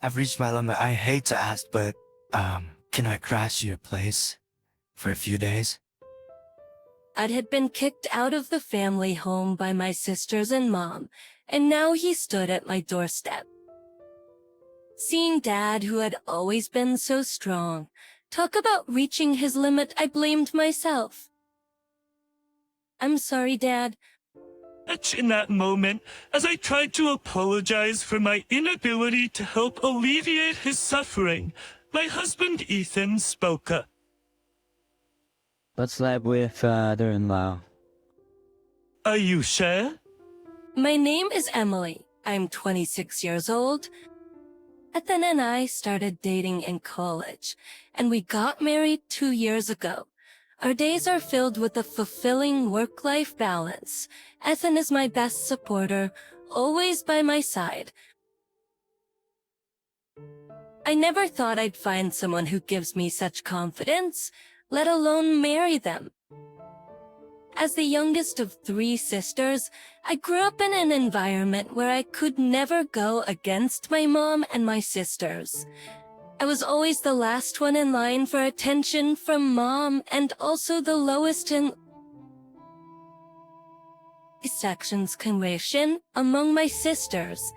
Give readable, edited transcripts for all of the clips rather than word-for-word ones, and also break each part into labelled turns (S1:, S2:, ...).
S1: I've reached my limit. I hate to ask, but, can I crash your place for a few days?
S2: I had been kicked out of the family home by my sisters and mom, and now he stood at my doorstep. Seeing Dad, who had always been so strong, talk about reaching his limit, I blamed myself. I'm sorry, Dad.
S3: In that moment, as I tried to apologize for my inability to help alleviate his suffering, my husband Ethan spoke up.
S4: Let's live with father-in-law.
S3: Are you sure?
S2: My name is Emily. I'm 26 years old. Ethan and I started dating in college, and we got married 2 years ago. Our days are filled with a fulfilling work-life balance. Ethan is my best supporter, always by my side. I never thought I'd find someone who gives me such confidence, let alone marry them. As the youngest of 3 sisters, I grew up in an environment where I could never go against my mom and my sisters. I was always the last one in line for attention from Mom, and also the lowest in sections conversation among my sisters.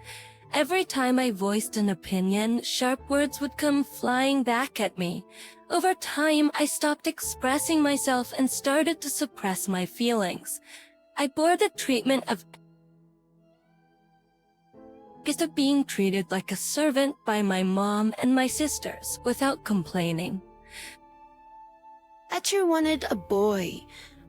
S2: Every time I voiced an opinion, sharp words would come flying back at me. Over time, I stopped expressing myself and started to suppress my feelings. I bore the treatment of being treated like a servant by my mom and my sisters without complaining.
S5: That you wanted a boy.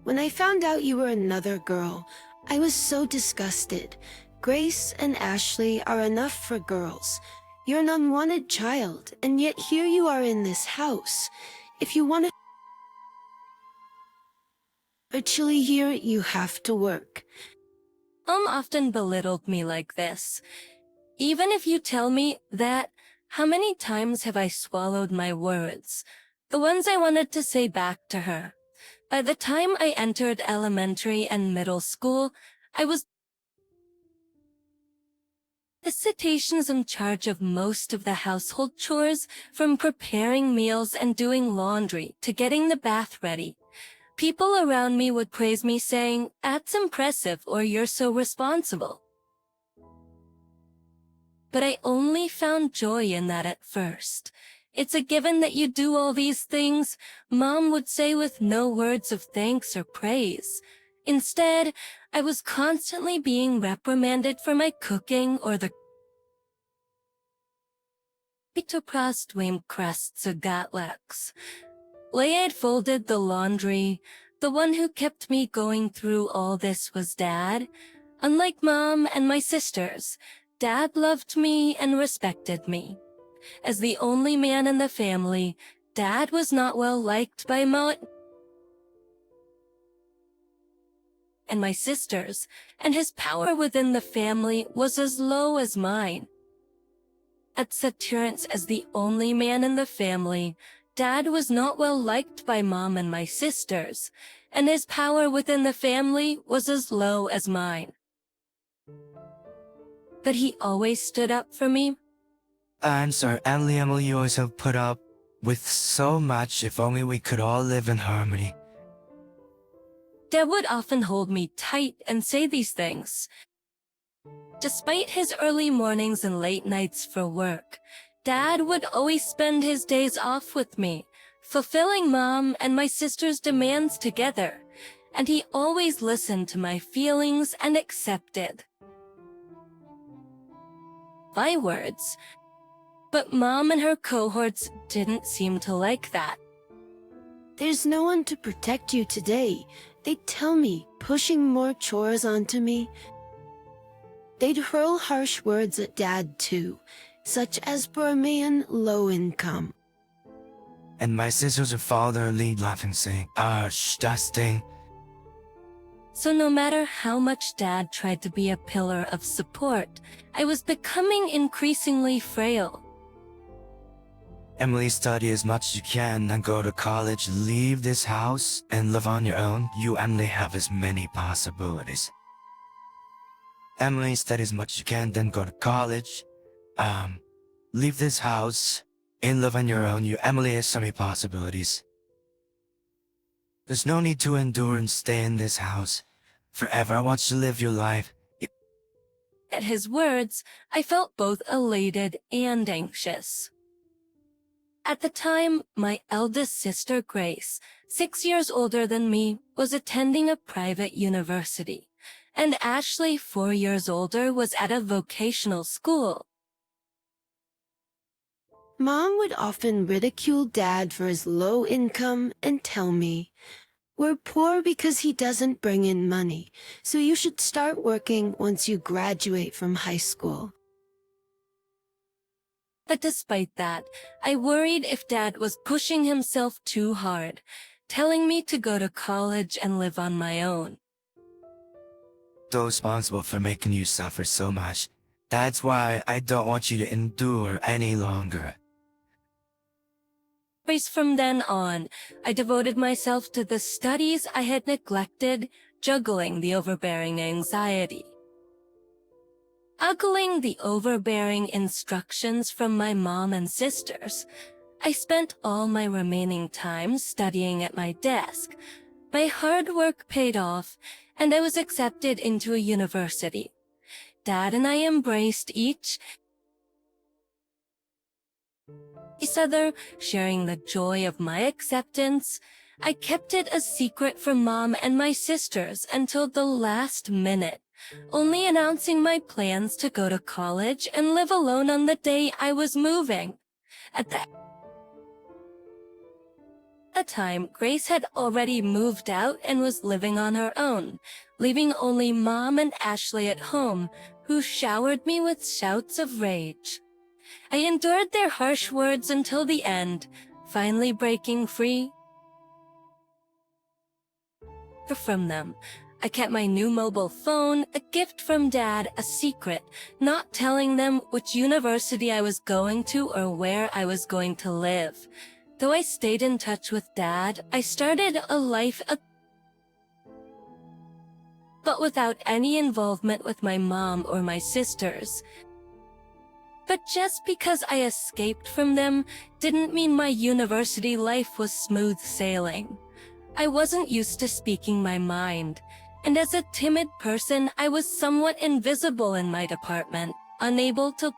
S5: When I found out you were another girl, I was so disgusted. Grace and Ashley are enough for girls. You're an unwanted child, and yet here you are in this house. If you want to actually here, you have to work.
S2: Mom often belittled me like this. Even if you tell me that, how many times have I swallowed my words? The ones I wanted to say back to her. By the time I entered elementary and middle school, I was the cetaceans in charge of most of the household chores, from preparing meals and doing laundry to getting the bath ready. People around me would praise me, saying, "That's impressive," or "You're so responsible." But I only found joy in that at first. "It's a given that you do all these things," Mom would say with no words of thanks or praise. Instead, I was constantly being reprimanded for my cooking or the pitoprast crusts of gatlex. Leia had folded the laundry. The one who kept me going through all this was Dad. Unlike Mom and my sisters, Dad loved me and respected me. As the only man in the family, Dad was not well liked by Mom and my sisters, and his power within the family was as low as mine. At Saturns, as the only man in the family, Dad was not well liked by Mom and my sisters, and his power within the family was as low as mine. But he always stood up for me.
S1: I'm sorry, Emily, you always have put up with so much. If only we could all live in harmony.
S2: Dad would often hold me tight and say these things. Despite his early mornings and late nights for work, Dad would always spend his days off with me, fulfilling Mom and my sister's demands together, and he always listened to my feelings and accepted my words. But Mom and her cohorts didn't seem to like that.
S5: There's no one to protect you today. They'd tell me, pushing more chores onto me. They'd hurl harsh words at Dad too, such as for a man low income.
S1: And my sisters would follow their lead, laughing, saying, disgusting.
S2: So no matter how much Dad tried to be a pillar of support, I was becoming increasingly frail.
S1: Emily, study as much as you can, then go to college, leave this house, and live on your own. You, Emily, have as many possibilities. Emily, study as much as you can, then go to college, leave this house, and live on your own. You Emily has so many possibilities. There's no need to endure and stay in this house forever. I want you to live your life.
S2: At his words, I felt both elated and anxious. At the time, my eldest sister Grace, 6 years older than me, was attending a private university, and Ashley, 4 years older, was at a vocational school.
S5: Mom would often ridicule Dad for his low income and tell me, "We're poor because he doesn't bring in money, so you should start working once you graduate from high school."
S2: But despite that, I worried if Dad was pushing himself too hard, telling me to go to college and live on my own.
S1: So responsible for making you suffer so much. That's why I don't want you to endure any longer.
S2: From then on, I devoted myself to the studies I had neglected, juggling the overbearing anxiety. Juggling the overbearing instructions from my mom and sisters, I spent all my remaining time studying at my desk. My hard work paid off, and I was accepted into a university. Dad and I embraced each other, sharing the joy of my acceptance. I kept it a secret from Mom and my sisters until the last minute, only announcing my plans to go to college and live alone on the day I was moving. At the time, Grace had already moved out and was living on her own, leaving only Mom and Ashley at home, who showered me with shouts of rage. I endured their harsh words until the end, finally breaking free from them. I kept my new mobile phone, a gift from Dad, a secret, not telling them which university I was going to or where I was going to live. Though I stayed in touch with Dad, I started a life but without any involvement with my mom or my sisters. But just because I escaped from them didn't mean my university life was smooth sailing. I wasn't used to speaking my mind, and as a timid person, I was somewhat invisible in my department, unable to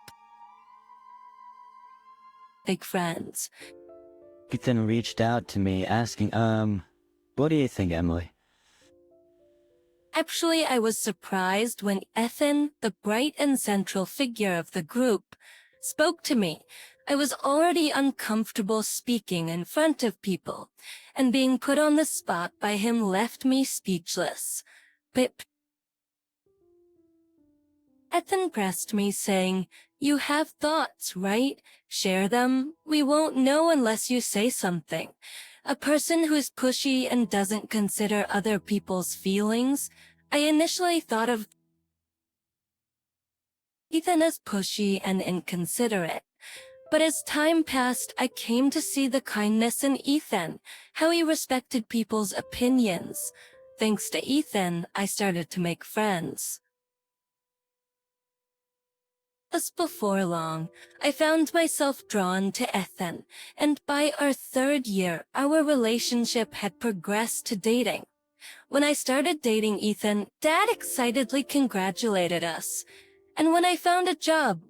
S2: make friends.
S4: Ethan reached out to me asking, what do you think, Emily?
S2: Actually, I was surprised when Ethan, the bright and central figure of the group, spoke to me. I was already uncomfortable speaking in front of people, and being put on the spot by him left me speechless. But Ethan pressed me, saying, "You have thoughts, right? Share them. We won't know unless you say something. A person who's pushy and doesn't consider other people's feelings." I initially thought of Ethan as pushy and inconsiderate. But as time passed, I came to see the kindness in Ethan, how he respected people's opinions. Thanks to Ethan, I started to make friends. Just before long, I found myself drawn to Ethan, and by our 3rd year, our relationship had progressed to dating. When I started dating Ethan, Dad excitedly congratulated us. And when I found a job,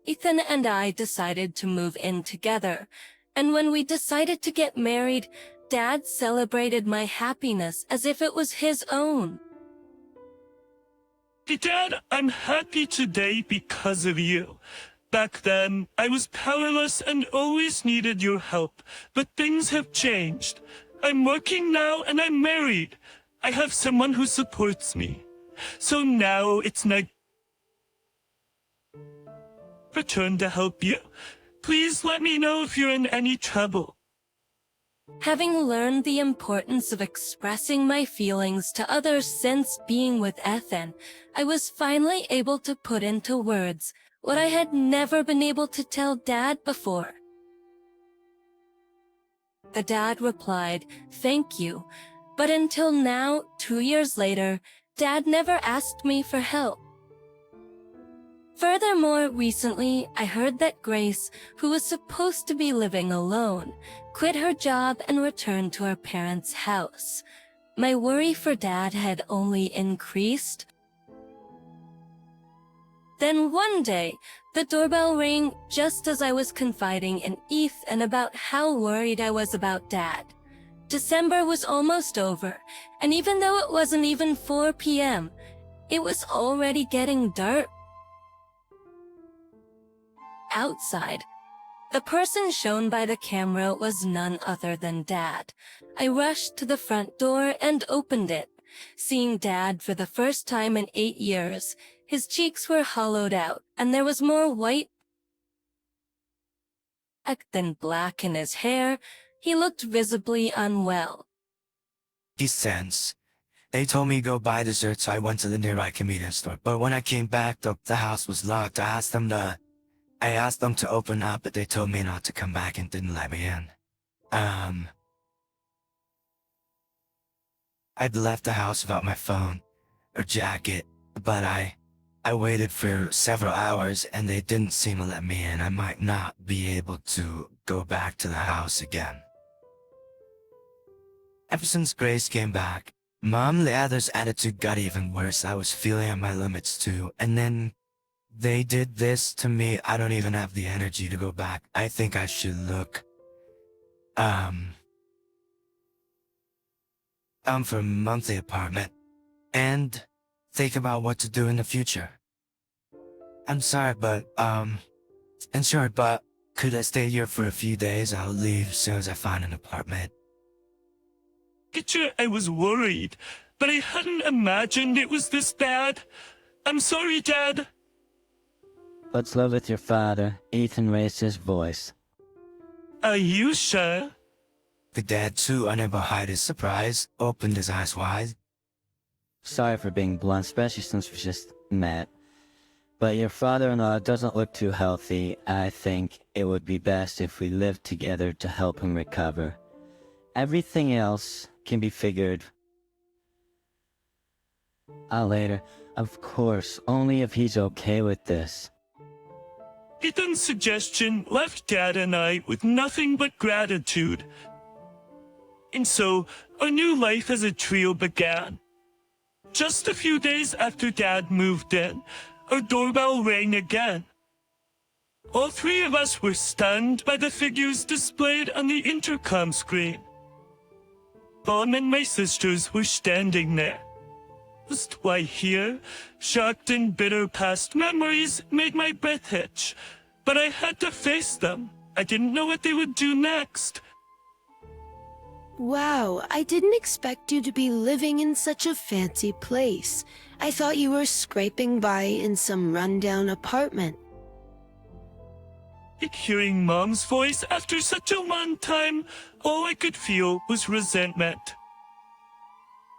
S2: Ethan and I decided to move in together. And when we decided to get married, Dad celebrated my happiness as if it was his own.
S3: Dad, I'm happy today because of you. Back then, I was powerless and always needed your help, but things have changed. I'm working now and I'm married. I have someone who supports me. So now it's my turn to help you. Please let me know if you're in any trouble.
S2: Having learned the importance of expressing my feelings to others since being with Ethan, I was finally able to put into words what I had never been able to tell Dad before. The Dad replied, "Thank you," but until now, 2 years later, Dad never asked me for help. Furthermore, recently, I heard that Grace, who was supposed to be living alone, quit her job and returned to her parents' house. My worry for Dad had only increased. Then one day, the doorbell rang just as I was confiding in Ethan about how worried I was about Dad. December was almost over, and even though it wasn't even 4 p.m., it was already getting dark. Outside, the person shown by the camera was none other than Dad. I rushed to the front door and opened it. Seeing Dad for the first time in 8 years, his cheeks were hollowed out, and there was more white than black in his hair. He looked visibly unwell.
S1: He sense. They told me go buy dessert, so I went to the nearby convenience store. But when I came back, the house was locked. I asked them to open up, but they told me not to come back and didn't let me in. I'd left the house without my phone or jacket, but I waited for several hours and they didn't seem to let me in. I might not be able to go back to the house again. Ever since Grace came back, Mom and the others' attitude got even worse. I was feeling at my limits too, and then they did this to me. I don't even have the energy to go back. I think I should look for a monthly apartment and think about what to do in the future. I'm sorry, but could I stay here for a few days? I'll leave as soon as I find an apartment.
S3: Teacher, I was worried, but I hadn't imagined it was this bad. I'm sorry, Dad.
S4: What's love with your father? Ethan raised his voice.
S3: Are you sure?
S1: The dad, too, unable to hide his surprise, opened his eyes wide.
S4: Sorry for being blunt, especially since we just met. But your father-in-law doesn't look too healthy. I think it would be best if we lived together to help him recover. Everything else can be figured out later. Of course, only if he's okay with this.
S3: Ethan's suggestion left Dad and I with nothing but gratitude. And so, our new life as a trio began. Just a few days after Dad moved in, our doorbell rang again. All three of us were stunned by the figures displayed on the intercom screen. Mom and my sisters were standing there. Just why here, shocked and bitter past memories made my breath hitch. But I had to face them. I didn't know what they would do next.
S5: Wow, I didn't expect you to be living in such a fancy place. I thought you were scraping by in some rundown apartment.
S3: Hearing Mom's voice after such a long time, all I could feel was resentment.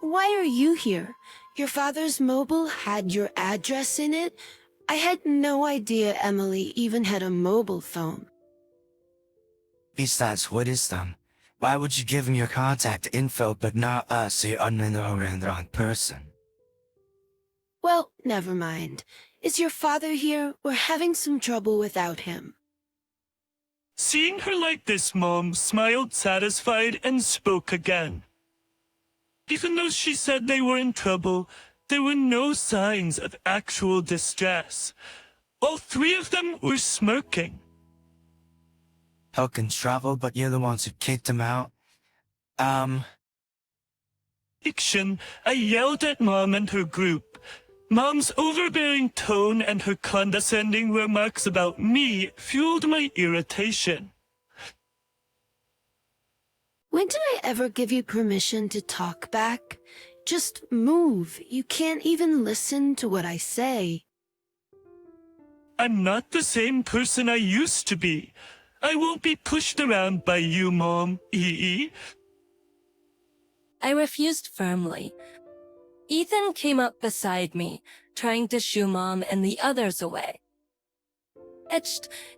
S5: Why are you here? Your father's mobile had your address in it? I had no idea Emily even had a mobile phone.
S1: Besides, what is them? Why would you give him your contact info but not us, so you're unknown and the wrong person?
S5: Well, never mind. Is your father here? We're having some trouble without him.
S3: Seeing her like this, Mom smiled satisfied and spoke again. Even though she said they were in trouble, there were no signs of actual distress. All three of them were smirking.
S1: Hulk in trouble, but you're the ones who kicked him out?
S3: Fiction, I yelled at Mom and her group. Mom's overbearing tone and her condescending remarks about me fueled my irritation.
S5: When did I ever give you permission to talk back? Just move. You can't even listen to what I say.
S3: I'm not the same person I used to be. I won't be pushed around by you, Mom.
S2: I refused firmly. Ethan came up beside me, trying to shoo Mom and the others away.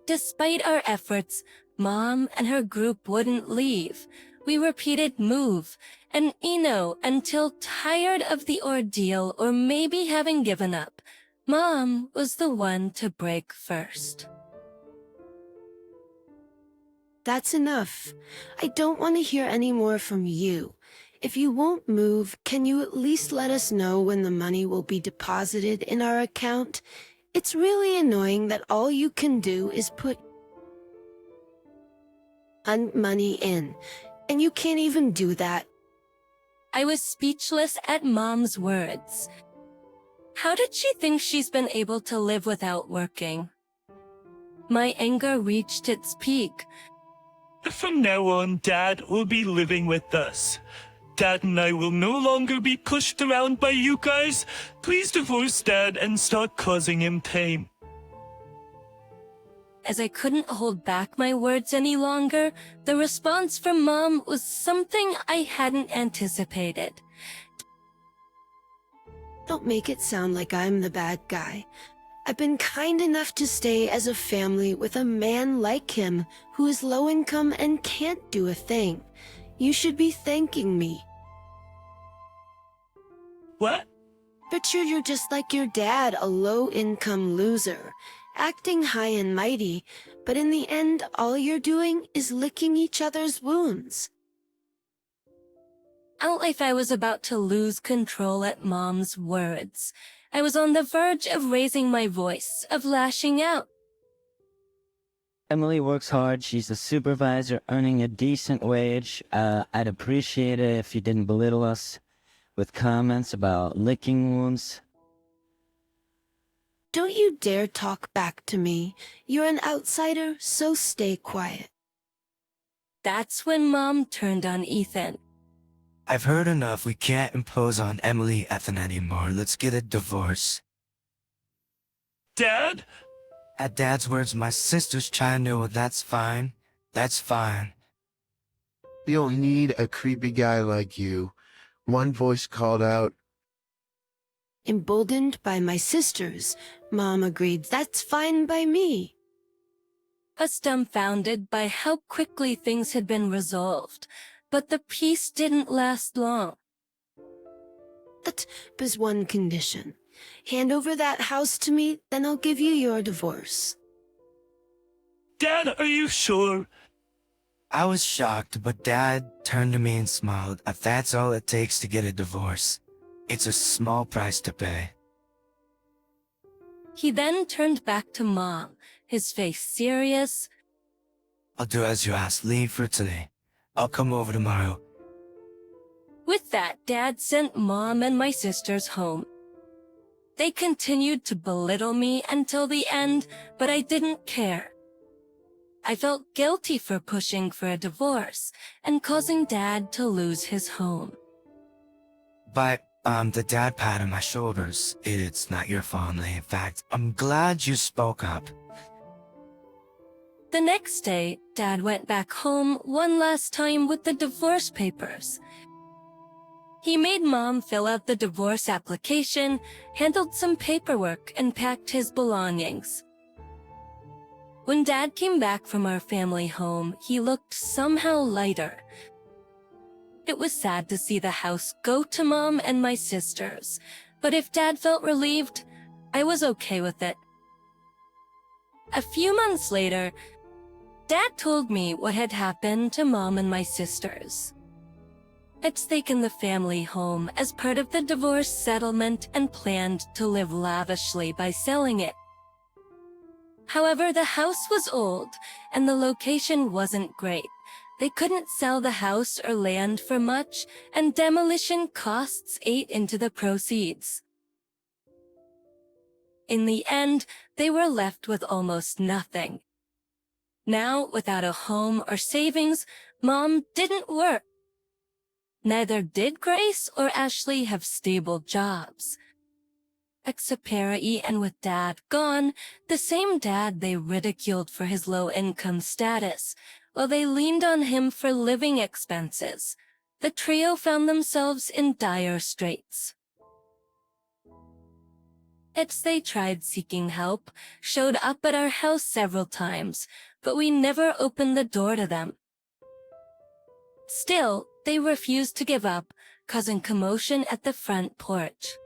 S2: Despite our efforts, Mom and her group wouldn't leave. We repeated move, and until tired of the ordeal or maybe having given up, Mom was the one to break first.
S5: That's enough. I don't want to hear any more from you. If you won't move, can you at least let us know when the money will be deposited in our account? It's really annoying that all you can do is put money in, and you can't even do that.
S2: I was speechless at Mom's words. How did she think she's been able to live without working? My anger reached its peak.
S3: From now on, Dad will be living with us. Dad and I will no longer be pushed around by you guys. Please divorce Dad and stop causing him pain.
S2: As I couldn't hold back my words any longer, the response from Mom was something I hadn't anticipated.
S5: Don't make it sound like I'm the bad guy. I've been kind enough to stay as a family with a man like him who is low income and can't do a thing. You should be thanking me.
S3: What?
S5: But you're just like your dad, a low-income loser, acting high and mighty, but in the end, all you're doing is licking each other's wounds.
S2: Out like I was about to lose control at Mom's words. I was on the verge of raising my voice, of lashing out.
S4: Emily works hard. She's a supervisor earning a decent wage. I'd appreciate it if you didn't belittle us with comments about licking wounds.
S5: Don't you dare talk back to me. You're an outsider, so stay quiet.
S2: That's when Mom turned on Ethan.
S1: I've heard enough. We can't impose on Emily Ethan anymore. Let's get a divorce.
S3: Dad?
S1: At Dad's words, my sister's chimed in with that's fine. That's fine.
S6: We don't need a creepy guy like you. One voice called out.
S5: Emboldened by my sisters, Mom agreed that's fine by me.
S2: I was dumbfounded by how quickly things had been resolved, but the peace didn't last long.
S5: That was one condition. Hand over that house to me, then I'll give you your divorce.
S3: Dad, are you sure?
S1: I was shocked, but Dad turned to me and smiled. If that's all it takes to get a divorce, it's a small price to pay.
S2: He then turned back to Mom, his face serious.
S1: I'll do as you ask. Leave for today. I'll come over tomorrow.
S2: With that, Dad sent Mom and my sisters home. They continued to belittle me until the end, but I didn't care. I felt guilty for pushing for a divorce and causing Dad to lose his home.
S1: But, the dad pat on my shoulders. It's not your fault, Lee. In fact, I'm glad you spoke up.
S2: The next day, Dad went back home one last time with the divorce papers. He made Mom fill out the divorce application, handled some paperwork, and packed his belongings. When Dad came back from our family home, he looked somehow lighter. It was sad to see the house go to Mom and my sisters, but if Dad felt relieved, I was okay with it. A few months later, Dad told me what had happened to Mom and my sisters. I'd taken the family home as part of the divorce settlement and planned to live lavishly by selling it. However, the house was old, and the location wasn't great. They couldn't sell the house or land for much, and demolition costs ate into the proceeds. In the end, they were left with almost nothing. Now, without a home or savings, Mom didn't work. Neither did Grace or Ashley have stable jobs. Ex-parity, and with Dad gone, the same Dad they ridiculed for his low-income status, while they leaned on him for living expenses, the trio found themselves in dire straits. They tried seeking help, showed up at our house several times, but we never opened the door to them. Still, they refused to give up, causing commotion at the front porch.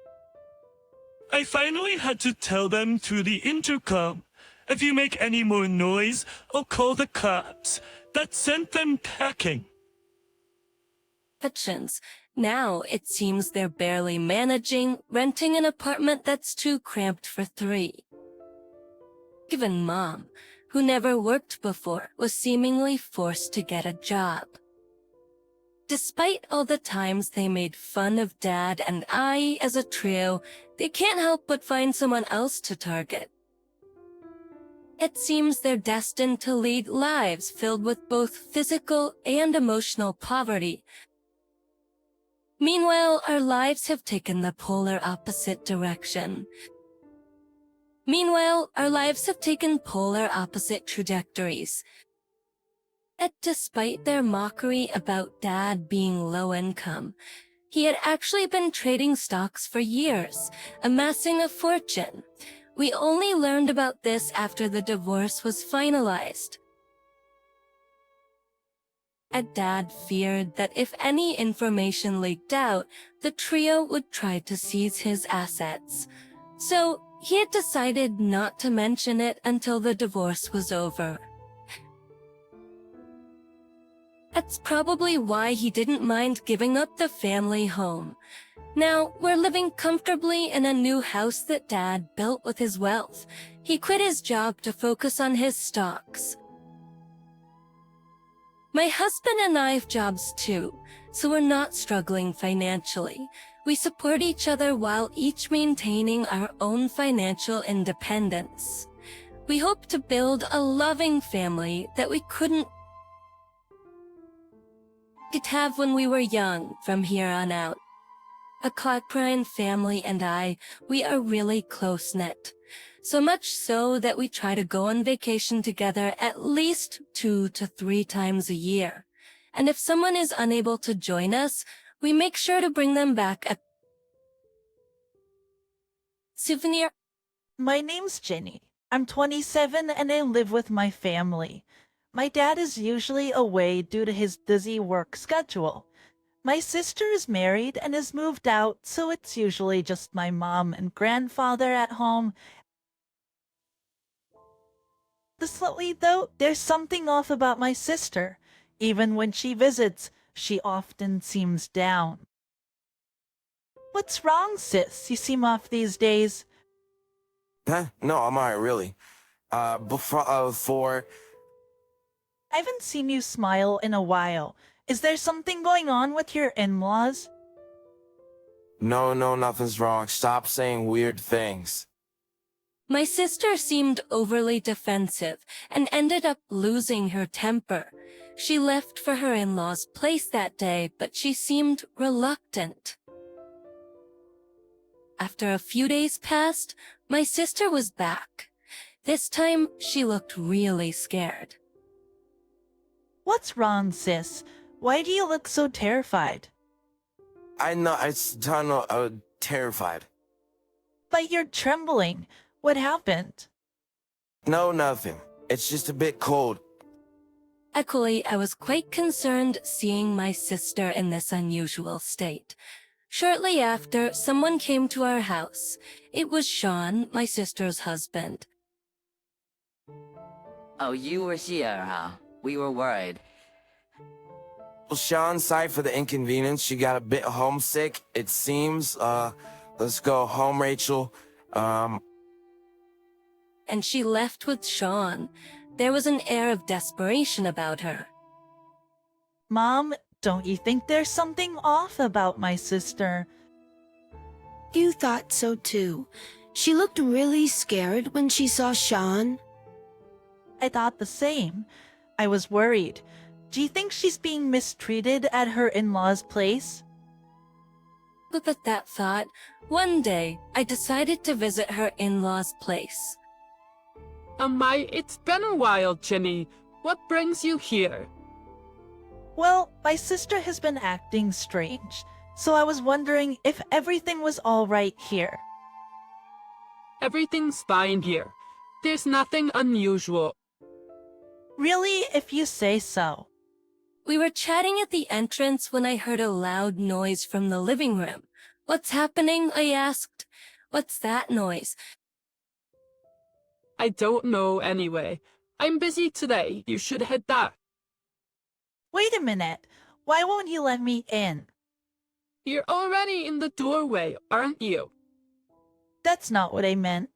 S3: I finally had to tell them through the intercom. If you make any more noise, I'll call the cops. That sent them packing.
S2: Kitchens. Now it seems they're barely managing, renting an apartment that's too cramped for three. Even Mom, who never worked before, was seemingly forced to get a job. Despite all the times they made fun of Dad and I as a trio, they can't help but find someone else to target. It seems they're destined to lead lives filled with both physical and emotional poverty. Meanwhile, our lives have taken the polar opposite direction. Trajectories. Yet despite their mockery about Dad being low income, he had actually been trading stocks for years, amassing a fortune. We only learned about this after the divorce was finalized. Dad feared that if any information leaked out, the trio would try to seize his assets. So he had decided not to mention it until the divorce was over. That's probably why he didn't mind giving up the family home. Now, we're living comfortably in a new house that Dad built with his wealth. He quit his job to focus on his stocks. My husband and I have jobs too, so we're not struggling financially. We support each other while each maintaining our own financial independence. We hope to build a loving family that we couldn't have when we were young from here on out. A Cockbrine family and I, we are really close-knit. So much so that we try to go on vacation together at least 2 to 3 times a year. And if someone is unable to join us, we make sure to bring them back a souvenir.
S7: My name's Jenny. I'm 27 and I live with my family. My dad is usually away due to his busy work schedule. My sister is married and has moved out, so it's usually just my mom and grandfather at home. Honestly, though, there's something off about my sister. Even when she visits, she often seems down. What's wrong, sis? You seem off these days.
S8: Huh? No, I'm alright, really. I
S7: haven't seen you smile in a while. Is there something going on with your in-laws?
S8: No, nothing's wrong. Stop saying weird things.
S2: My sister seemed overly defensive and ended up losing her temper. She left for her in-laws' place that day, but she seemed reluctant. After a few days passed, my sister was back. This time, she looked really scared.
S7: What's wrong, sis? Why do you look so terrified?
S8: I'm terrified.
S7: But you're trembling. What happened?
S8: No, nothing. It's just a bit cold.
S2: Equally, I was quite concerned seeing my sister in this unusual state. Shortly after, someone came to our house. It was Sean, my sister's husband.
S9: Oh, you were here, huh? We were worried.
S8: Well, Sean, sorry for the inconvenience. She got a bit homesick, it seems. Let's go home, Rachel.
S2: And she left with Sean. There was an air of desperation about her.
S7: Mom, don't you think there's something off about my sister?
S5: You thought so too. She looked really scared when she saw Sean.
S7: I thought the same. I was worried. Do you think she's being mistreated at her in-laws' place?
S2: With that thought, one day, I decided to visit her in-laws' place.
S10: It's been a while, Jenny. What brings you here?
S7: Well, my sister has been acting strange, so I was wondering if everything was all right here.
S10: Everything's fine here. There's nothing unusual.
S7: Really, if you say so.
S2: We were chatting at the entrance when I heard a loud noise from the living room. What's happening? I asked. What's that noise?
S10: I don't know anyway. I'm busy today. You should head back.
S7: Wait a minute. Why won't you let me in?
S10: You're already in the doorway, aren't you?
S7: That's not what I meant.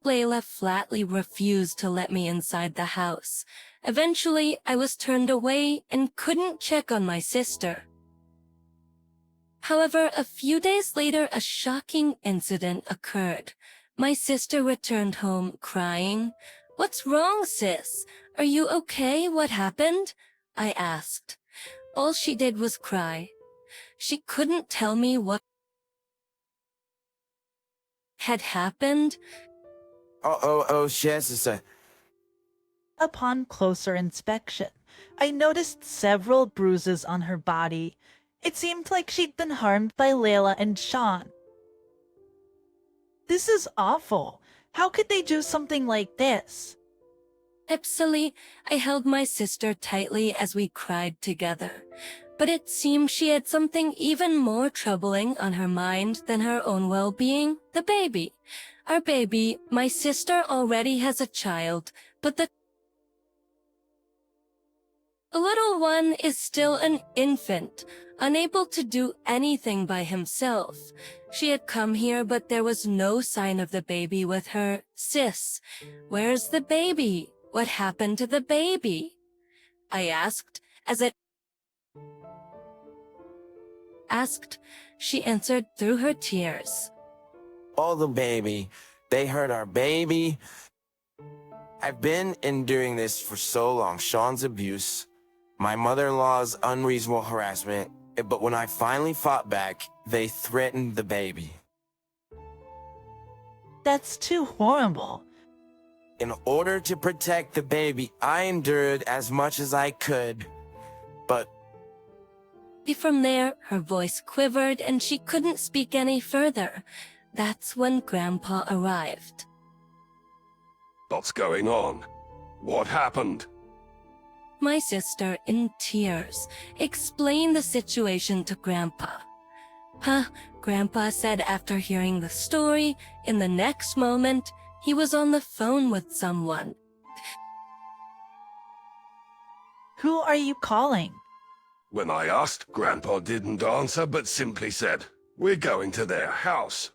S2: Layla flatly refused to let me inside the house. Eventually, I was turned away and couldn't check on my sister. However, a few days later, a shocking incident occurred. My sister returned home crying. "What's wrong, sis? Are you okay? What happened?" I asked. All she did was cry. She couldn't tell me what had happened.
S8: Oh, sister.
S7: Upon closer inspection, I noticed several bruises on her body. It seemed like she'd been harmed by Layla and Sean. This is awful. How could they do something like this?
S2: Ipsily, I held my sister tightly as we cried together. But it seemed she had something even more troubling on her mind than her own well-being, the baby. Our baby, my sister already has a child, but the little one is still an infant, unable to do anything by himself. She had come here, but there was no sign of the baby with her. "Sis, where's the baby? What happened to the baby?" I asked. She answered through her tears.
S8: Oh, the baby. They hurt our baby. I've been enduring this for so long. Sean's abuse, my mother-in-law's unreasonable harassment, but when I finally fought back, they threatened the baby.
S7: That's too horrible.
S8: In order to protect the baby, I endured as much as I could, but
S2: From there, her voice quivered and she couldn't speak any further. That's when Grandpa arrived.
S3: What's going on? What happened?
S2: My sister, in tears, explained the situation to Grandpa. Grandpa said after hearing the story. In the next moment, he was on the phone with someone.
S7: Who are you calling?
S3: When I asked, Grandpa didn't answer but simply said, "We're going to their house."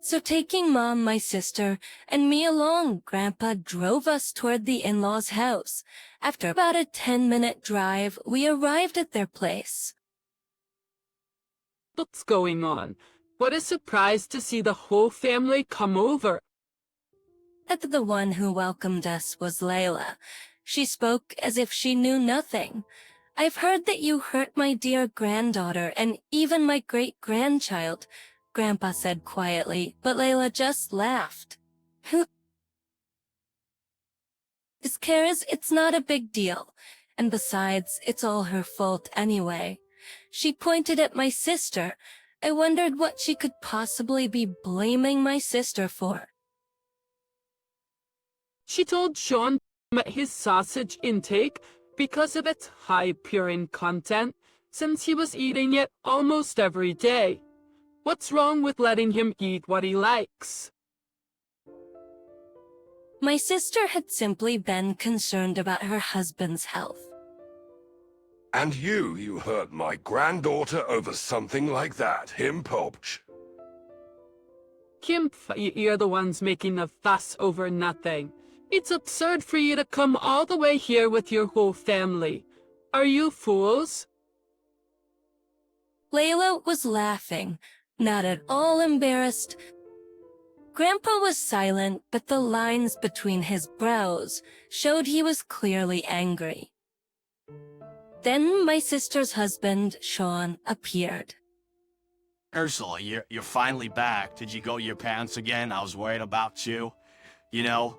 S2: So taking Mom, my sister, and me along, Grandpa drove us toward the in-laws' house. After about a 10-minute drive, we arrived at their place.
S10: What's going on? What a surprise to see the whole family come over.
S2: The one who welcomed us was Layla. She spoke as if she knew nothing. "I've heard that you hurt my dear granddaughter and even my great-grandchild," Grandpa said quietly, but Layla just laughed. "Who cares? It's not a big deal. And besides, it's all her fault anyway." She pointed at my sister. I wondered what she could possibly be blaming my sister for.
S10: She told Sean to limit his sausage intake because of its high purine content, since he was eating it almost every day. What's wrong with letting him eat what he likes?
S2: My sister had simply been concerned about her husband's health.
S3: And you hurt my granddaughter over something like that, him Poach.
S10: Kim, you're the ones making a fuss over nothing. It's absurd for you to come all the way here with your whole family. Are you fools?
S2: Layla was laughing, not at all embarrassed. Grandpa was silent, but the lines between his brows showed he was clearly angry. Then my sister's husband, Sean, appeared.
S11: Ursula, you're finally back. Did you go to your parents again? I was worried about you. You know,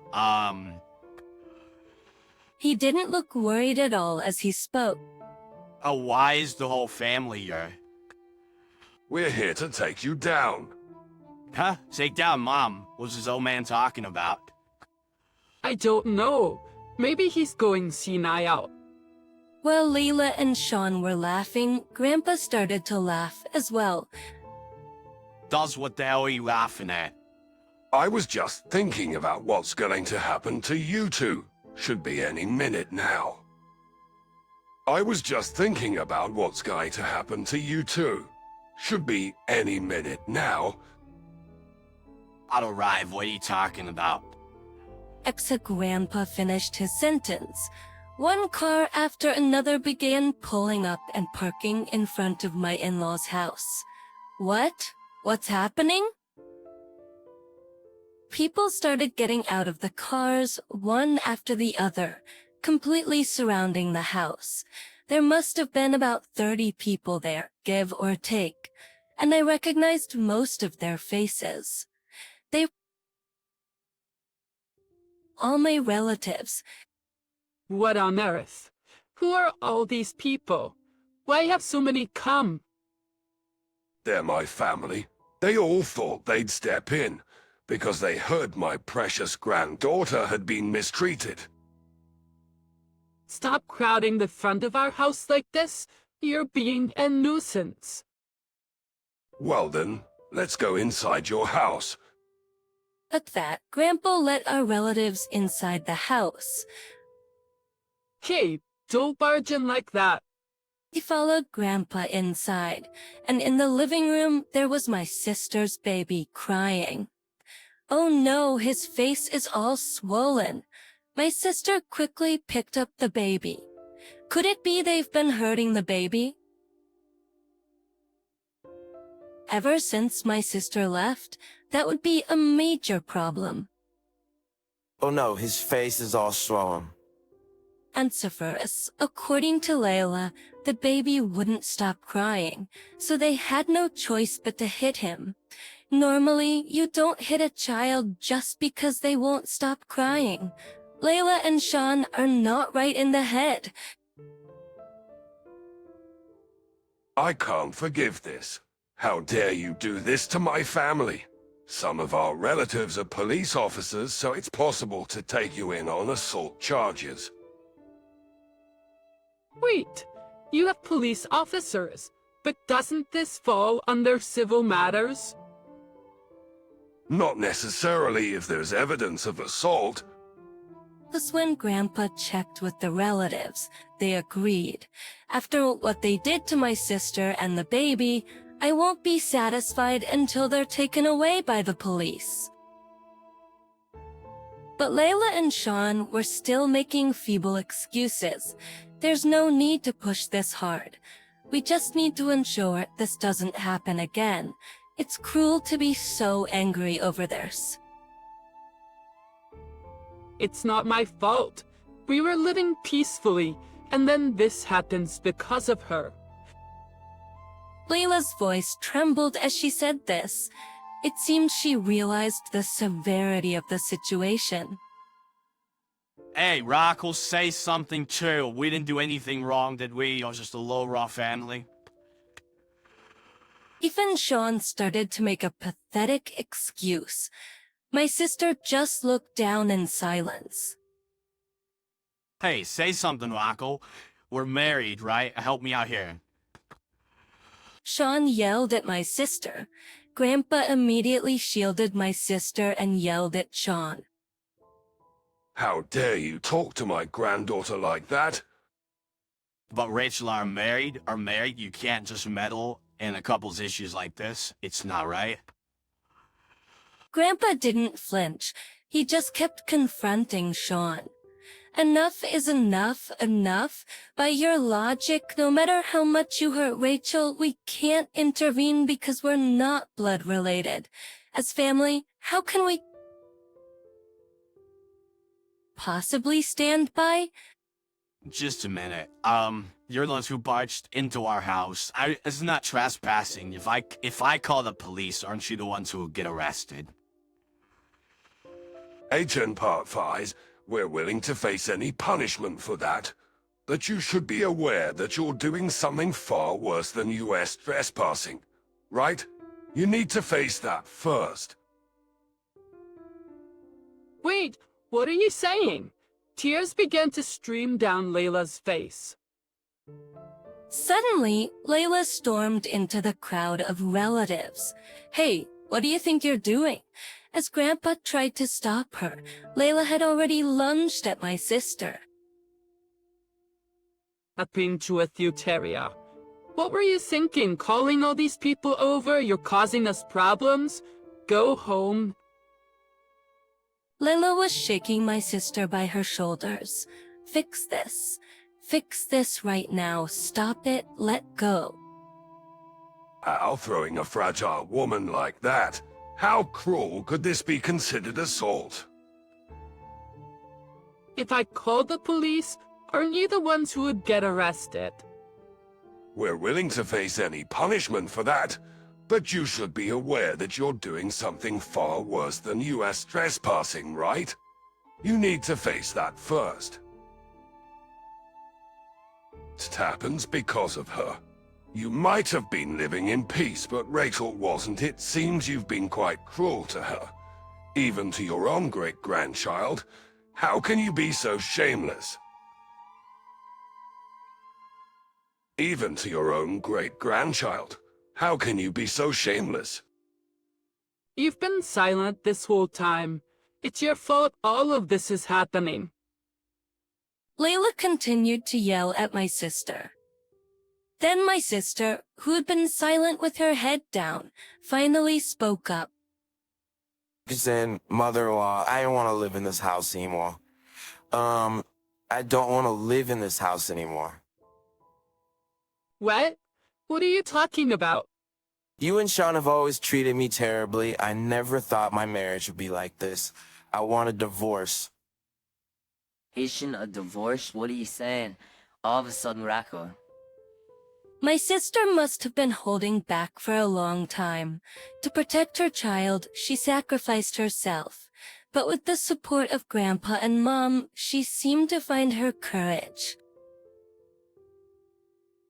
S2: He didn't look worried at all as he spoke.
S11: why is the whole family here?
S3: We're here to take you down.
S11: Huh? Take down Mom. What's this old man talking about?
S10: I don't know. Maybe he's going senile.
S2: While Layla and Sean were laughing, Grandpa started to laugh as well.
S11: does what the hell are you laughing at?
S12: I was just thinking about what's going to happen to you two. Should be any minute now. I was just thinking about what's going to happen to you two. Should be any minute now.
S11: I'll arrive, what are you talking about?
S2: Ex-grandpa finished his sentence. One car after another began pulling up and parking in front of my in-laws' house. What? What's happening? People started getting out of the cars, one after the other, completely surrounding the house. There must have been about 30 people there, give or take, and I recognized most of their faces. They all my relatives.
S10: What on earth? Who are all these people? Why have so many come?
S12: They're my family. They all thought they'd step in, because they heard my precious granddaughter had been mistreated.
S10: Stop crowding the front of our house like this. You're being a nuisance.
S12: Well then, let's go inside your house.
S2: At that, Grandpa let our relatives inside the house.
S10: Hey, don't barge in like that.
S2: He followed Grandpa inside, and in the living room there was my sister's baby crying. Oh no, his face is all swollen. My sister quickly picked up the baby. Could it be they've been hurting the baby? Ever since my sister left, that would be a major problem.
S8: Oh no, his face is all swollen.
S2: And Sephiroth, according to Layla, the baby wouldn't stop crying, so they had no choice but to hit him. Normally, you don't hit a child just because they won't stop crying. Layla and Sean are not right in the head.
S12: I can't forgive this. How dare you do this to my family? Some of our relatives are police officers, so it's possible to take you in on assault charges.
S10: Wait, you have police officers, but doesn't this fall under civil matters?
S12: Not necessarily if there's evidence of assault.
S2: Was when Grandpa checked with the relatives. They agreed. After what they did to my sister and the baby, I won't be satisfied until they're taken away by the police. But Layla and Sean were still making feeble excuses. There's no need to push this hard. We just need to ensure this doesn't happen again. It's cruel to be so angry over this.
S10: It's not my fault. We were living peacefully, and then this happens because of her.
S2: Layla's voice trembled as she said this. It seemed she realized the severity of the situation.
S11: Hey, Rocco, say something too. We didn't do anything wrong, did we? You're just a low-raw family.
S2: Even Sean started to make a pathetic excuse. My sister just looked down in silence.
S11: Hey, say something, Rocco. We're married, right? Help me out here.
S2: Sean yelled at my sister. Grandpa immediately shielded my sister and yelled at Sean.
S12: How dare you talk to my granddaughter like that?
S11: But Rachel are married. You can't just meddle in a couple's issues like this. It's not right.
S2: Grandpa didn't flinch. He just kept confronting Sean. Enough is enough. By your logic, no matter how much you hurt Rachel, we can't intervene because we're not blood related. As family, how can we possibly stand by?
S11: Just a minute. You're the ones who barged into our house. It's not trespassing. If I call the police, aren't you the ones who will get arrested?
S12: Agent Part 5, we're willing to face any punishment for that. But you should be aware that you're doing something far worse than US trespassing, right? You need to face that first.
S10: Wait, what are you saying? Tears began to stream down Layla's face.
S2: Suddenly, Layla stormed into the crowd of relatives. "Hey, what do you think you're doing?" As Grandpa tried to stop her, Layla had already lunged at my sister.
S10: I've been with you, Teria. What were you thinking, calling all these people over? You're causing us problems? Go home.
S2: Layla was shaking my sister by her shoulders. "Fix this. Fix this right now. Stop it. Let go."
S12: How throwing a fragile woman like that? How cruel could this be considered assault?
S10: If I called the police, aren't you the ones who would get arrested?
S12: We're willing to face any punishment for that, but you should be aware that you're doing something far worse than US trespassing, right? You need to face that first. It happens because of her. You might have been living in peace, but Rachel wasn't. It seems you've been quite cruel to her. Even to your own great-grandchild. How can you be so shameless? Even to your own great-grandchild. How can you be so shameless?
S10: You've been silent this whole time. It's your fault all of this is happening.
S2: Layla continued to yell at my sister. Then my sister, who had been silent with her head down, finally spoke up.
S8: Listen, mother-in-law, I don't want to live in this house anymore. I don't want to live in this house anymore.
S10: What? What are you talking about?
S8: You and Sean have always treated me terribly. I never thought my marriage would be like this. I want a divorce.
S9: Haitian, a divorce? What are you saying? All of a sudden, Racco.
S2: My sister must have been holding back for a long time. To protect her child, she sacrificed herself. But with the support of Grandpa and Mom, she seemed to find her courage.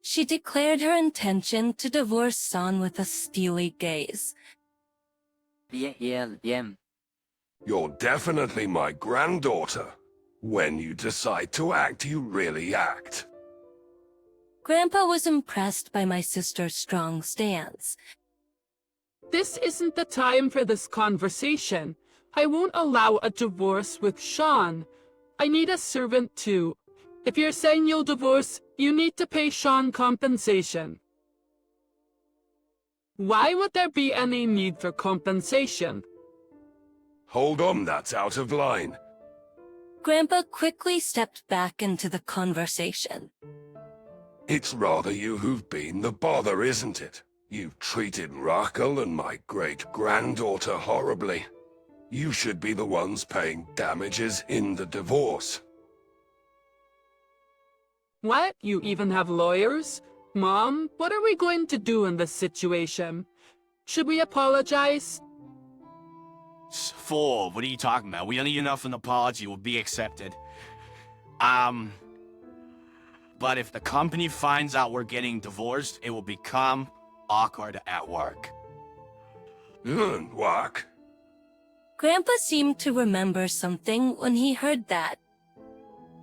S2: She declared her intention to divorce Son with a steely gaze.
S9: Bien.
S12: You're definitely my granddaughter. When you decide to act, you really act.
S2: Grandpa was impressed by my sister's strong stance.
S10: This isn't the time for this conversation. I won't allow a divorce with Sean. I need a servant too. If you're saying you'll divorce, you need to pay Sean compensation. Why would there be any need for compensation?
S12: Hold on, that's out of line.
S2: Grandpa quickly stepped back into the conversation.
S12: It's rather you who've been the bother, isn't it? You've treated Rachel and my great-granddaughter horribly. You should be the ones paying damages in the divorce.
S10: What? You even have lawyers? Mom, what are we going to do in this situation? Should we apologize?
S11: Fool, what are you talking about? We don't need enough an apology will be accepted. But if the company finds out we're getting divorced, it will become awkward at work.
S12: Work?
S2: Grandpa seemed to remember something when he heard that.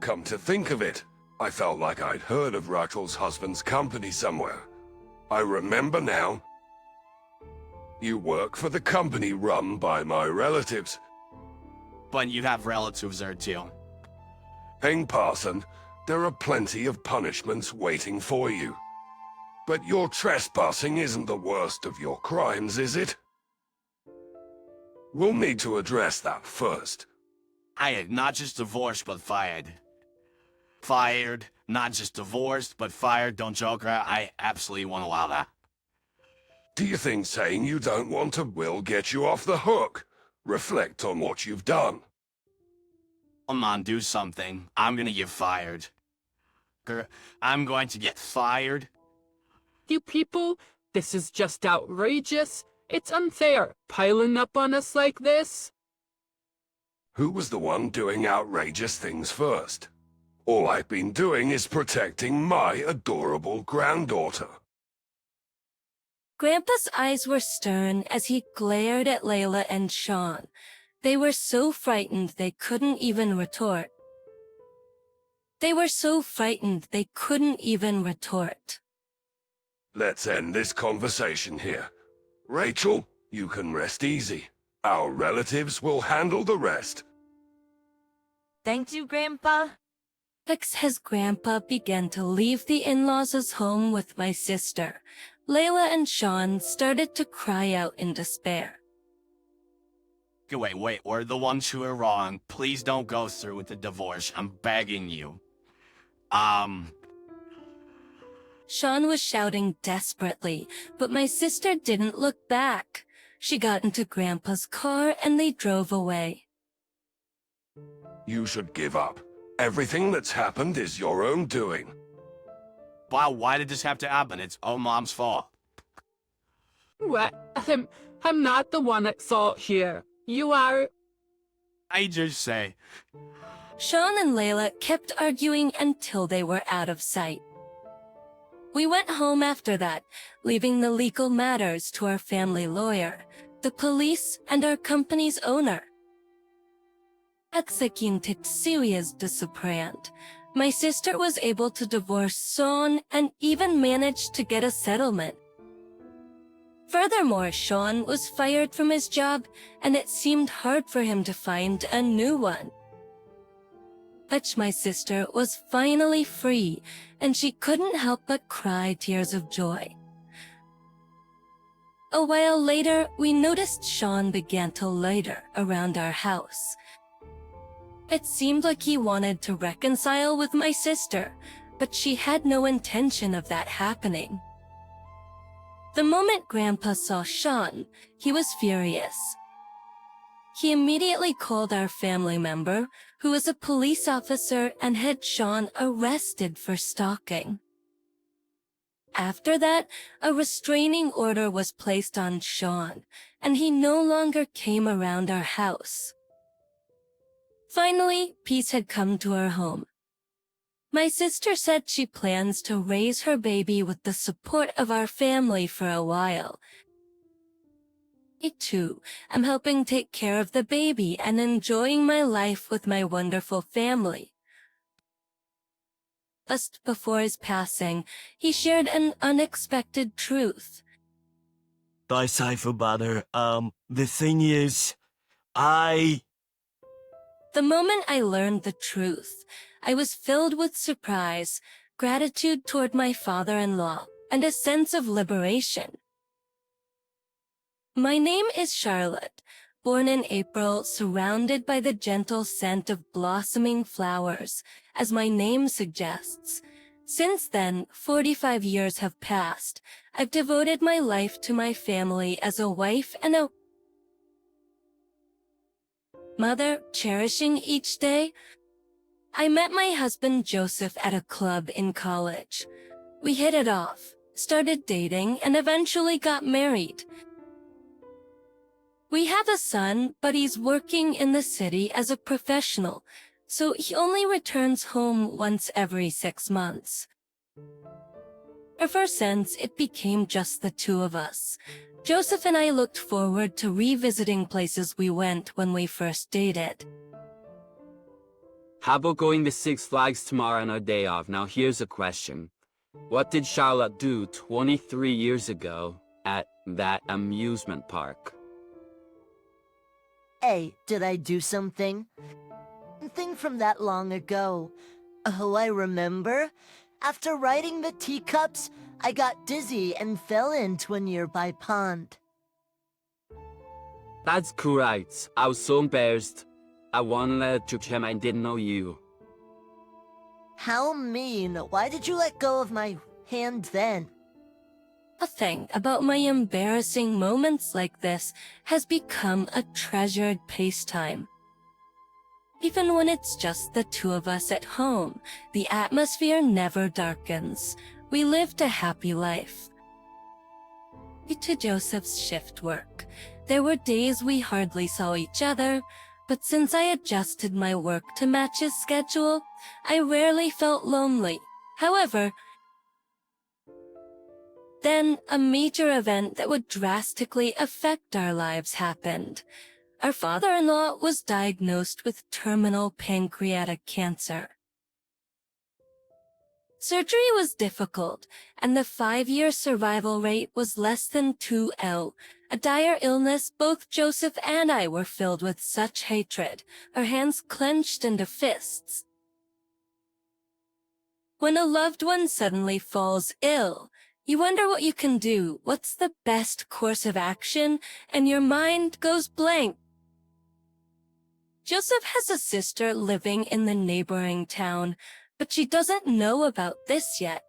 S12: Come to think of it, I felt like I'd heard of Rachel's husband's company somewhere. I remember now. You work for the company run by my relatives.
S11: But you have relatives there too.
S12: Ping Parson, there are plenty of punishments waiting for you. But your trespassing isn't the worst of your crimes, is it? We'll need to address that first.
S11: I had not just divorced, but fired. Fired, not just divorced, but fired. Don't joke around. I absolutely won't allow that.
S12: Do you think saying you don't want to will get you off the hook? Reflect on what you've done.
S11: Come on, do something. I'm gonna get fired. I'm going to get fired.
S10: You people, this is just outrageous. It's unfair, piling up on us like this.
S12: Who was the one doing outrageous things first? All I've been doing is protecting my adorable granddaughter.
S2: Grandpa's eyes were stern as he glared at Layla and Sean. They were so frightened they couldn't even retort.
S12: Let's end this conversation here. Rachel, you can rest easy. Our relatives will handle the rest.
S7: Thank you, Grandpa.
S2: His grandpa began to leave the in-laws' home with my sister. Layla and Sean started to cry out in despair.
S11: Wait, we're the ones who are wrong. Please don't go through with the divorce. I'm begging you.
S2: Sean was shouting desperately, but my sister didn't look back. She got into Grandpa's car and they drove away.
S12: You should give up. Everything that's happened is your own doing.
S11: Wow, why did this have to happen? It's all Mom's fault.
S10: What? I'm not the one at fault here. You are.
S11: I just say.
S2: Sean and Layla kept arguing until they were out of sight. We went home after that, leaving the legal matters to our family lawyer, the police, and our company's owner. At Sekintit Sirius de Soprand, my sister was able to divorce Sean and even managed to get a settlement. Furthermore, Sean was fired from his job, and it seemed hard for him to find a new one. But my sister was finally free, and she couldn't help but cry tears of joy. A while later, we noticed Sean began to loiter around our house. It seemed like he wanted to reconcile with my sister, but she had no intention of that happening. The moment Grandpa saw Sean, he was furious. He immediately called our family member, who was a police officer, and had Sean arrested for stalking. After that, a restraining order was placed on Sean, and he no longer came around our house. Finally, peace had come to our home. My sister said she plans to raise her baby with the support of our family for a while. I too am helping take care of the baby and enjoying my life with my wonderful family. Just before his passing, he shared an unexpected truth.
S3: Bye, Cypher Butter. The thing is,
S2: The moment I learned the truth, I was filled with surprise, gratitude toward my father-in-law, and a sense of liberation. My name is Charlotte, born in April, surrounded by the gentle scent of blossoming flowers, as my name suggests. Since then, 45 years have passed. I've devoted my life to my family as a wife and a mother, cherishing each day. I met my husband Joseph at a club in college. We hit it off, started dating, and eventually got married. We have a son, but he's working in the city as a professional, so he only returns home once every 6 months. Ever since, it became just the two of us. Joseph and I looked forward to revisiting places we went when we first dated.
S10: How about going to Six Flags tomorrow on our day off? Now here's a question. What did Charlotte do 23 years ago at that amusement park?
S13: Hey, did I do something? Something from that long ago. Oh, I remember. After riding the teacups, I got dizzy and fell into a nearby pond.
S10: That's correct. I was so embarrassed. I wanted to pretend I didn't know you.
S13: How mean. Why did you let go of my hand then?
S2: A thing about my embarrassing moments like this has become a treasured pastime. Even when it's just the two of us at home, the atmosphere never darkens. We lived a happy life. Due to Joseph's shift work, there were days we hardly saw each other, but since I adjusted my work to match his schedule, I rarely felt lonely. However, then a major event that would drastically affect our lives happened. Our father-in-law was diagnosed with terminal pancreatic cancer. Surgery was difficult, and the 5-year survival rate was less than 2L. A dire illness, both Joseph and I were filled with such hatred, our hands clenched into fists. When a loved one suddenly falls ill, you wonder what you can do, what's the best course of action, and your mind goes blank. Joseph has a sister living in the neighboring town, but she doesn't know about this yet.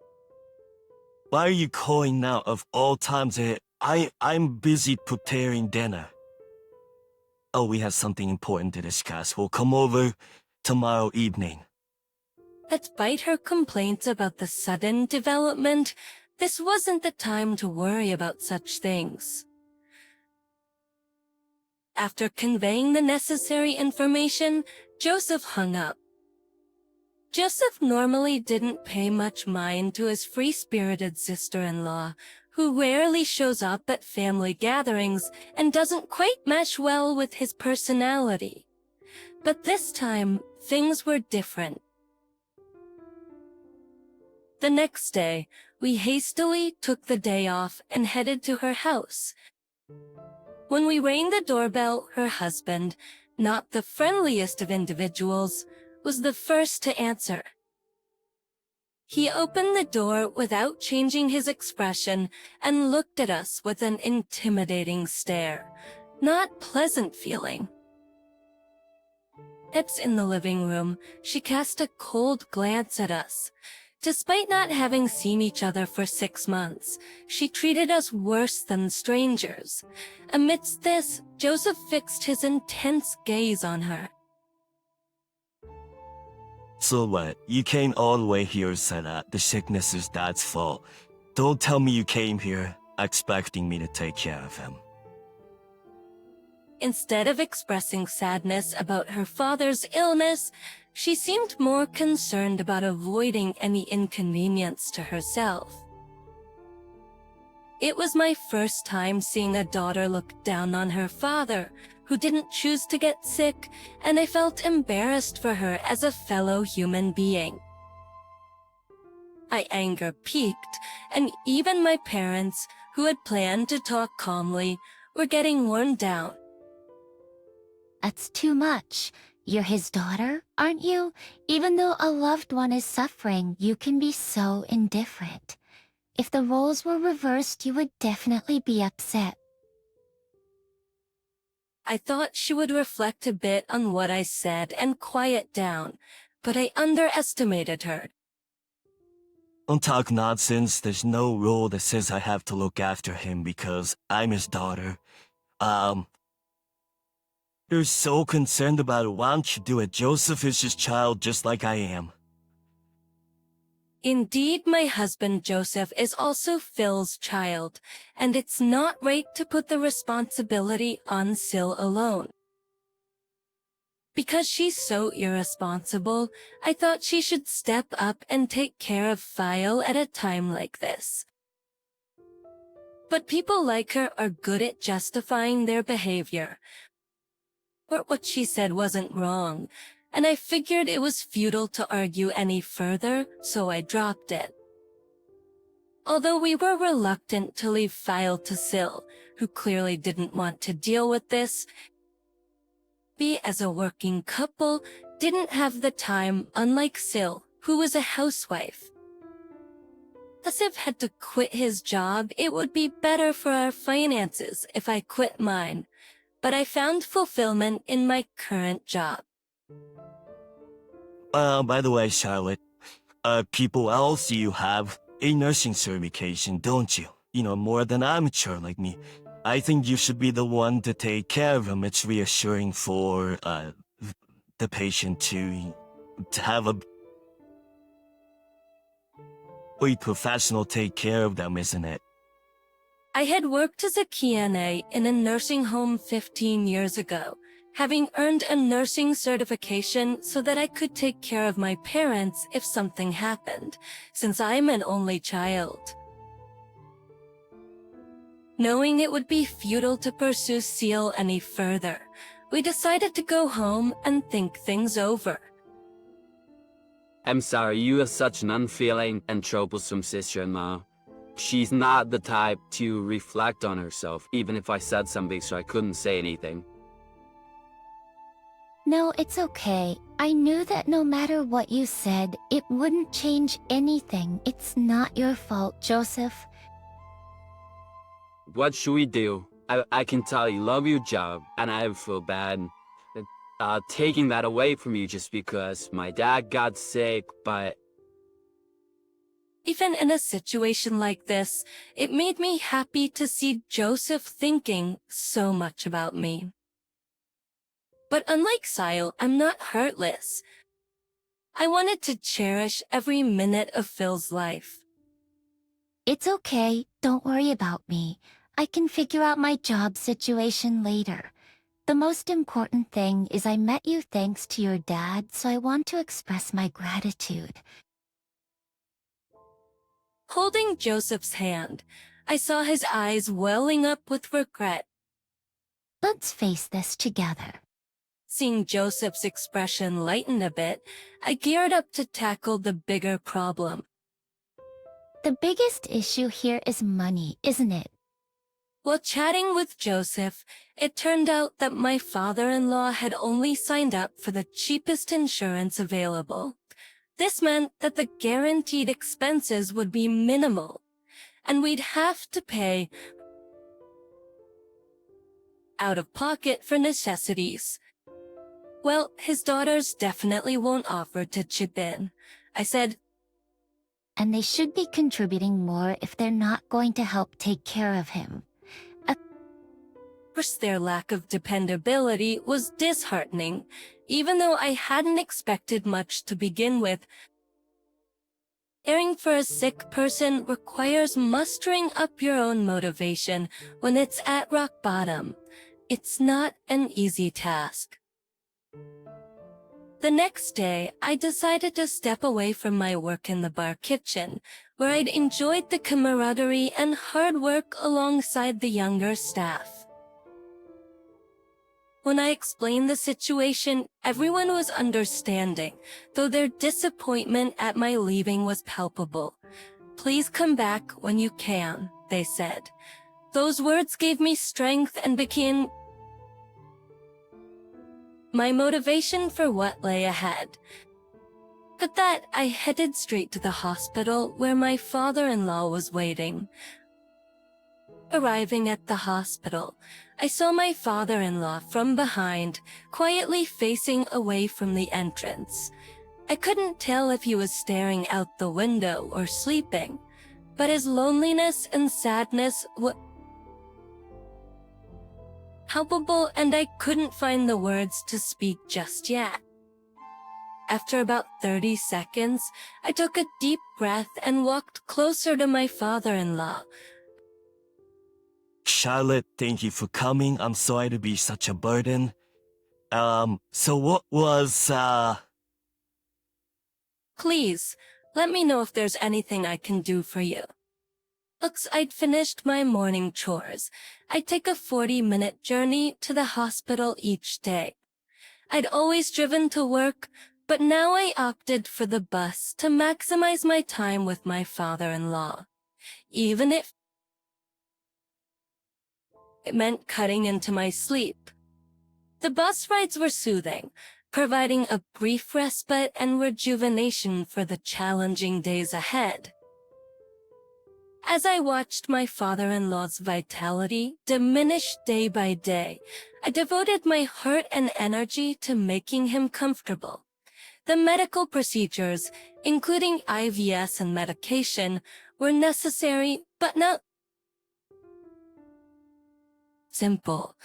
S3: Why are you calling now of all times? I'm busy preparing dinner. Oh, we have something important to discuss. We'll come over tomorrow evening.
S2: Despite her complaints about the sudden development, this wasn't the time to worry about such things. After conveying the necessary information, Joseph hung up. Joseph normally didn't pay much mind to his free-spirited sister-in-law, who rarely shows up at family gatherings and doesn't quite mesh well with his personality. But this time, things were different. The next day, we hastily took the day off and headed to her house. When we rang the doorbell, her husband, not the friendliest of individuals, was the first to answer. He opened the door without changing his expression and looked at us with an intimidating stare, not pleasant feeling. It's in the living room. She cast a cold glance at us. Despite not having seen each other for 6 months, she treated us worse than strangers. Amidst this, Joseph fixed his intense gaze on her.
S3: So what? You came all the way here so that the sickness is Dad's fault. Don't tell me you came here expecting me to take care of him.
S2: Instead of expressing sadness about her father's illness, she seemed more concerned about avoiding any inconvenience to herself. It was my first time seeing a daughter look down on her father, who didn't choose to get sick, and I felt embarrassed for her as a fellow human being. My anger peaked, and even my parents, who had planned to talk calmly, were getting worn down.
S14: That's too much. You're his daughter, aren't you? Even though a loved one is suffering, you can be so indifferent. If the roles were reversed, you would definitely be upset.
S2: I thought she would reflect a bit on what I said and quiet down, but I underestimated her.
S3: Don't talk nonsense. There's no rule that says I have to look after him because I'm his daughter. You're so concerned about it. Why don't you do it? Joseph is his child just like I am.
S2: Indeed, my husband Joseph is also Phil's child, and it's not right to put the responsibility on Sil alone. Because she's so irresponsible, I thought she should step up and take care of Phil at a time like this. But people like her are good at justifying their behavior. But what she said wasn't wrong, and I figured it was futile to argue any further, so I dropped it. Although we were reluctant to leave Phil to Sil, who clearly didn't want to deal with this, we as a working couple didn't have the time, unlike Sil, who was a housewife. As if had to quit his job, it would be better for our finances if I quit mine, but I found fulfillment in my current job.
S3: By the way, Charlotte, people else you have a nursing certification, don't you? You know, more than amateur like me. I think you should be the one to take care of him. It's reassuring for, the patient to have a professional take care of them, isn't it?
S2: I had worked as a CNA in a nursing home 15 years ago, having earned a nursing certification so that I could take care of my parents if something happened, since I'm an only child. Knowing it would be futile to pursue Seal any further, we decided to go home and think things over.
S10: I'm sorry, you are such an unfeeling and troublesome sister-in-law. She's not the type to reflect on herself, even if I said something so I couldn't say anything.
S14: No, it's okay. I knew that no matter what you said, it wouldn't change anything. It's not your fault, Joseph.
S10: What should we do? I can tell you love your job, and I feel bad taking that away from you just because my dad got sick, but...
S2: Even in a situation like this, it made me happy to see Joseph thinking so much about me. But unlike Sile, I'm not heartless. I wanted to cherish every minute of Phil's life.
S14: It's okay. Don't worry about me. I can figure out my job situation later. The most important thing is I met you thanks to your dad, so I want to express my gratitude.
S2: Holding Joseph's hand, I saw his eyes welling up with regret.
S14: Let's face this together.
S2: Seeing Joseph's expression lighten a bit, I geared up to tackle the bigger problem.
S14: The biggest issue here is money, isn't it?
S2: While chatting with Joseph, it turned out that my father-in-law had only signed up for the cheapest insurance available. This meant that the guaranteed expenses would be minimal, and we'd have to pay out of pocket for necessities. Well, his daughters definitely won't offer to chip in. I said,
S14: and they should be contributing more if they're not going to help take care of him.
S2: Of course, their lack of dependability was disheartening, even though I hadn't expected much to begin with. Caring for a sick person requires mustering up your own motivation when it's at rock bottom. It's not an easy task. The next day, I decided to step away from my work in the bar kitchen, where I'd enjoyed the camaraderie and hard work alongside the younger staff. When I explained the situation, everyone was understanding, though their disappointment at my leaving was palpable. "Please come back when you can," they said. Those words gave me strength and became my motivation for what lay ahead. With that, I headed straight to the hospital where my father-in-law was waiting. Arriving at the hospital, I saw my father-in-law from behind, quietly facing away from the entrance. I couldn't tell if he was staring out the window or sleeping, but his loneliness and sadness were palpable, and I couldn't find the words to speak just yet. After about 30 seconds, I took a deep breath and walked closer to my father-in-law.
S15: "Charlotte, thank you for coming. I'm sorry to be such a burden. So what was,
S2: Please, let me know if there's anything I can do for you. Looks, I'd finished my morning chores. I'd take a 40-minute journey to the hospital each day. I'd always driven to work, but now I opted for the bus to maximize my time with my father-in-law, even if it meant cutting into my sleep. The bus rides were soothing, providing a brief respite and rejuvenation for the challenging days ahead. As I watched my father-in-law's vitality diminish day by day, I devoted my heart and energy to making him comfortable. The medical procedures, including IVs and medication, were necessary but not simple.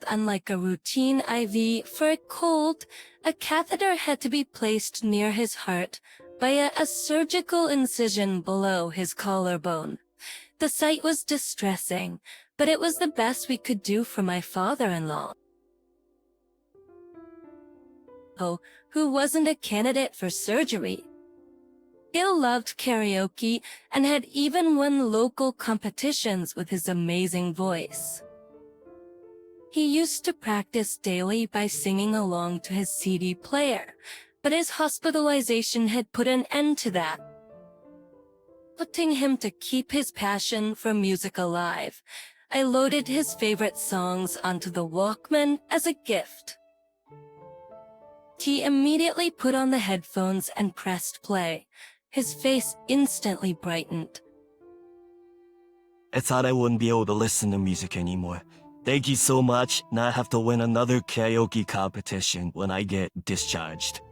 S2: Unlike a routine IV for a cold, a catheter had to be placed near his heart via a surgical incision below his collarbone. The sight was distressing, but it was the best we could do for my father-in-law, who wasn't a candidate for surgery. Gil loved karaoke and had even won local competitions with his amazing voice. He used to practice daily by singing along to his CD player, but his hospitalization had put an end to that, putting him to keep his passion for music alive. I loaded his favorite songs onto the Walkman as a gift. He immediately put on the headphones and pressed play. His face instantly brightened.
S15: I thought I wouldn't be able to listen to music anymore. Thank you so much. Now I have to win another karaoke competition when I get discharged.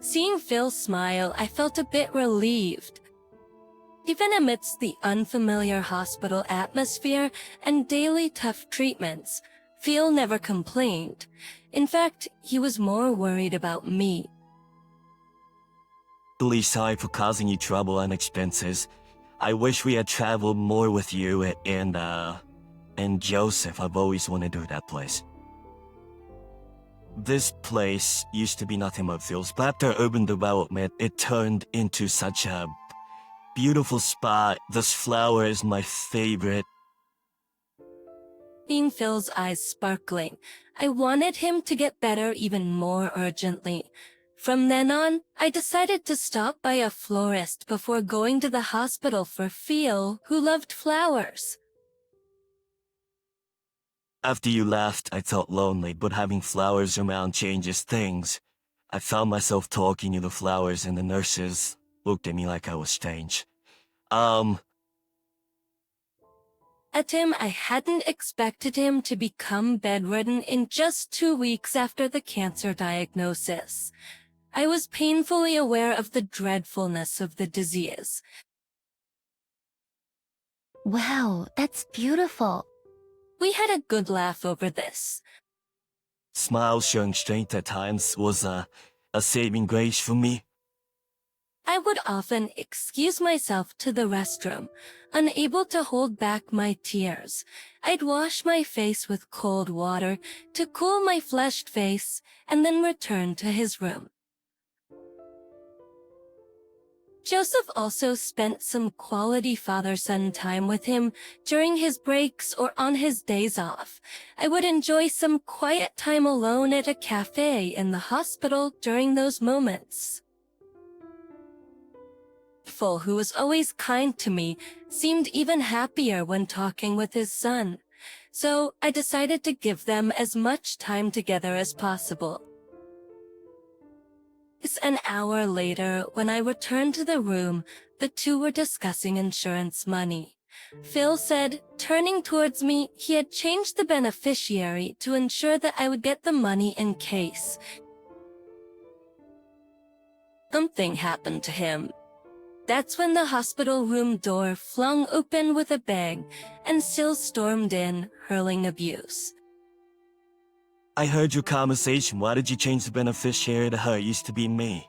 S2: Seeing Phil smile, I felt a bit relieved. Even amidst the unfamiliar hospital atmosphere and daily tough treatments, Phil never complained. In fact, he was more worried about me.
S15: Really sorry for causing you trouble and expenses. I wish we had traveled more with you and Joseph. I've always wanted to do that place. This place used to be nothing but fields, but after urban development, it turned into such a beautiful spot. This flower is my favorite.
S2: Seeing Phil's eyes sparkling, I wanted him to get better even more urgently. From then on, I decided to stop by a florist before going to the hospital for Phil, who loved flowers.
S15: After you left, I felt lonely, but having flowers around changes things. I found myself talking to the flowers and the nurses looked at me like I was strange.
S2: At him, I hadn't expected him to become bedridden in just 2 weeks after the cancer diagnosis. I was painfully aware of the dreadfulness of the disease.
S14: Wow, that's beautiful.
S2: We had a good laugh over this.
S15: Smiles showing strength at times was a saving grace for me.
S2: I would often excuse myself to the restroom, unable to hold back my tears. I'd wash my face with cold water to cool my flushed face and then return to his room. Joseph also spent some quality father-son time with him during his breaks or on his days off. I would enjoy some quiet time alone at a cafe in the hospital during those moments. Phil, who was always kind to me, seemed even happier when talking with his son. So I decided to give them as much time together as possible. An hour later, when I returned to the room, the two were discussing insurance money. Phil said, turning towards me, he had changed the beneficiary to ensure that I would get the money in case something happened to him. That's when the hospital room door flung open with a bang, and Sil stormed in, hurling abuse.
S15: I heard your conversation. Why did you change the beneficiary to her? It used to be me.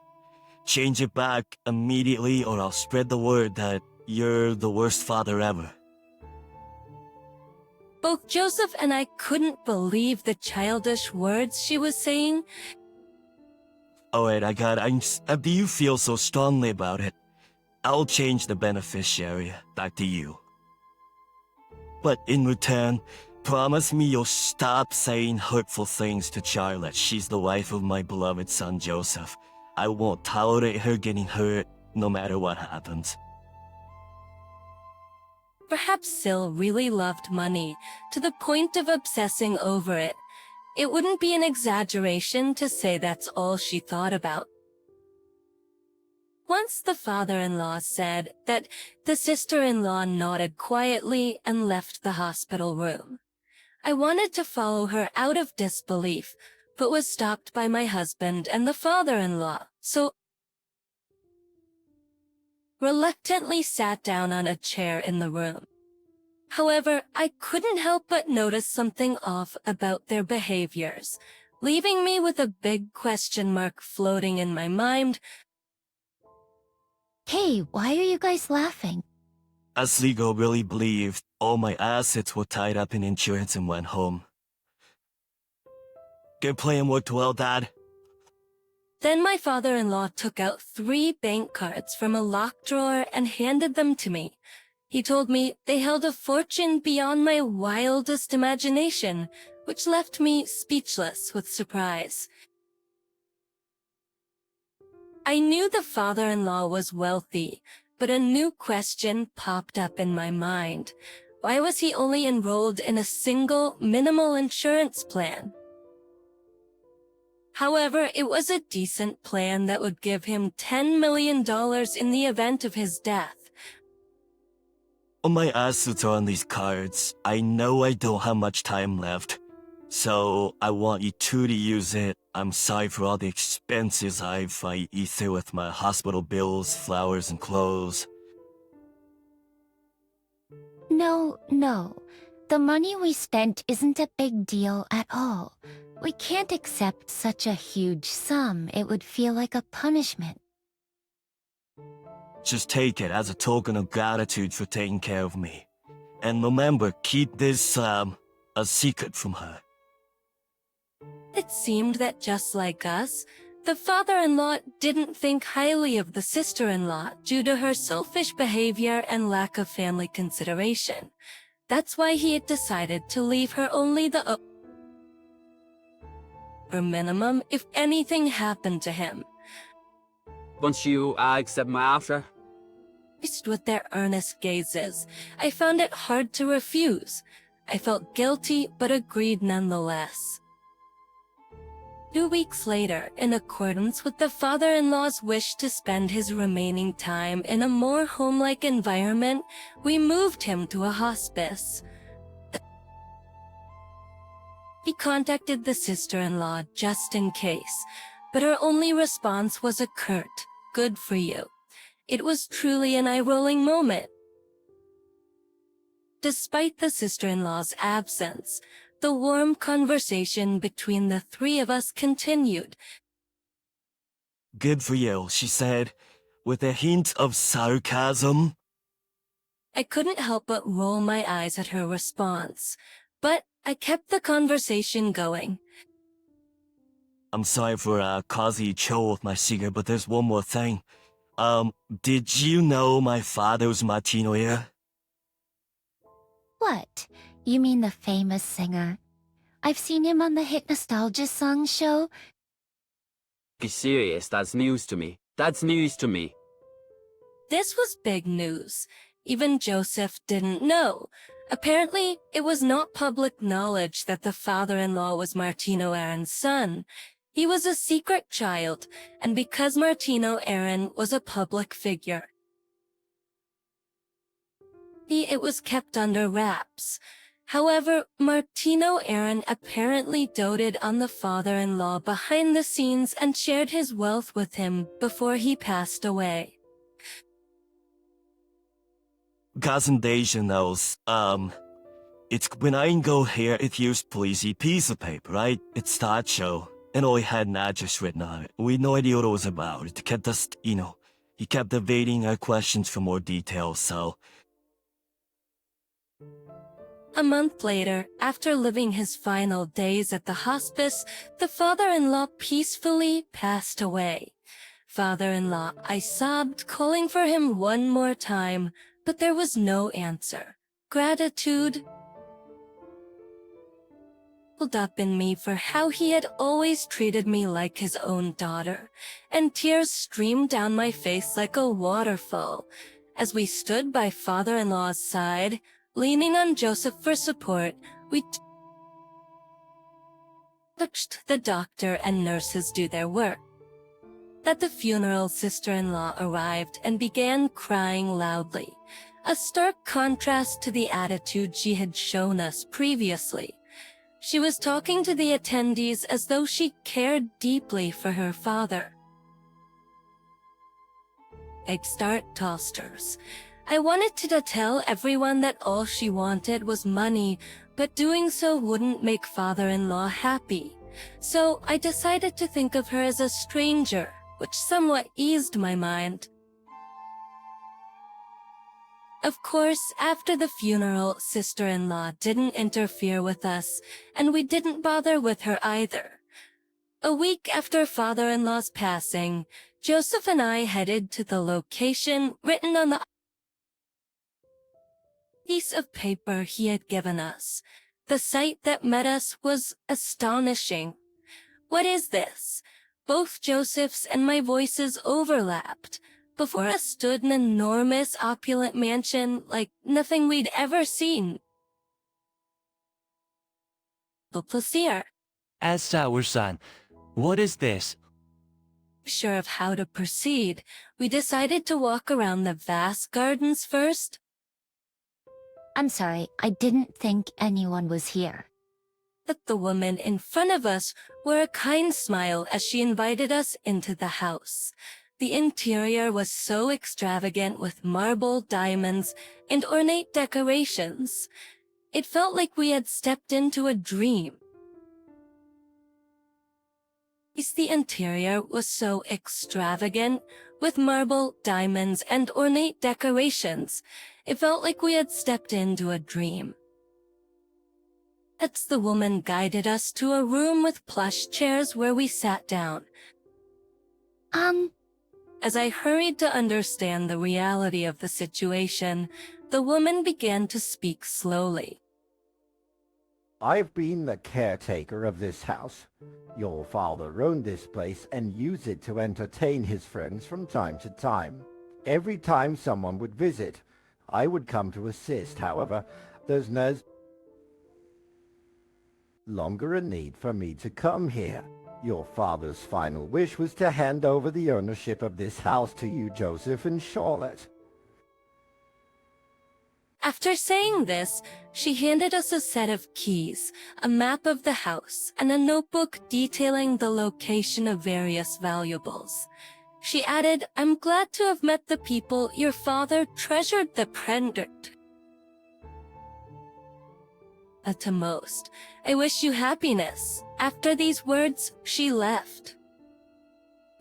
S15: Change it back immediately or I'll spread the word that you're the worst father ever.
S2: Both Joseph and I couldn't believe the childish words she was saying.
S15: Alright, after you feel so strongly about it, I'll change the beneficiary back to you. But in return, promise me you'll stop saying hurtful things to Charlotte. She's the wife of my beloved son, Joseph. I won't tolerate her getting hurt, no matter what happens.
S2: Perhaps Sil really loved money, to the point of obsessing over it. It wouldn't be an exaggeration to say that's all she thought about. Once the father-in-law said that the sister-in-law nodded quietly and left the hospital room. I wanted to follow her out of disbelief, but was stopped by my husband and the father-in-law, so reluctantly sat down on a chair in the room. However, I couldn't help but notice something off about their behaviors, leaving me with a big question mark floating in my mind.
S14: Hey, why are you guys laughing?
S15: Asligo really believed all my assets were tied up in insurance and went home. Good plan worked well, Dad.
S2: Then my father-in-law took out 3 bank cards from a locked drawer and handed them to me. He told me they held a fortune beyond my wildest imagination, which left me speechless with surprise. I knew the father-in-law was wealthy, but a new question popped up in my mind. Why was he only enrolled in a single, minimal insurance plan? However, it was a decent plan that would give him $10 million in the event of his death.
S15: All my assets are on these cards. I know I don't have much time left, so I want you two to use it. I'm sorry for all the expenses I've eaten with my hospital bills, flowers, and clothes.
S14: No, no. The money we spent isn't a big deal at all. We can't accept such a huge sum. It would feel like a punishment.
S15: Just take it as a token of gratitude for taking care of me. And remember, keep this, a secret from her.
S2: It seemed that just like us, the father-in-law didn't think highly of the sister-in-law due to her selfish behavior and lack of family consideration. That's why he had decided to leave her only the minimum if anything happened to him.
S10: Once you accept my offer?
S2: Faced with their earnest gazes, I found it hard to refuse. I felt guilty but agreed nonetheless. 2 weeks later, in accordance with the father-in-law's wish to spend his remaining time in a more home-like environment, we moved him to a hospice. He contacted the sister-in-law just in case, but her only response was a curt, "Good for you." It was truly an eye-rolling moment. Despite the sister-in-law's absence, the warm conversation between the three of us continued.
S15: Good for you, she said, with a hint of sarcasm.
S2: I couldn't help but roll my eyes at her response, but I kept the conversation going.
S15: I'm sorry for causing you trouble with my secret, but there's one more thing. Did you know my father was Martino here?
S14: What? You mean the famous singer? I've seen him on the hit nostalgia song show.
S10: Be serious, that's news to me. That's news to me.
S2: This was big news. Even Joseph didn't know. Apparently, it was not public knowledge that the father-in-law was Martino Aaron's son. He was a secret child, and because Martino Aaron was a public figure, it was kept under wraps. However, Martino Aaron apparently doted on the father-in-law behind the scenes and shared his wealth with him before he passed away.
S15: Cousin Deja knows. It's when I go here, it used pleasy piece of paper, right? It's that show. And all he had an address written on it. We had no idea what it was about. It kept us, he kept evading our questions for more details, so...
S2: A month later, after living his final days at the hospice, the father-in-law peacefully passed away. Father-in-law, I sobbed, calling for him one more time, but there was no answer. Gratitude welled up in me for how he had always treated me like his own daughter, and tears streamed down my face like a waterfall. As we stood by father-in-law's side, leaning on Joseph for support, we watched the doctor and nurses do their work. At the funeral, sister-in-law arrived and began crying loudly, a stark contrast to the attitude she had shown us previously. She was talking to the attendees as though she cared deeply for her father. Big start toasters. I wanted to tell everyone that all she wanted was money, but doing so wouldn't make father-in-law happy. So I decided to think of her as a stranger, which somewhat eased my mind. Of course, after the funeral, sister-in-law didn't interfere with us, and we didn't bother with her either. A week after father-in-law's passing, Joseph and I headed to the location written on the piece of paper he had given us. The sight that met us was astonishing. "What is this?" Both Joseph's and my voices overlapped. Before us stood an enormous opulent mansion like nothing we'd ever seen. The plaisir.
S16: As our son, what is this?
S2: Sure of how to proceed, we decided to walk around the vast gardens first.
S14: I'm sorry, I didn't think anyone was here.
S2: But the woman in front of us wore a kind smile as she invited us into the house. The interior was so extravagant with marble, diamonds, and ornate decorations. It felt like we had stepped into a dream. The interior was so extravagant, with marble, diamonds, and ornate decorations. It felt like we had stepped into a dream. The woman guided us to a room with plush chairs where we sat down. As I hurried to understand the reality of the situation, the woman began to speak slowly.
S17: I've been the caretaker of this house. Your father owned this place and used it to entertain his friends from time to time. Every time someone would visit, I would come to assist. However, there's no longer a need for me to come here. Your father's final wish was to hand over the ownership of this house to you, Joseph and Charlotte.
S2: After saying this, she handed us a set of keys, a map of the house, and a notebook detailing the location of various valuables. She added, "I'm glad to have met the people your father treasured the pendant. To most, I wish you happiness." After these words, she left.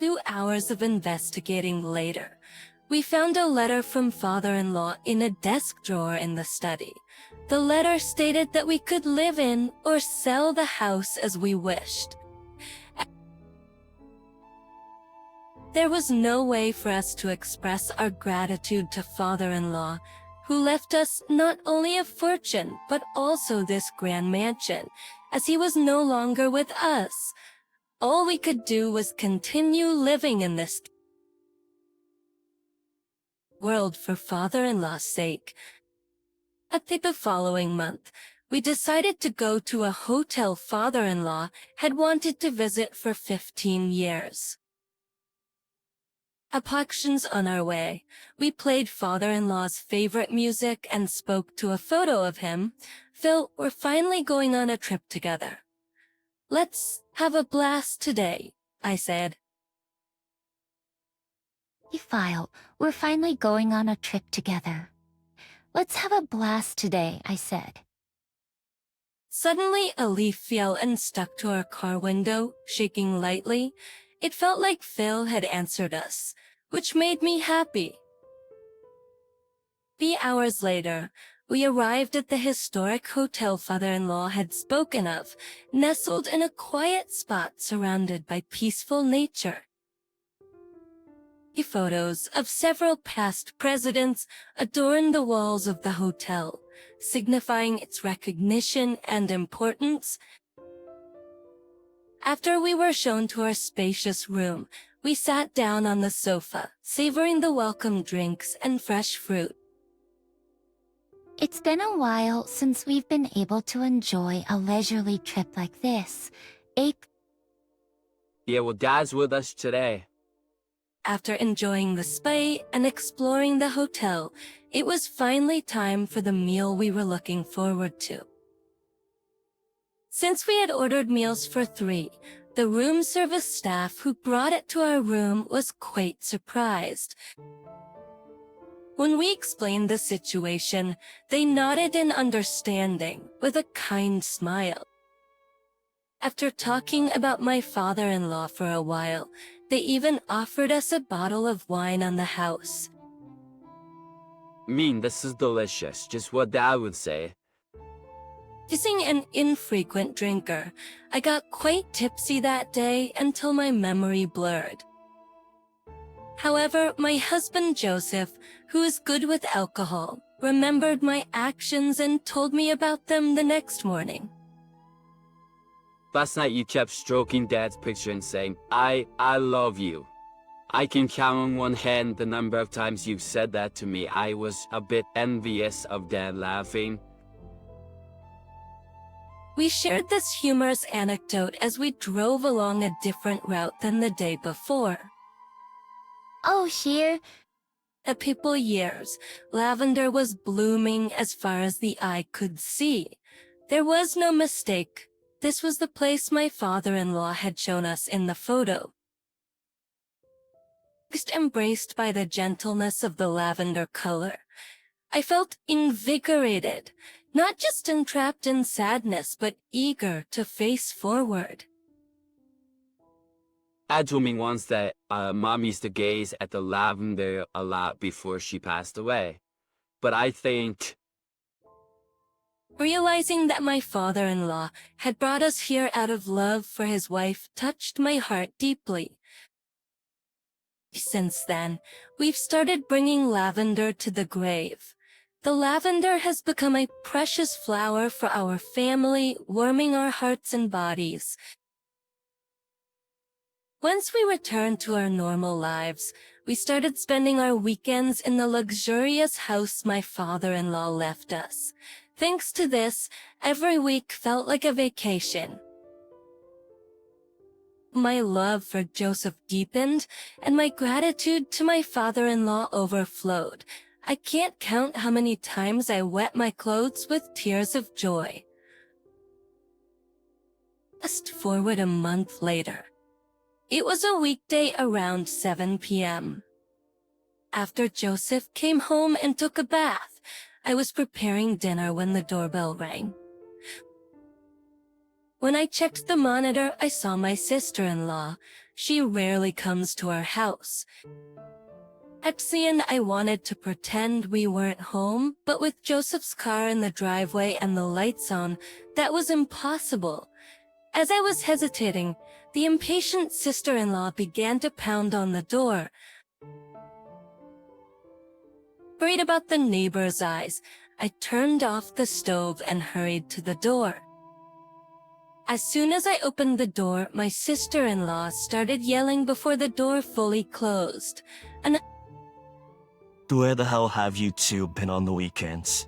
S2: 2 hours of investigating later, we found a letter from father-in-law in a desk drawer in the study. The letter stated that we could live in or sell the house as we wished. There was no way for us to express our gratitude to father-in-law, who left us not only a fortune, but also this grand mansion, as he was no longer with us. All we could do was continue living in this world for father-in-law's sake. At the following month, we decided to go to a hotel father-in-law had wanted to visit for 15 years. Upon on our way, we played father-in-law's favorite music and spoke to a photo of him. "Phil, we're finally going on a trip together. Let's have a blast today," I said.
S14: Phil, we're finally going on a trip together. Let's have a blast today, I said.
S2: Suddenly, a leaf fell and stuck to our car window, shaking lightly. It felt like Phil had answered us, which made me happy. 3 hours later, we arrived at the historic hotel father-in-law had spoken of, nestled in a quiet spot surrounded by peaceful nature. Photos of several past presidents adorned the walls of the hotel, signifying its recognition and importance. After we were shown to our spacious room, we sat down on the sofa, savoring the welcome drinks and fresh fruit.
S14: It's been a while since we've been able to enjoy a leisurely trip like this.
S10: Yeah, well, Dad's with us today.
S2: After enjoying the spa and exploring the hotel, it was finally time for the meal we were looking forward to. Since we had ordered meals for 3, the room service staff who brought it to our room was quite surprised. When we explained the situation, they nodded in understanding with a kind smile. After talking about my father-in-law for a while, they even offered us a bottle of wine on the house.
S10: This is delicious, just what Dad would say.
S2: Being an infrequent drinker, I got quite tipsy that day until my memory blurred. However, my husband Joseph, who is good with alcohol, remembered my actions and told me about them the next morning.
S10: Last night you kept stroking Dad's picture and saying, I love you. I can count on one hand the number of times you've said that to me. I was a bit envious of Dad laughing.
S2: We shared this humorous anecdote as we drove along a different route than the day before.
S14: Oh, here.
S2: A people years, lavender was blooming as far as the eye could see. There was no mistake. This was the place my father-in-law had shown us in the photo. Just embraced by the gentleness of the lavender color, I felt invigorated, not just entrapped in sadness, but eager to face forward.
S10: Dad told me once that Mom used to gaze at the lavender a lot before she passed away. But I think...
S2: Realizing that my father-in-law had brought us here out of love for his wife touched my heart deeply. Since then, we've started bringing lavender to the grave. The lavender has become a precious flower for our family, warming our hearts and bodies. Once we returned to our normal lives, we started spending our weekends in the luxurious house my father-in-law left us. Thanks to this, every week felt like a vacation. My love for Joseph deepened, and my gratitude to my father-in-law overflowed. I can't count how many times I wet my clothes with tears of joy. Fast forward a month later. It was a weekday around 7 p.m. After Joseph came home and took a bath, I was preparing dinner when the doorbell rang. When I checked the monitor, I saw my sister-in-law. She rarely comes to our house. Etsy and I wanted to pretend we weren't home, but with Joseph's car in the driveway and the lights on, that was impossible. As I was hesitating, the impatient sister-in-law began to pound on the door. Worried about the neighbor's eyes, I turned off the stove and hurried to the door. As soon as I opened the door, my sister-in-law started yelling before the door fully closed.
S15: Where the hell have you two been on the weekends?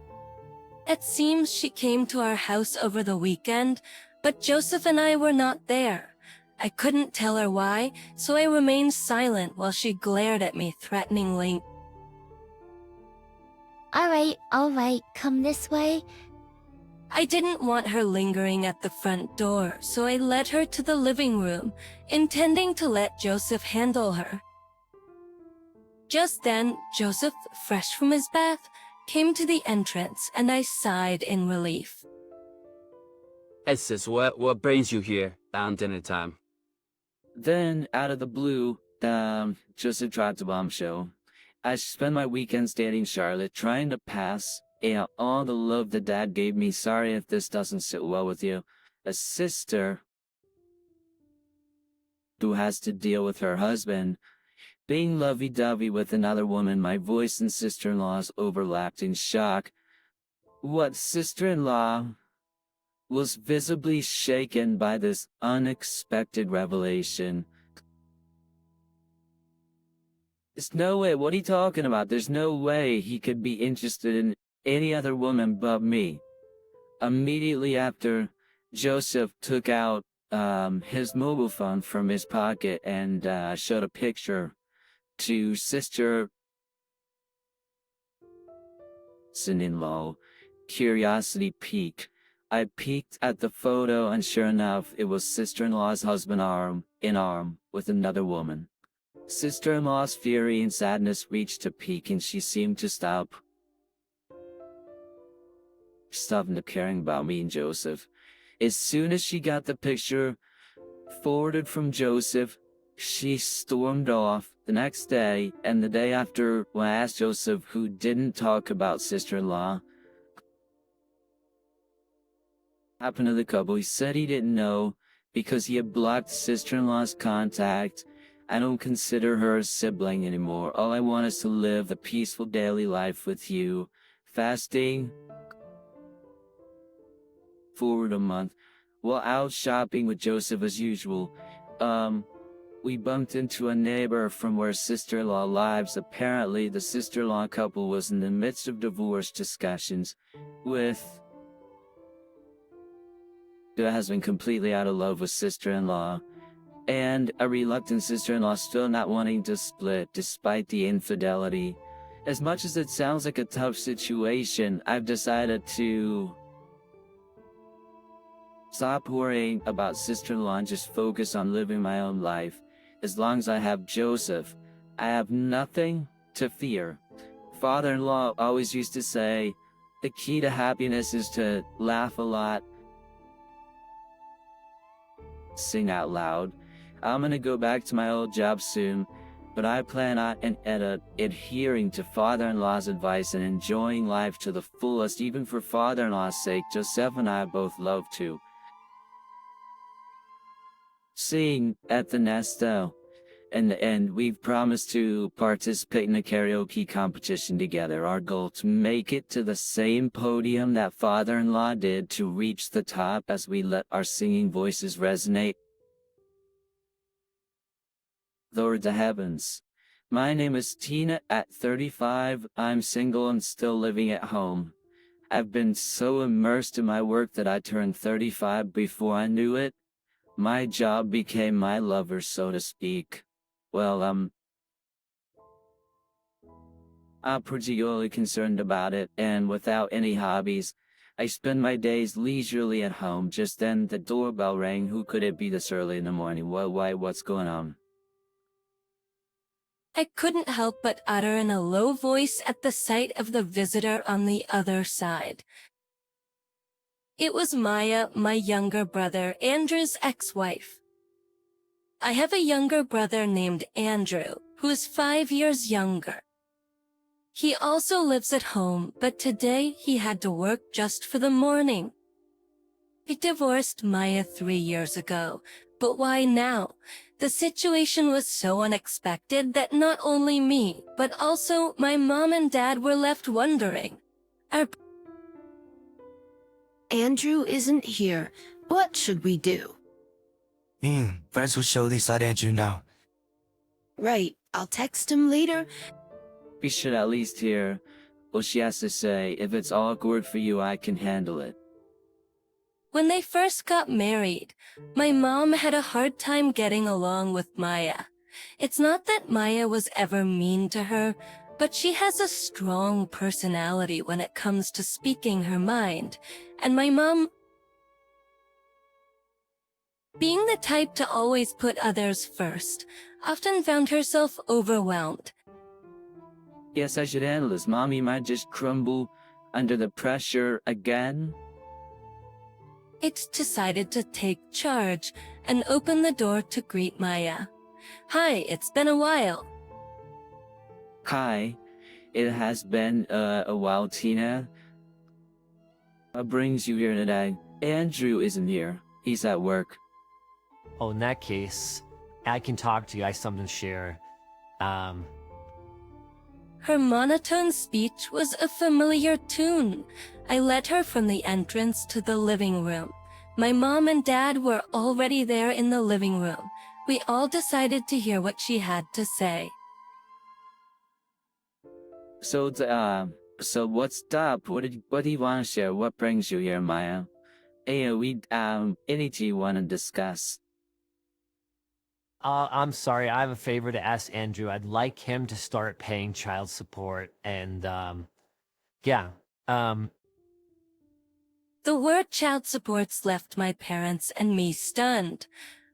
S2: It seems she came to our house over the weekend, but Joseph and I were not there. I couldn't tell her why, so I remained silent while she glared at me threateningly.
S14: All right, come this way.
S2: I didn't want her lingering at the front door, so I led her to the living room, intending to let Joseph handle her. Just then, Joseph, fresh from his bath, came to the entrance, and I sighed in relief.
S10: Hey sis, what brings you here around dinner time?
S18: Then, out of the blue, Joseph dropped a bombshell. I spend my weekends dating Charlotte, trying to pass all the love that Dad gave me. Sorry if this doesn't sit well with you. A sister who has to deal with her husband being lovey-dovey with another woman. My voice and sister-in-law's overlapped in shock. What sister-in-law was visibly shaken by this unexpected revelation. There's no way, what are you talking about? There's no way he could be interested in any other woman but me. Immediately after, Joseph took out his mobile phone from his pocket and showed a picture to sister-in-law. Curiosity piqued. I peeked at the photo, and sure enough, it was sister-in-law's husband arm in arm with another woman. Sister-in-law's fury and sadness reached a peak, and she seemed to stop caring about me and Joseph. As soon as she got the picture forwarded from Joseph, she stormed off. The next day, and the day after, when I asked Joseph, who didn't talk about sister-in-law, happened to the couple, he said he didn't know because he had blocked sister-in-law's contact. I don't consider her a sibling anymore. All I want is to live a peaceful daily life with you. Fasting forward a month. While out shopping with Joseph as usual, we bumped into a neighbor from where sister-in-law lives. Apparently, the sister-in-law couple was in the midst of divorce discussions with the husband completely out of love with sister-in-law, and a reluctant sister-in-law still not wanting to split despite the infidelity. As much as it sounds like a tough situation, I've decided to stop worrying about sister-in-law and just focus on living my own life. As long as I have Joseph, I have nothing to fear. Father-in-law always used to say, the key to happiness is to laugh a lot, sing out loud. I'm gonna go back to my old job soon, but I plan on adhering to father-in-law's advice and enjoying life to the fullest, even for father-in-law's sake. Joseph and I both love to sing at the nest though, and we've promised to participate in a karaoke competition together. Our goal to make it to the same podium that father-in-law did, to reach the top as we let our singing voices resonate toward the heavens. My name is Tina. At 35, I'm single and still living at home. I've been so immersed in my work that I turned 35 before I knew it. My job became my lover, so to speak. Well, I'm pretty concerned about it, and without any hobbies, I spend my days leisurely at home. Just then, the doorbell rang. Who could it be this early in the morning? What's going on?
S2: I couldn't help but utter in a low voice at the sight of the visitor on the other side. It was Maya, my younger brother, Andrew's ex-wife. I have a younger brother named Andrew, who is 5 years younger. He also lives at home, but today he had to work just for the morning. I divorced Maya 3 years ago, but why now? The situation was so unexpected that not only me, but also my mom and dad were left wondering.
S5: Andrew isn't here. What should we do?
S1: Friends will surely let Andrew know.
S5: Right, I'll text him later.
S18: We should at least hear what she has to say. If it's awkward for you, I can handle it.
S2: When they first got married, my mom had a hard time getting along with Maya. It's not that Maya was ever mean to her, but she has a strong personality when it comes to speaking her mind, and my mom, being the type to always put others first, often found herself overwhelmed.
S18: Yes, I should handle this. Mommy might just crumble under the pressure again.
S2: It decided to take charge and open the door to greet Maya. Hi, it's been a while.
S18: Hi, it has been a while, Tina. What brings you here today? Andrew isn't here. He's at work.
S16: Oh, in that case, I can talk to you. I have something to share.
S2: Her monotone speech was a familiar tune. I led her from the entrance to the living room. My mom and dad were already there in the living room. We all decided to hear what she had to say.
S18: So what's up? What do you want to share? What brings you here, Maya? Hey, anything you want to discuss?
S16: I'm sorry, I have a favor to ask Andrew. I'd like him to start paying child support, and, yeah.
S2: The word child supports left my parents and me stunned.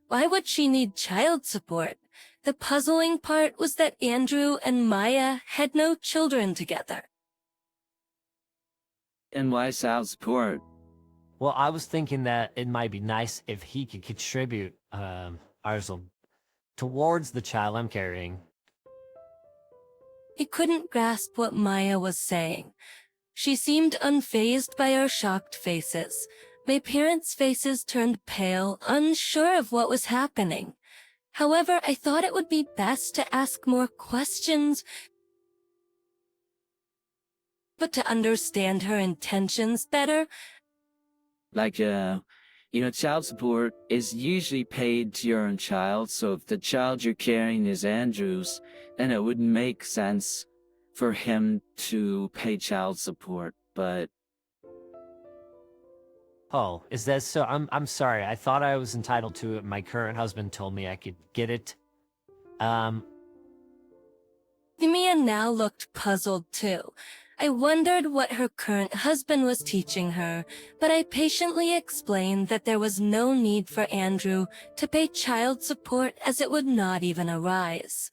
S2: Why would she need child support? The puzzling part was that Andrew and Maya had no children together.
S18: And why child support?
S16: Well, I was thinking that it might be nice if he could contribute, towards the child I'm carrying.
S2: I couldn't grasp what Maya was saying. She seemed unfazed by our shocked faces. My parents' faces turned pale, unsure of what was happening. However, I thought it would be best to ask more questions, but to understand her intentions better.
S18: Like, you Child support is usually paid to your own child, so if the child you're carrying is Andrew's, then it wouldn't make sense for him to pay child support, but...
S16: Oh, is that so? I'm sorry. I thought I was entitled to it. My current husband told me I could get it.
S2: Mia now looked puzzled too. I wondered what her current husband was teaching her, but I patiently explained that there was no need for Andrew to pay child support as it would not even arise.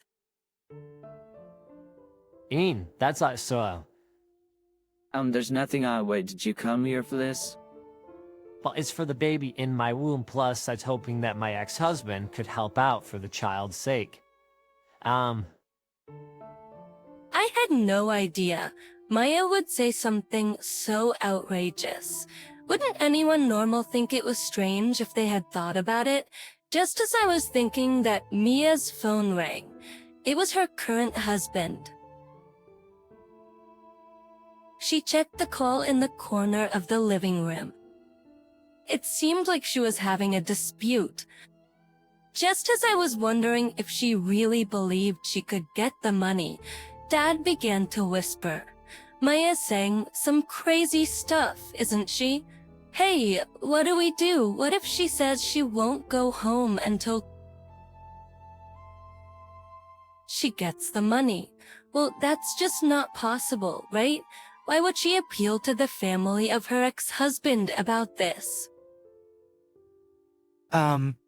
S16: Ian, that's not so.
S18: There's nothing on. Wait, did you come here for this?
S16: Well, it's for the baby in my womb, plus I was hoping that my ex-husband could help out for the child's sake.
S2: I had no idea Maya would say something so outrageous. Wouldn't anyone normal think it was strange if they had thought about it? Just as I was thinking that, Mia's phone rang. It was her current husband. She checked the call in the corner of the living room. It seemed like she was having a dispute. Just as I was wondering if she really believed she could get the money, Dad began to whisper. Maya's saying some crazy stuff, isn't she? Hey, what do we do? What if she says she won't go home until she gets the money? Well, that's just not possible, right? Why would she appeal to the family of her ex-husband about this?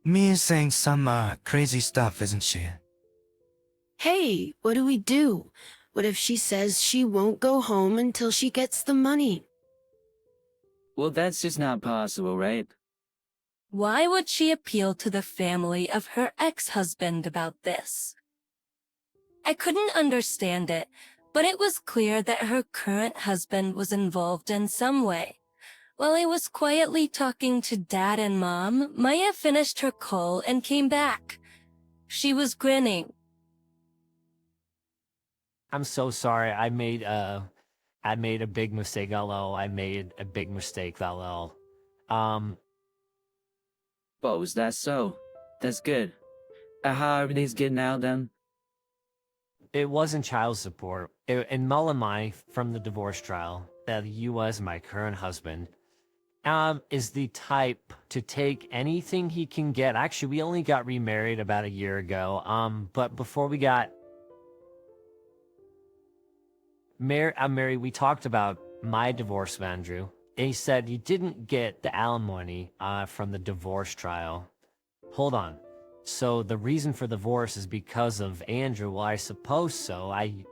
S1: Mia's saying some, crazy stuff, isn't she?
S5: Hey, what do we do? What if she says she won't go home until she gets the money?
S18: Well, that's just not possible, right?
S2: Why would she appeal to the family of her ex-husband about this? I couldn't understand it, but it was clear that her current husband was involved in some way. While I was quietly talking to Dad and Mom, Maya finished her call and came back. She was grinning.
S16: I'm so sorry. I made a big mistake, LL. I made a big mistake, LL.
S18: But was that so? That's good. How everything's getting out then?
S16: It wasn't child support. And Mullimai from the divorce trial, that you was my current husband, is the type to take anything he can get. Actually, we only got remarried about a year ago. But before we got married, we talked about my divorce of Andrew. And he said you didn't get the alimony from the divorce trial. Hold on. So the reason for divorce is because of Andrew? Well, I suppose so. I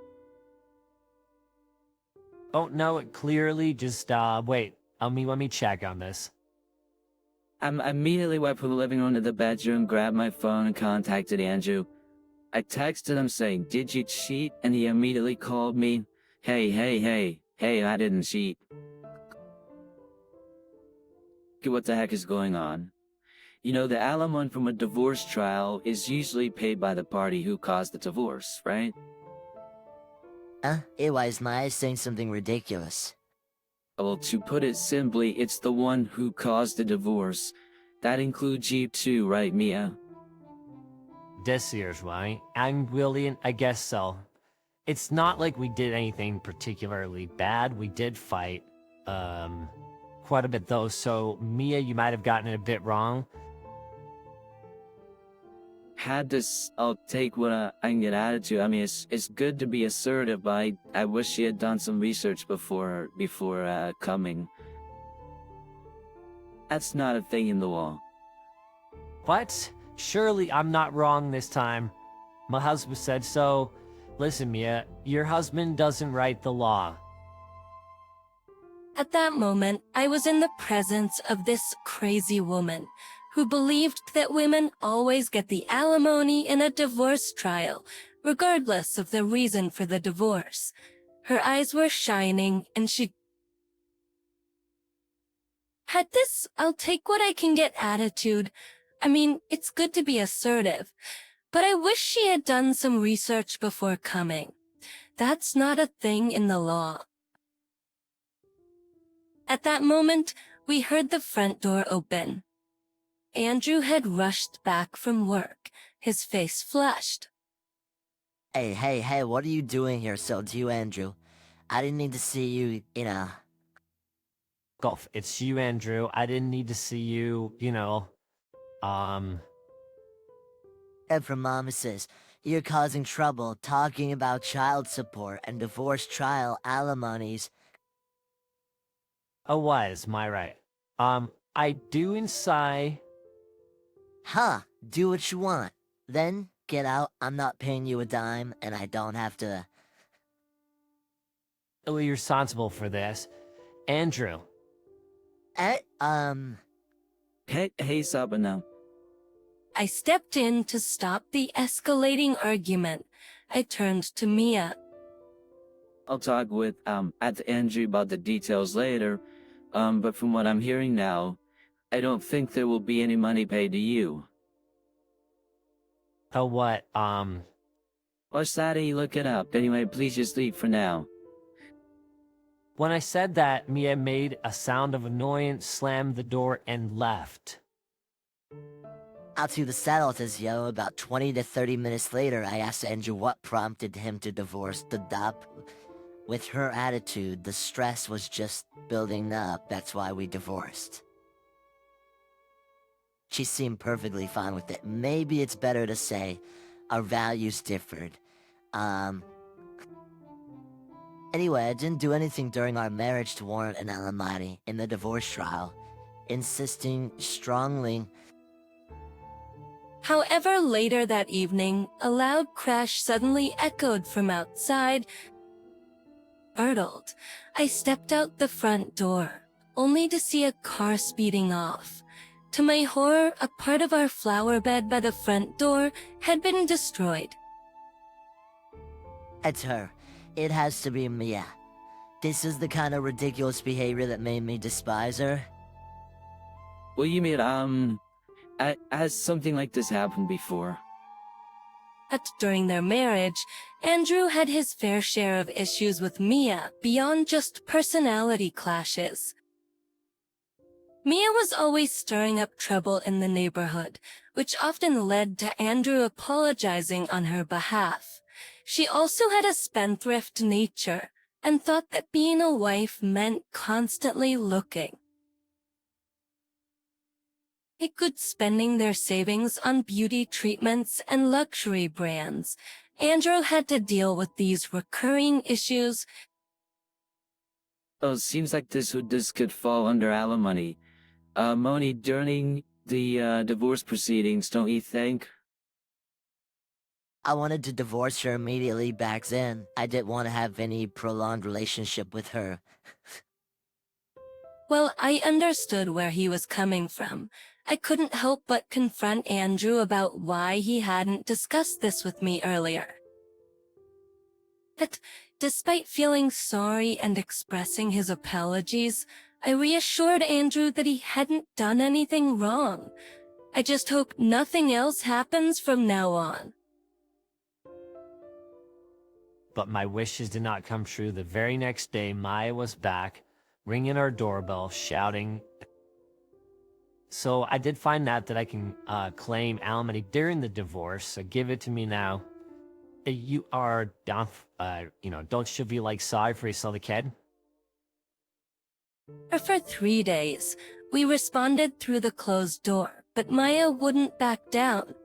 S16: don't know it clearly. Just wait. Let me check on this.
S18: I immediately went from the living room to the bedroom, grabbed my phone, and contacted Andrew. I texted him saying, "Did you cheat?" And he immediately called me. Hey, I didn't cheat. What the heck is going on? The alimony from a divorce trial is usually paid by the party who caused the divorce, right?
S13: Why is Maya saying something ridiculous?
S18: Well, to put it simply, it's the one who caused the divorce. That includes you too, right, Mia?
S16: This year's right. I'm willing, I guess so. It's not like we did anything particularly bad. We did fight, quite a bit though. So, Mia, you might have gotten it a bit wrong.
S18: I'll take what I can get attitude. I mean, it's good to be assertive, but I wish she had done some research before coming. That's not a thing in the law.
S16: What? Surely I'm not wrong this time. My husband said so. Listen, Mia, your husband doesn't write the law.
S2: At that moment, I was in the presence of this crazy woman who believed that women always get the alimony in a divorce trial, regardless of the reason for the divorce. Her eyes were shining, and she had this "I'll take what I can get" attitude. I mean, it's good to be assertive, but I wish she had done some research before coming. That's not a thing in the law. At that moment, we heard the front door open. Andrew had rushed back from work, his face flushed.
S13: Hey, what are you doing here? So it's you, Andrew. I didn't need to see you,
S16: Golf, it's you, Andrew. I didn't need to see you,
S13: Ephraimisis, you're causing trouble talking about child support and divorce trial alimonies.
S16: Oh, was, my right. I do inside.
S13: Huh, do what you want. Then, get out. I'm not paying you a dime, and I don't have to...
S16: Oh, you're responsible for this. Andrew.
S13: Hey,
S18: Sabina.
S2: I stepped in to stop the escalating argument. I turned to Mia.
S18: I'll talk with Andrew about the details later. But from what I'm hearing now, I don't think there will be any money paid to you.
S16: Oh, what?
S18: What's that? You look it up. Anyway, please just leave for now.
S16: When I said that, Mia made a sound of annoyance, slammed the door, and left.
S13: Out to the saddles, yo. About 20 to 30 minutes later, I asked Andrew what prompted him to divorce the dop. With her attitude, the stress was just building up. That's why we divorced. She seemed perfectly fine with it. Maybe it's better to say our values differed. Anyway, I didn't do anything during our marriage to warrant an alimony in the divorce trial, insisting strongly.
S2: However, later that evening, a loud crash suddenly echoed from outside. Startled, I stepped out the front door, only to see a car speeding off. To my horror, a part of our flower bed by the front door had been destroyed.
S13: It's her. It has to be Mia. This is the kind of ridiculous behavior that made me despise her.
S18: Well, you mean, has something like this happened before?
S2: But during their marriage, Andrew had his fair share of issues with Mia beyond just personality clashes. Mia was always stirring up trouble in the neighborhood, which often led to Andrew apologizing on her behalf. She also had a spendthrift nature and thought that being a wife meant constantly looking. Good spending their savings on beauty treatments and luxury brands. Andrew had to deal with these recurring issues.
S18: Oh, it seems like this could fall under alimony. Moni, during the divorce proceedings, don't you think?
S13: I wanted to divorce her immediately back then. I didn't want to have any prolonged relationship with her.
S2: Well, I understood where he was coming from. I couldn't help but confront Andrew about why he hadn't discussed this with me earlier. But despite feeling sorry and expressing his apologies, I reassured Andrew that he hadn't done anything wrong. I just hope nothing else happens from now on.
S16: But my wishes did not come true. The very next day, Maya was back, ringing our doorbell, shouting. So I did find out that I can claim alimony during the divorce. So give it to me now. You are down, don't you be like sorry for you saw the kid?
S2: For 3 days, we responded through the closed door, but Maya wouldn't back down.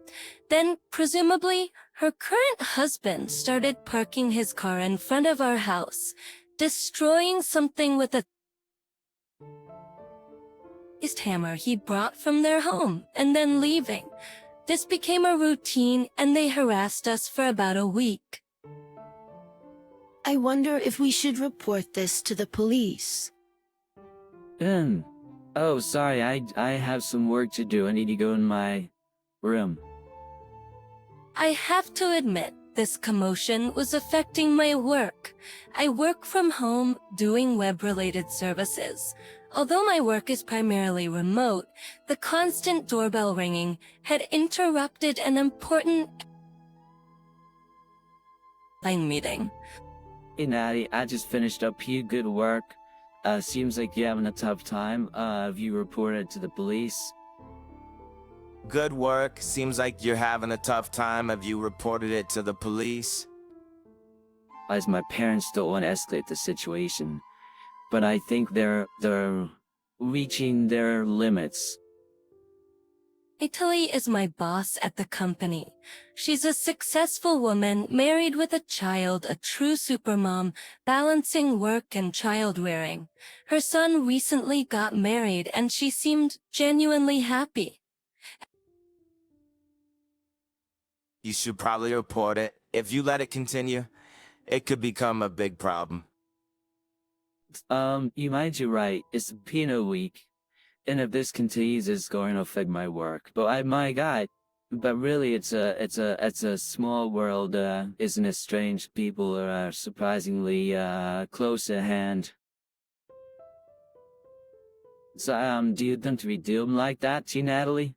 S2: Then, presumably, her current husband started parking his car in front of our house, destroying something with a hammer he brought from their home, and then leaving. This became a routine, and they harassed us for about a week.
S5: I wonder if we should report this to the police.
S18: Oh, sorry, I have some work to do. I need to go in my room.
S2: I have to admit, this commotion was affecting my work. I work from home doing web-related services. Although my work is primarily remote, the constant doorbell ringing had interrupted an important line meeting.
S18: Hey, Natty, I just finished up here. Good work. Seems like you're having a tough time. Have you reported to the police?
S8: Good work. Seems like you're having a tough time. Have you reported it to the police?
S18: As my parents don't want to escalate the situation, but I think they're reaching their limits.
S2: Italy is my boss at the company. She's a successful woman, married with a child, a true supermom, balancing work and child rearing. Her son recently got married and she seemed genuinely happy.
S8: You should probably report it. If you let it continue, it could become a big problem.
S18: You might be right. It's Pinot week. And if this continues, it's going to affect my work. But my God, but really, it's a small world, isn't it strange? People are surprisingly close at hand. So, do you think we do them like that, T. Natalie?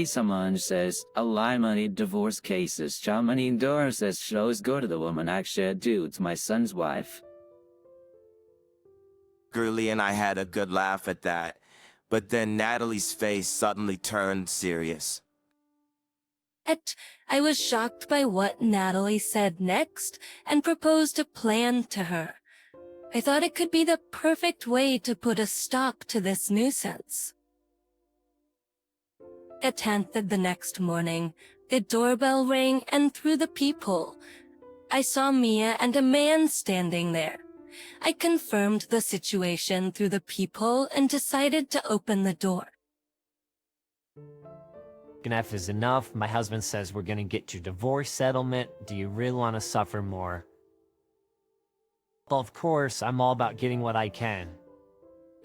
S18: Someone says, a lie money divorce cases. John Money Dora says, should always go to the woman. Actually, I do. It's my son's wife.
S8: Gurley and I had a good laugh at that, but then Natalie's face suddenly turned serious.
S2: I was shocked by what Natalie said next and proposed a plan to her. I thought it could be the perfect way to put a stop to this nuisance. At 10:00 the next morning, the doorbell rang and through the peephole, I saw Mia and a man standing there. I confirmed the situation through the peephole and decided to open the door.
S16: Enough is enough. My husband says we're gonna get your divorce settlement. Do you really want to suffer more? Well, of course, I'm all about getting what I can.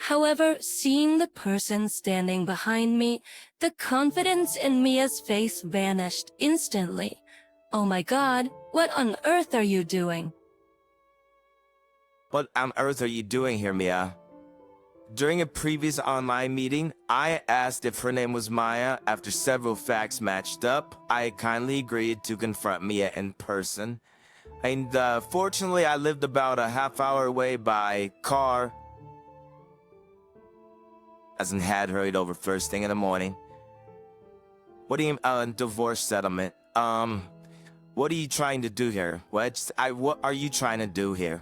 S2: However, seeing the person standing behind me, the confidence in Mia's face vanished instantly. Oh my God, what on earth are you doing?
S8: What on earth are you doing here, Mia? During a previous online meeting, I asked if her name was Maya. After several facts matched up, I kindly agreed to confront Mia in person. And fortunately, I lived about a half-hour away by car, as in had hurried over first thing in the morning. What do you mean, divorce settlement? What are you trying to do here? What are you trying to do here?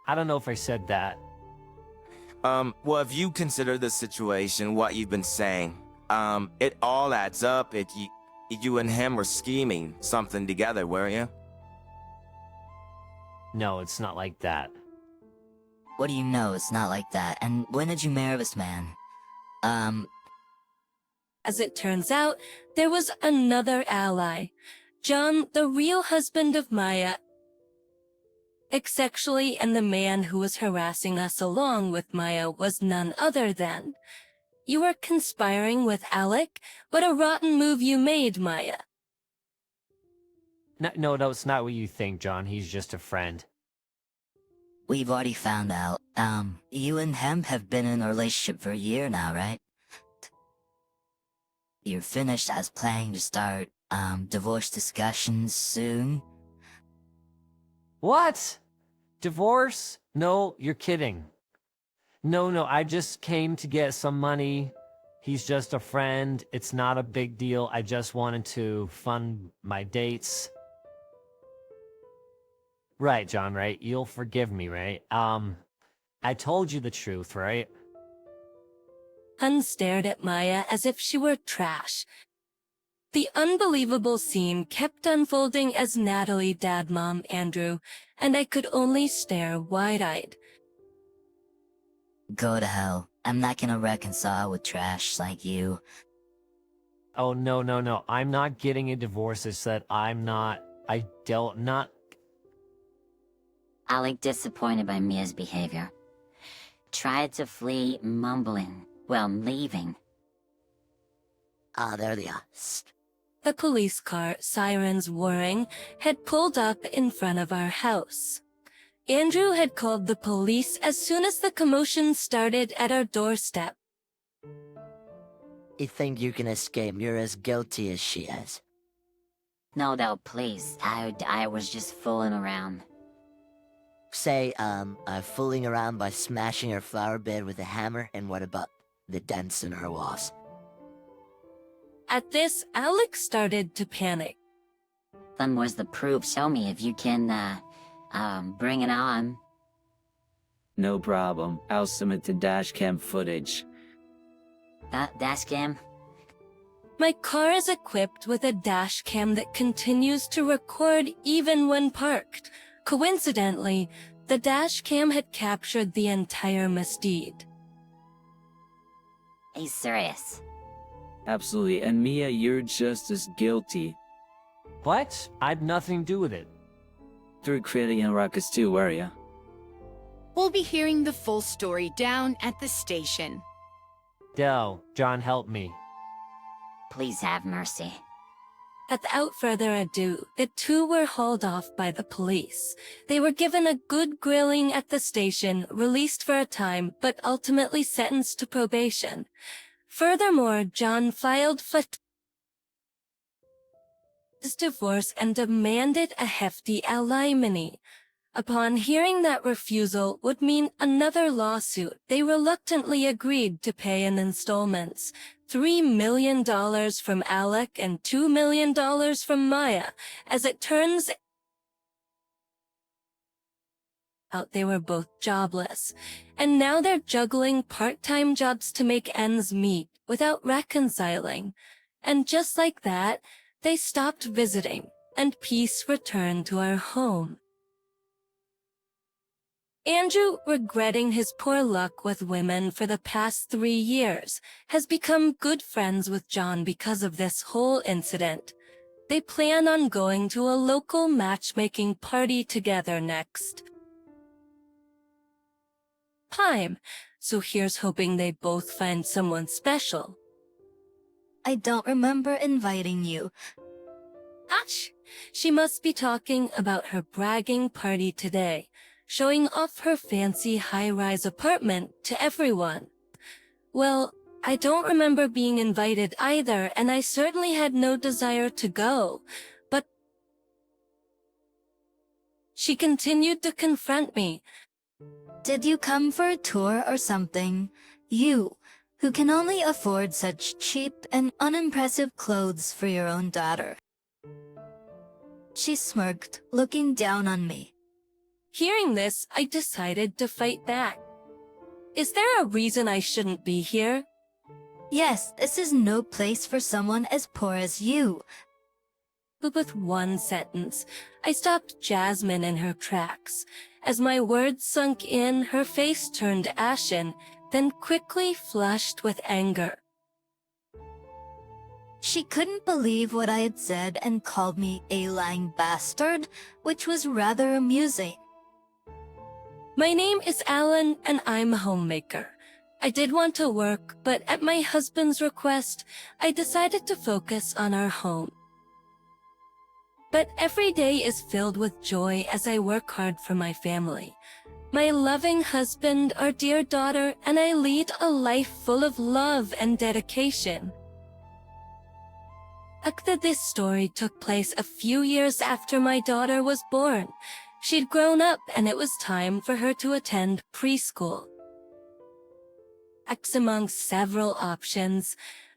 S16: I don't know if I said that.
S8: Well, if you consider the situation, what you've been saying, it all adds up. You and him were scheming something together, weren't you?
S16: No, it's not like that.
S9: What do you know? It's not like that. And when did you marry this man?
S2: As it turns out, there was another ally. John, the real husband of Maya, sexually, and the man who was harassing us along with Maya was none other than. You were conspiring with Alec? What a rotten move you made, Maya.
S16: No, it's not what you think, John. He's just a friend.
S9: We've already found out. You and him have been in a relationship for a year now, right? You're finished as planning to start, divorce discussions soon?
S16: What? Divorce? No, you're kidding. No, I just came to get some money. He's just a friend. It's not a big deal. I just wanted to fund my dates. Right, John, right? You'll forgive me, right? I told you the truth, right?
S2: Hun stared at Maya as if she were trash. The unbelievable scene kept unfolding as Natalie dad Mom Andrew, and I could only stare wide-eyed.
S9: Go to hell. I'm not gonna reconcile with trash like you.
S16: Oh, no. I'm not getting a divorce. It's that I don't not...
S14: Alec, disappointed by Mia's behavior, tried to flee, mumbling, while leaving.
S13: There they are.
S2: The police car, sirens whirring, had pulled up in front of our house. Andrew had called the police as soon as the commotion started at our doorstep.
S13: You think you can escape? You're as guilty as she is.
S14: No, please. I was just fooling around.
S13: Say, fooling around by smashing her flower bed with a hammer, and what about
S9: the dents in her walls.
S2: At this, Alex started to panic.
S9: Then where's the proof? Show me if you can, bring it on.
S18: No problem. I'll submit the dashcam footage.
S9: Dashcam?
S2: My car is equipped with a dash cam that continues to record even when parked. Coincidentally, the dash cam had captured the entire misdeed.
S9: He's serious.
S18: Absolutely, and Mia, you're just as guilty.
S16: What? I'd nothing to do with it.
S18: Through creating a ruckus too, were ya?
S19: We'll be hearing the full story down at the station.
S16: Del, John, help me.
S9: Please have mercy.
S2: Without further ado, the two were hauled off by the police. They were given a good grilling at the station, released for a time, but ultimately sentenced to probation. Furthermore, John filed for his divorce and demanded a hefty alimony. Upon hearing that refusal would mean another lawsuit, they reluctantly agreed to pay in installments. $3 million from Alec and $2 million from Maya. As it turns out, they were both jobless, and now they're juggling part-time jobs to make ends meet without reconciling. And just like that, they stopped visiting, and peace returned to our home. Andrew, regretting his poor luck with women for the past 3 years, has become good friends with John because of this whole incident. They plan on going to a local matchmaking party together next time, so here's hoping they both find someone special.
S9: I don't remember inviting you.
S2: Ouch! She must be talking about her bragging party today, showing off her fancy high-rise apartment to everyone. Well, I don't remember being invited either, and I certainly had no desire to go, but she continued to confront me.
S9: Did you come for a tour or something? You, who can only afford such cheap and unimpressive clothes for your own daughter. She smirked, looking down on me.
S2: Hearing this, I decided to fight back. Is there a reason I shouldn't be here?
S9: Yes, this is no place for someone as poor as you.
S2: But with one sentence, I stopped Jasmine in her tracks. As my words sunk in, her face turned ashen, then quickly flushed with anger.
S9: She couldn't believe what I had said and called me a lying bastard, which was rather amusing.
S2: My name is Alan, and I'm a homemaker. I did want to work, but at my husband's request, I decided to focus on our home. But every day is filled with joy as I work hard for my family. My loving husband, our dear daughter, and I lead a life full of love and dedication. This story took place a few years after my daughter was born. She'd grown up, and it was time for her to attend preschool. Among several options,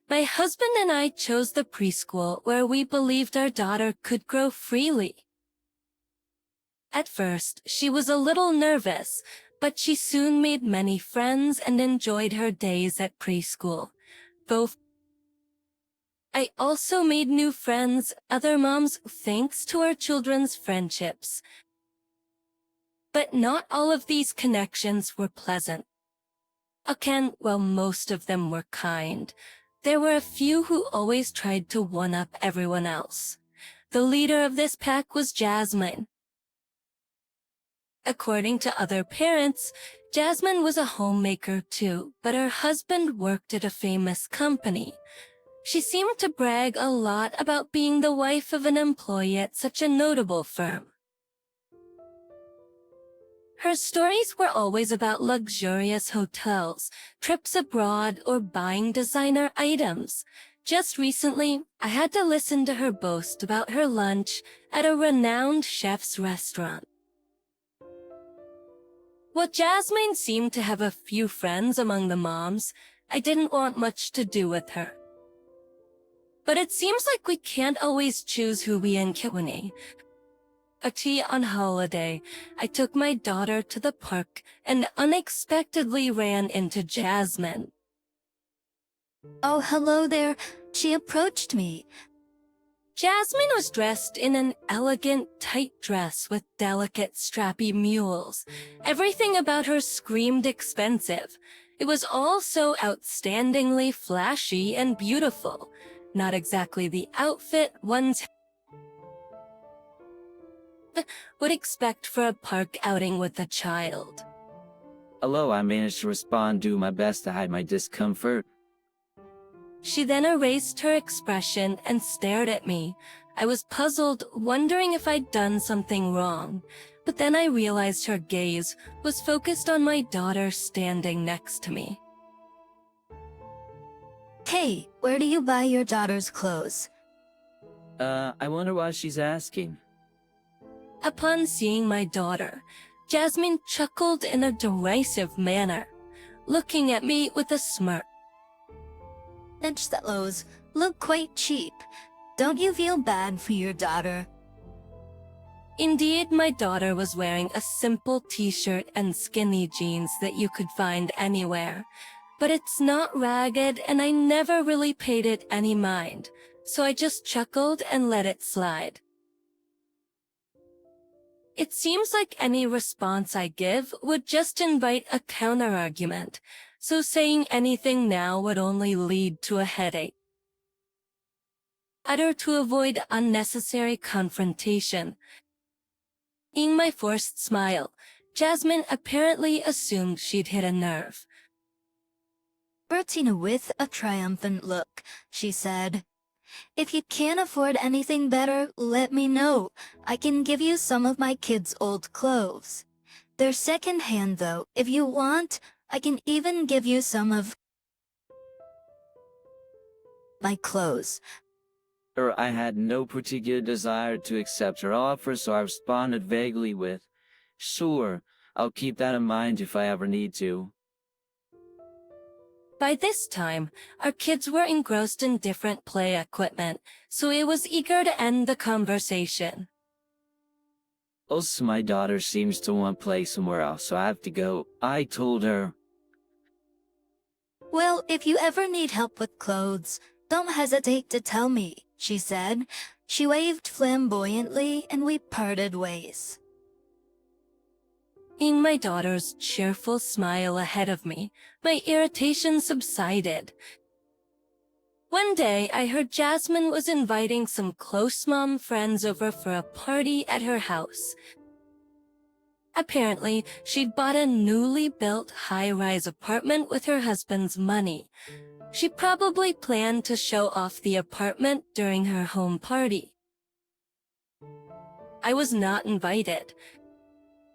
S2: my husband and I chose the preschool where we believed our daughter could grow freely. At first, she was a little nervous, but she soon made many friends and enjoyed her days at preschool. I also made new friends, other moms, thanks to our children's friendships. But not all of these connections were pleasant. Again, while most of them were kind, there were a few who always tried to one-up everyone else. The leader of this pack was Jasmine. According to other parents, Jasmine was a homemaker too, but her husband worked at a famous company. She seemed to brag a lot about being the wife of an employee at such a notable firm. Her stories were always about luxurious hotels, trips abroad, or buying designer items. Just recently, I had to listen to her boast about her lunch at a renowned chef's restaurant. While Jasmine seemed to have a few friends among the moms, I didn't want much to do with her. But it seems like we can't always choose who we encounter. A tea on holiday, I took my daughter to the park and unexpectedly ran into Jasmine.
S9: Oh, hello there. She approached me.
S2: Jasmine was dressed in an elegant, tight dress with delicate, strappy mules. Everything about her screamed expensive. It was all so outstandingly flashy and beautiful. Not exactly the outfit one's would expect for a park outing with a child.
S18: Hello, I managed to respond, do my best to hide my discomfort.
S2: She then erased her expression and stared at me. I was puzzled, wondering if I'd done something wrong. But then I realized her gaze was focused on my daughter standing next to me.
S9: Hey, where do you buy your daughter's clothes?
S18: I wonder why she's asking.
S2: Upon seeing my daughter, Jasmine chuckled in a derisive manner, looking at me with a smirk.
S9: Such clothes look quite cheap. Don't you feel bad for your daughter?
S2: Indeed, my daughter was wearing a simple t-shirt and skinny jeans that you could find anywhere. But it's not ragged, and I never really paid it any mind, so I just chuckled and let it slide. It seems like any response I give would just invite a counter-argument, so saying anything now would only lead to a headache. Utter to avoid unnecessary confrontation. Seeing my forced smile, Jasmine apparently assumed she'd hit a nerve.
S9: Bertina with a triumphant look, she said, "If you can't afford anything better, let me know. I can give you some of my kids' old clothes. They're second-hand though. If you want, I can even give you some of my clothes."
S18: I had no particular desire to accept her offer, so I responded vaguely with, "Sure, I'll keep that in mind if I ever need to."
S2: By this time, our kids were engrossed in different play equipment, so I was eager to end the conversation.
S18: Also, my daughter seems to want to play somewhere else, so I have to go. I told her.
S9: "Well, if you ever need help with clothes, don't hesitate to tell me," she said. She waved flamboyantly and we parted ways.
S2: Seeing my daughter's cheerful smile ahead of me, my irritation subsided. One day, I heard Jasmine was inviting some close mom friends over for a party at her house. Apparently, she'd bought a newly built high-rise apartment with her husband's money. She probably planned to show off the apartment during her home party. I was not invited.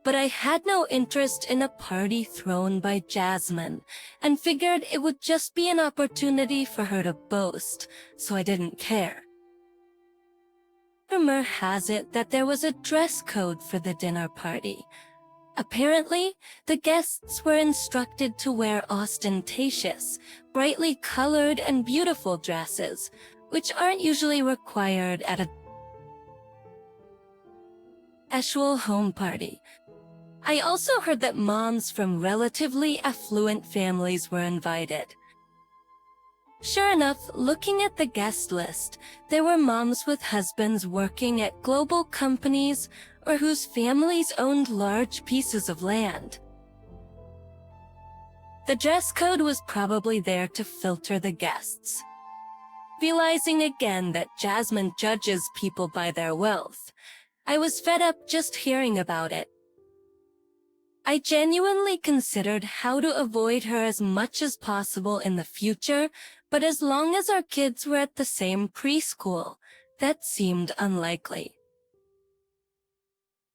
S2: But I had no interest in a party thrown by Jasmine, and figured it would just be an opportunity for her to boast, so I didn't care. Rumor has it that there was a dress code for the dinner party. Apparently, the guests were instructed to wear ostentatious, brightly colored and beautiful dresses, which aren't usually required at a actual home party. I also heard that moms from relatively affluent families were invited. Sure enough, looking at the guest list, there were moms with husbands working at global companies or whose families owned large pieces of land. The dress code was probably there to filter the guests. Realizing again that Jasmine judges people by their wealth, I was fed up just hearing about it. I genuinely considered how to avoid her as much as possible in the future, but as long as our kids were at the same preschool, that seemed unlikely.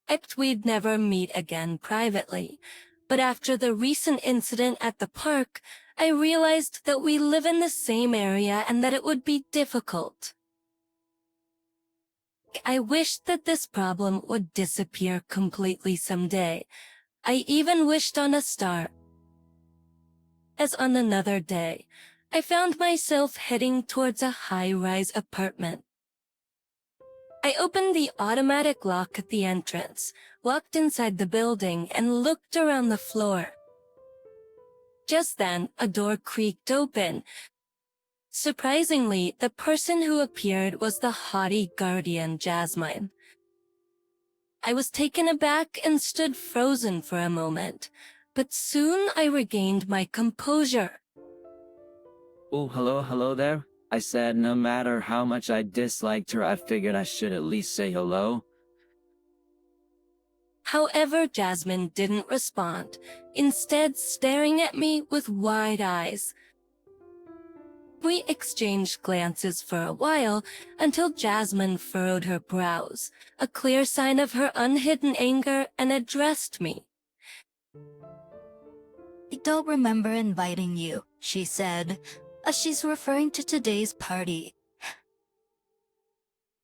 S2: I hoped we'd never meet again privately, but after the recent incident at the park, I realized that we live in the same area and that it would be difficult. I wished that this problem would disappear completely someday. I even wished on a star. as on another day, I found myself heading towards a high-rise apartment. I opened the automatic lock at the entrance, walked inside the building, and looked around the floor. Just then, a door creaked open. Surprisingly, the person who appeared was the haughty guardian Jasmine. I was taken aback and stood frozen for a moment, but soon I regained my composure.
S18: Oh, hello there. I said no matter how much I disliked her, I figured I should at least say hello.
S2: However, Jasmine didn't respond, instead staring at me with wide eyes. We exchanged glances for a while until Jasmine furrowed her brows, a clear sign of her unhidden anger, and addressed me.
S9: I don't remember inviting you, she said, as she's referring to today's party.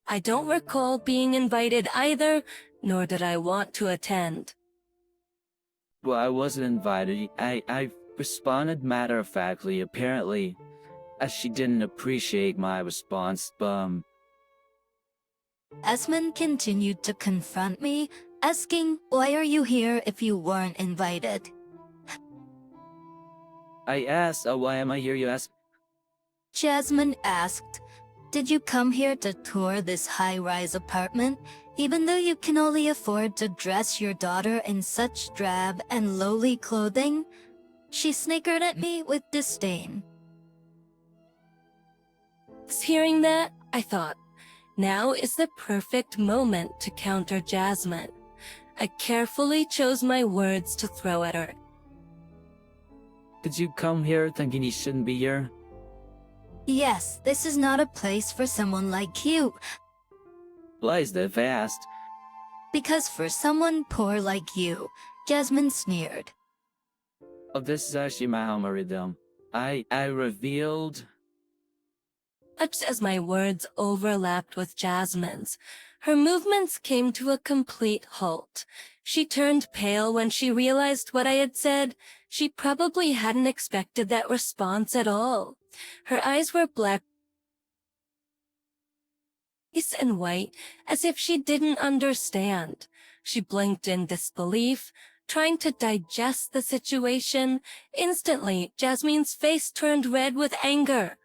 S2: I don't recall being invited either, nor did I want to attend.
S18: Well, I wasn't invited. I responded matter-of-factly, apparently, as she didn't appreciate my response,
S9: Esmond continued to confront me, asking, why are you here if you weren't invited?
S18: I asked, why am I here, you ask?
S9: Jasmine asked, did you come here to tour this high-rise apartment, even though you can only afford to dress your daughter in such drab and lowly clothing? She snickered at me with disdain.
S2: Hearing that, I thought, now is the perfect moment to counter Jasmine. I carefully chose my words to throw at her.
S18: Did you come here thinking you shouldn't be here?
S9: Yes, this is not a place for someone like you.
S18: Why is that fast?
S9: Because for someone poor like you, Jasmine sneered.
S18: Oh, this is actually my algorithm. I revealed...
S2: Much as my words overlapped with Jasmine's, her movements came to a complete halt. She turned pale when she realized what I had said. She probably hadn't expected that response at all. Her eyes were black and white, as if she didn't understand. She blinked in disbelief, trying to digest the situation. Instantly, Jasmine's face turned red with anger.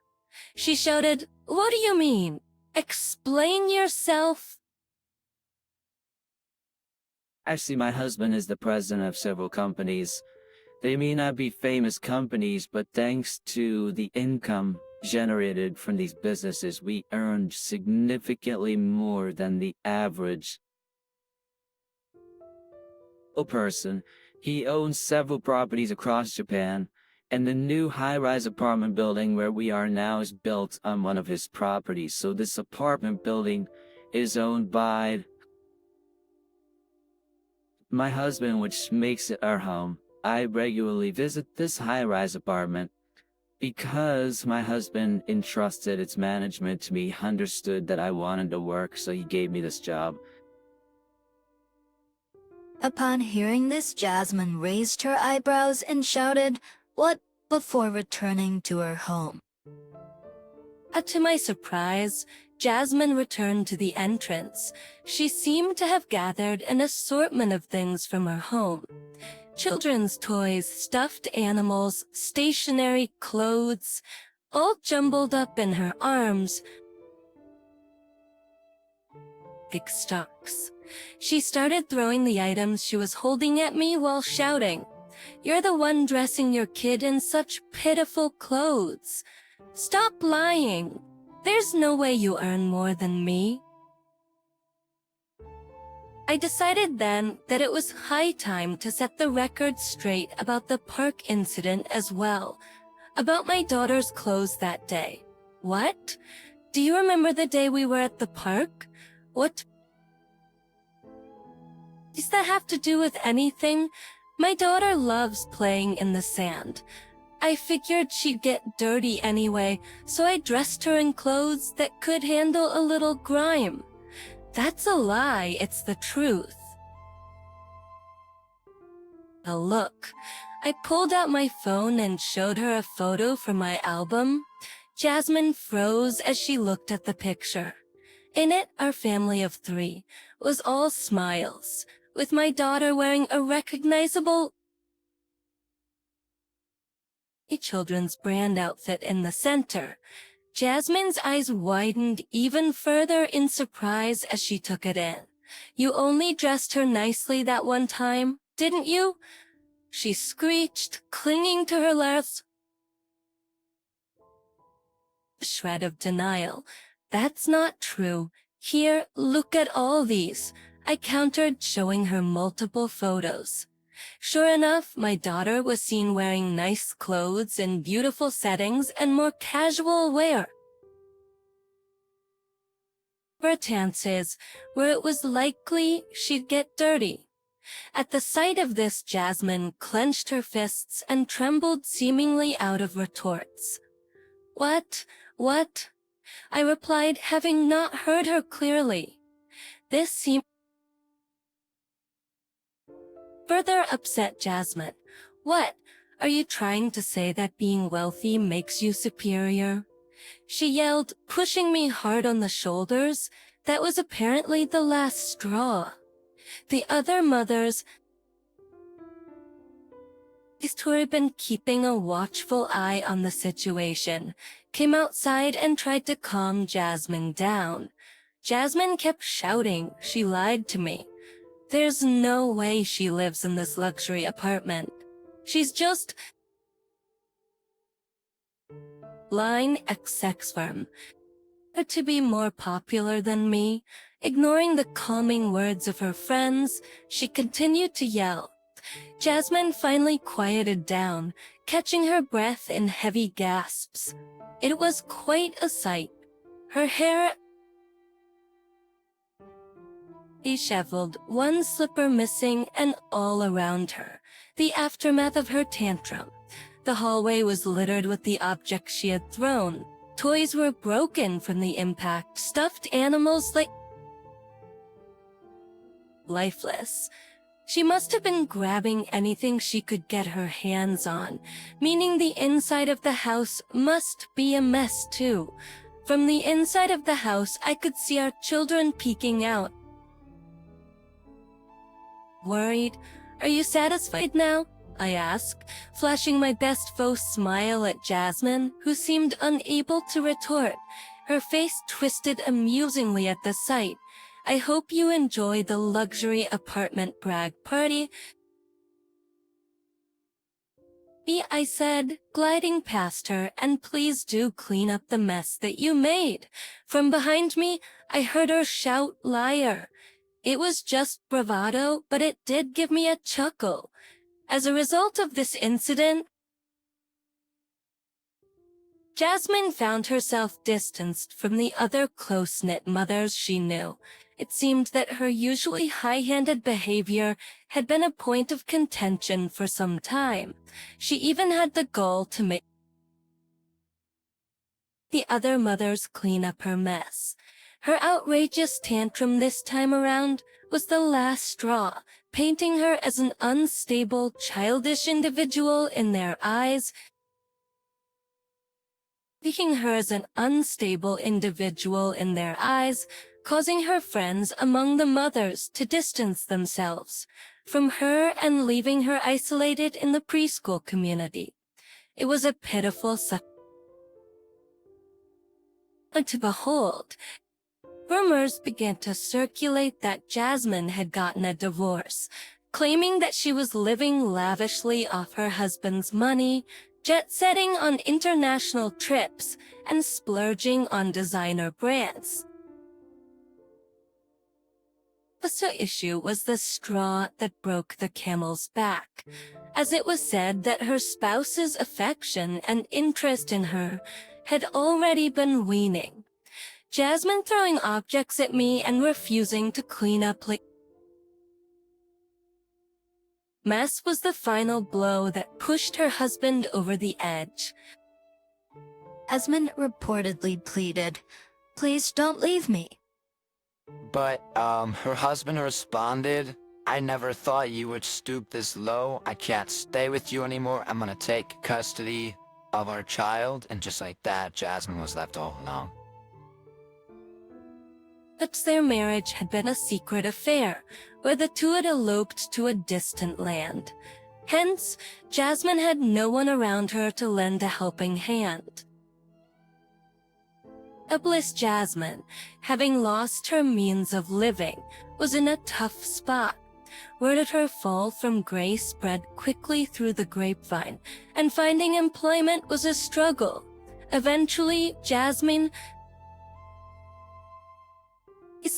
S2: She shouted, "What do you mean? Explain yourself."
S18: Actually, my husband is the president of several companies. They may not be famous companies, but thanks to the income generated from these businesses, we earned significantly more than the average person. He owns several properties across Japan, and the new high-rise apartment building where we are now is built on one of his properties. So this apartment building is owned by my husband, which makes it our home. I regularly visit this high-rise apartment because my husband entrusted its management to me, understood that I wanted to work, so he gave me this job.
S9: Upon hearing this, Jasmine raised her eyebrows and shouted, "What?" before returning to her home.
S2: To my surprise, Jasmine returned to the entrance. She seemed to have gathered an assortment of things from her home. Children's toys, stuffed animals, stationery, clothes, all jumbled up in her arms. Big stocks. She started throwing the items she was holding at me while shouting, "You're the one dressing your kid in such pitiful clothes. Stop lying. There's no way you earn more than me." I decided then that it was high time to set the record straight about the park incident as well, about my daughter's clothes that day. What? Do you remember the day we were at the park? What does that have to do with anything? My daughter loves playing in the sand. I figured she'd get dirty anyway, so I dressed her in clothes that could handle a little grime. That's a lie, it's the truth. Now look, I pulled out my phone and showed her a photo from my album. Jasmine froze as she looked at the picture. In it, our family of 3 was all smiles, with my daughter wearing a recognizable children's brand outfit in the center. Jasmine's eyes widened even further in surprise as she took it in. "You only dressed her nicely that one time, didn't you?" she screeched, clinging to her last shred of denial. "That's not true. Here, look at all these," I countered, showing her multiple photos. Sure enough, my daughter was seen wearing nice clothes in beautiful settings and more casual wear. Chances where it was likely she'd get dirty. At the sight of this, Jasmine clenched her fists and trembled, seemingly out of retorts. What? I replied, having not heard her clearly. This seemed further upset Jasmine. "What? Are you trying to say that being wealthy makes you superior?" she yelled, pushing me hard on the shoulders. That was apparently the last straw. The other mothers who had been keeping a watchful eye on the situation came outside and tried to calm Jasmine down. Jasmine kept shouting she lied to me. There's no way she lives in this luxury apartment. She's just line ex-sex firm. To be more popular than me, ignoring the calming words of her friends, she continued to yell. Jasmine finally quieted down, catching her breath in heavy gasps. It was quite a sight. Her hair disheveled, one slipper missing, and all around her, the aftermath of her tantrum. The hallway was littered with the objects she had thrown. Toys were broken from the impact, stuffed animals lifeless. She must have been grabbing anything she could get her hands on, meaning the inside of the house must be a mess too. From the inside of the house, I could see our children peeking out. "Worried? Are you satisfied now?" I asked, flashing my best faux smile at Jasmine, who seemed unable to retort. Her face twisted amusingly at the sight. "I hope you enjoy the luxury apartment brag party," I said, gliding past her, "and please do clean up the mess that you made." From behind me, I heard her shout, "Liar." It was just bravado, but it did give me a chuckle. As a result of this incident, Jasmine found herself distanced from the other close-knit mothers she knew. It seemed that her usually high-handed behavior had been a point of contention for some time. She even had the gall to make the other mothers clean up her mess. Her outrageous tantrum this time around was the last straw, painting her as an unstable, childish individual in their eyes, causing her friends among the mothers to distance themselves from her and leaving her isolated in the preschool community. It was a pitiful sight to behold. Rumors began to circulate that Jasmine had gotten a divorce, claiming that she was living lavishly off her husband's money, jet-setting on international trips, and splurging on designer brands. The issue was the straw that broke the camel's back, as it was said that her spouse's affection and interest in her had already been waning. Jasmine throwing objects at me and refusing to clean up mess was the final blow that pushed her husband over the edge.
S9: Jasmine reportedly pleaded, "Please don't leave me."
S8: But, her husband responded,
S20: I never thought you would stoop this low. I can't stay with you anymore. I'm gonna take custody of our child. And just like that, Jasmine was left all alone.
S2: But their marriage had been a secret affair, where the two had eloped to a distant land. Hence, Jasmine had no one around her to lend a helping hand. Helpless Jasmine, having lost her means of living, was in a tough spot. Word of her fall from grace spread quickly through the grapevine, and finding employment was a struggle. Eventually, Jasmine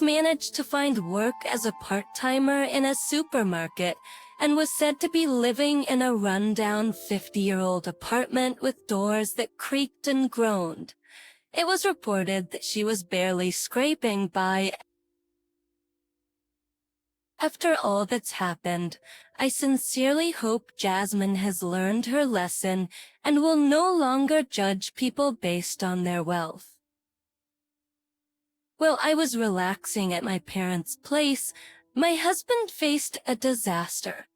S2: managed to find work as a part-timer in a supermarket and was said to be living in a run-down 50-year-old apartment with doors that creaked and groaned. It was reported that she was barely scraping by. After all that's happened, I sincerely hope Jasmine has learned her lesson and will no longer judge people based on their wealth. While I was relaxing at my parents' place, my husband faced a disaster.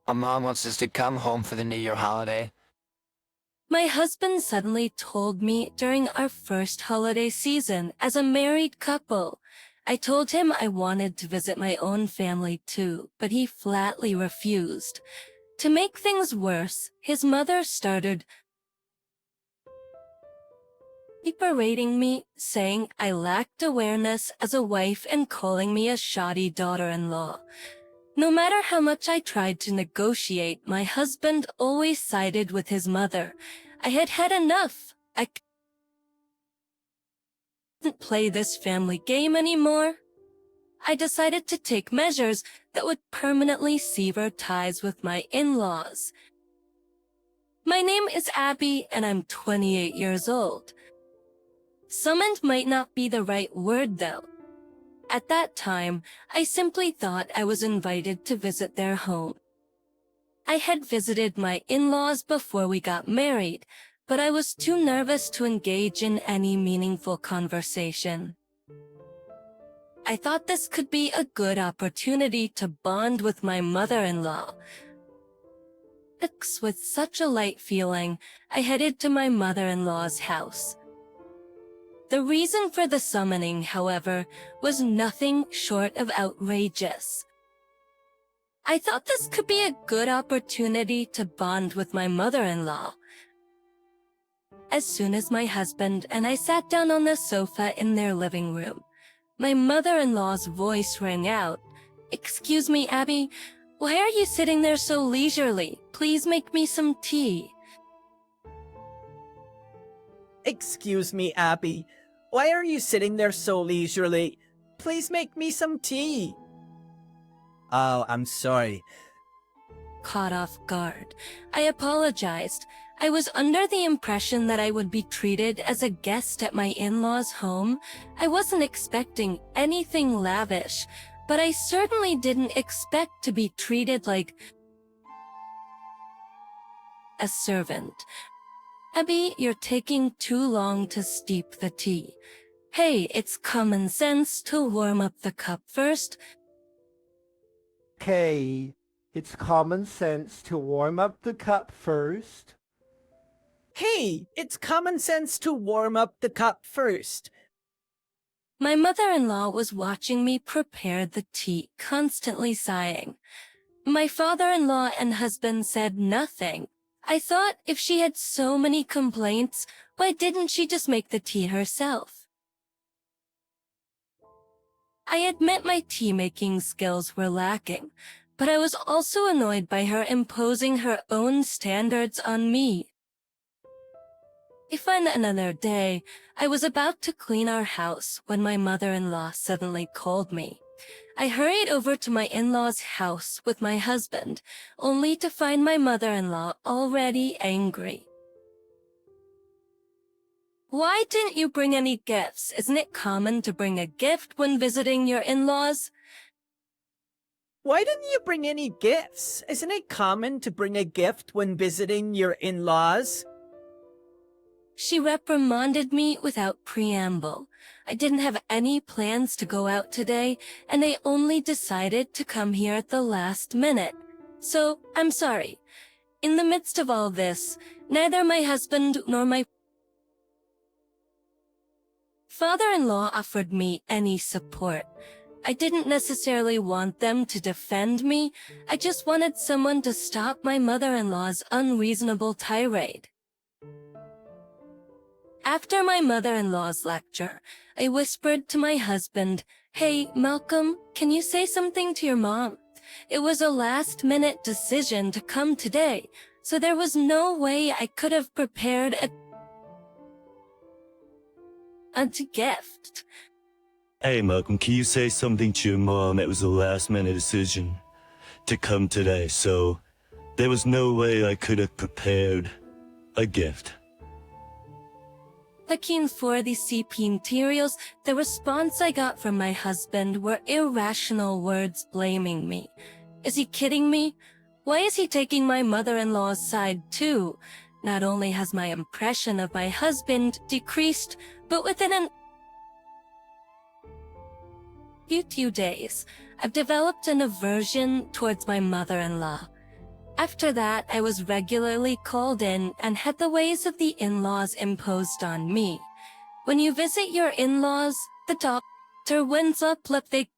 S20: My mom wants us to come home for the New Year holiday.
S2: My husband suddenly told me during our first holiday season as a married couple. I told him I wanted to visit my own family too, but he flatly refused. To make things worse, his mother started berating me, saying I lacked awareness as a wife and calling me a shoddy daughter-in-law. No matter how much I tried to negotiate, my husband always sided with his mother. I had had enough. I couldn't play this family game anymore. I decided to take measures that would permanently sever ties with my in-laws. My name is Abby, and I'm 28 years old. Summoned might not be the right word, though. At that time, I simply thought I was invited to visit their home. I had visited my in-laws before we got married, but I was too nervous to engage in any meaningful conversation. I thought this could be a good opportunity to bond with my mother-in-law. With such a light feeling, I headed to my mother-in-law's house. The reason for the summoning, however, was nothing short of outrageous. I thought this could be a good opportunity to bond with my mother-in-law. As soon as my husband and I sat down on the sofa in their living room, my mother-in-law's voice rang out. "Excuse me, Abby, why are you sitting there so leisurely? Please make me some tea."
S21: "Excuse me, Abby. Why are you sitting there so leisurely? Please make me some tea." "Oh, I'm sorry."
S2: Caught off guard, I apologized. I was under the impression that I would be treated as a guest at my in-laws' home. I wasn't expecting anything lavish, but I certainly didn't expect to be treated like a servant. "Abby, you're taking too long to steep the tea. Hey, it's common sense to warm up the cup first."
S17: Hey, it's common sense to warm up the cup first.
S21: "Hey, it's common sense to warm up the cup first."
S2: My mother-in-law was watching me prepare the tea, constantly sighing. My father-in-law and husband said nothing. I thought if she had so many complaints, why didn't she just make the tea herself? I admit my tea-making skills were lacking, but I was also annoyed by her imposing her own standards on me. If on another day, I was about to clean our house when my mother-in-law suddenly called me. I hurried over to my in-law's house with my husband, only to find my mother-in-law already angry. "Why didn't you bring any gifts? Isn't it common to bring a gift when visiting your in-laws?"
S21: "Why didn't you bring any gifts? Isn't it common to bring a gift when visiting your in-laws?"
S2: She reprimanded me without preamble. I didn't have any plans to go out today, and I only decided to come here at the last minute. So, I'm sorry. In the midst of all this, neither my husband nor my father-in-law offered me any support. I didn't necessarily want them to defend me. I just wanted someone to stop my mother-in-law's unreasonable tirade. After my mother-in-law's lecture, I whispered to my husband, "Hey, Malcolm, can you say something to your mom? It was a last-minute decision to come today, so there was no way I could have prepared a gift."
S1: Hey, Malcolm, can you say something to your mom? It was a last-minute decision to come today, so there was no way I could have prepared a gift.
S2: Looking for the CP materials, the response I got from my husband were irrational words blaming me. Is he kidding me? Why is he taking my mother-in-law's side too? Not only has my impression of my husband decreased, but within a few days, I've developed an aversion towards my mother-in-law. After that, I was regularly called in and had the ways of the in-laws imposed on me. When you visit your in-laws, the doctor winds up they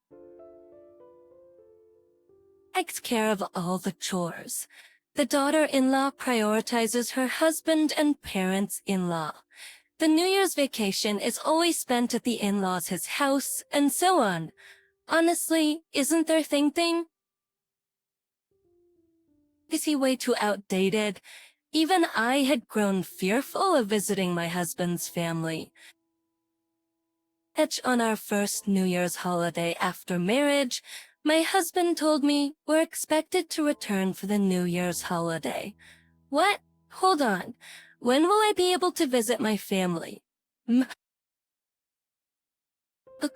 S2: takes care of all the chores. The daughter-in-law prioritizes her husband and parents-in-law. The New Year's vacation is always spent at the in-laws' his house, and so on. Honestly, isn't their thing? Is he way too outdated? Even I had grown fearful of visiting my husband's family. On our first New Year's holiday after marriage, my husband told me we're expected to return for the New Year's holiday. What? Hold on. When will I be able to visit my family? Look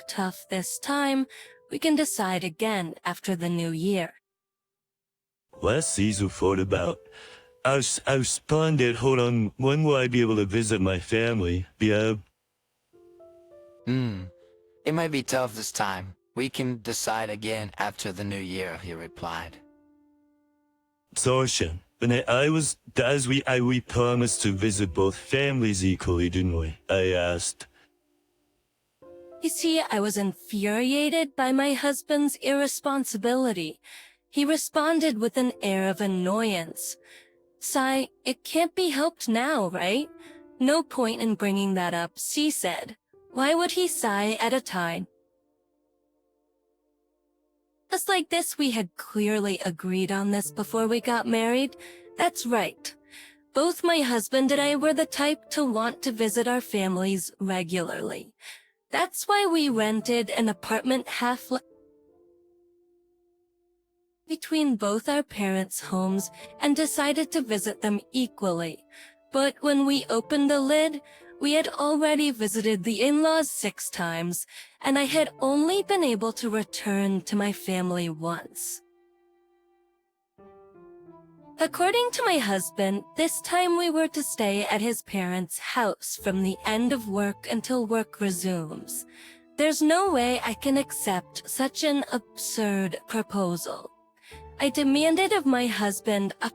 S2: tough this time. We can decide again after the new year.
S1: Last season thought about. I responded, hold on, when will I be able to visit my family? Yeah.
S20: It might be tough this time. We can decide again after the new year, he replied.
S1: Sorsha, but we promised to visit both families equally, didn't we? I asked.
S2: You see, I was infuriated by my husband's irresponsibility. He responded with an air of annoyance. "Sai, it can't be helped now, right? No point in bringing that up," she said. Why would he sigh at a time? Just like this, we had clearly agreed on this before we got married. That's right. Both my husband and I were the type to want to visit our families regularly. That's why we rented an apartment between both our parents' homes and decided to visit them equally. But when we opened the lid, we had already visited the in-laws 6 times, and I had only been able to return to my family once. According to my husband, this time we were to stay at his parents' house from the end of work until work resumes. There's no way I can accept such an absurd proposal. I demanded of my husband at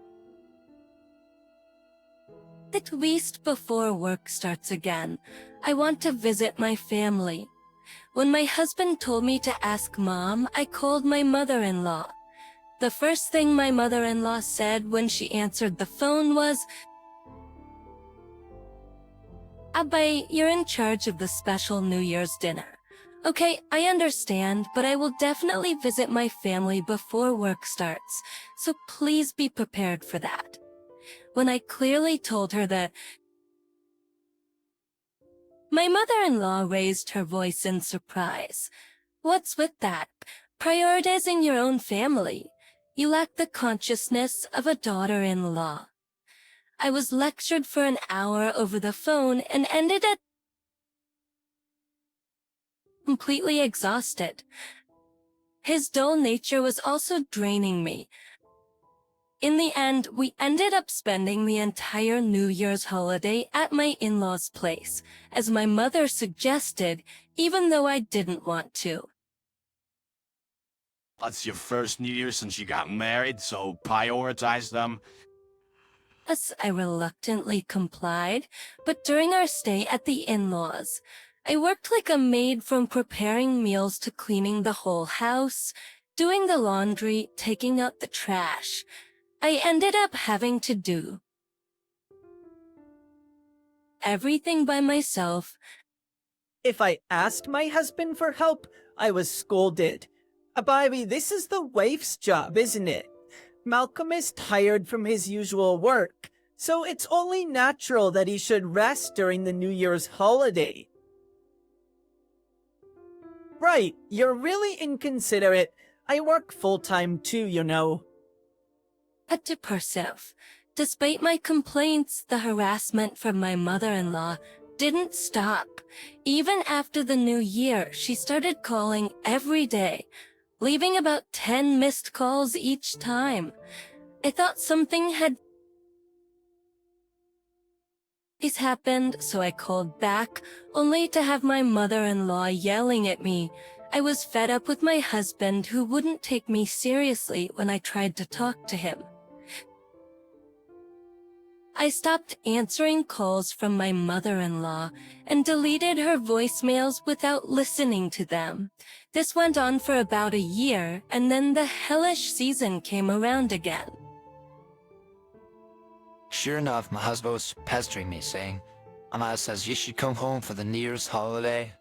S2: least before work starts again. I want to visit my family. When my husband told me to ask Mom, I called my mother-in-law. The first thing my mother-in-law said when she answered the phone was, "Abay, you're in charge of the special New Year's dinner. Okay, I understand, but I will definitely visit my family before work starts, so please be prepared for that." When I clearly told her that, my mother-in-law raised her voice in surprise. "What's with that? Prioritizing your own family. You lack the consciousness of a daughter-in-law." I was lectured for an hour over the phone and ended at completely exhausted. His dull nature was also draining me. In the end, we ended up spending the entire New Year's holiday at my in-laws' place, as my mother suggested, even though I didn't want to.
S11: That's your first New Year since you got married, so prioritize them.
S2: Thus, I reluctantly complied, but during our stay at the in-laws, I worked like a maid, from preparing meals to cleaning the whole house, doing the laundry, taking out the trash. I ended up having to do everything by myself.
S21: If I asked my husband for help, I was scolded. Baby, this is the wife's job, isn't it? Malcolm is tired from his usual work, so it's only natural that he should rest during the New Year's holiday. Right, you're really inconsiderate. I work full-time too, you know.
S2: Had to persevere. Despite my complaints, the harassment from my mother-in-law didn't stop. Even after the new year, she started calling every day, leaving about 10 missed calls each time. I thought something had happened, so I called back, only to have my mother-in-law yelling at me. I was fed up with my husband, who wouldn't take me seriously when I tried to talk to him. I stopped answering calls from my mother-in-law and deleted her voicemails without listening to them. This went on for about a year, and then the hellish season came around again.
S20: Sure enough, my husband was pestering me, saying, Amaya says you should come home for the New Year's holiday.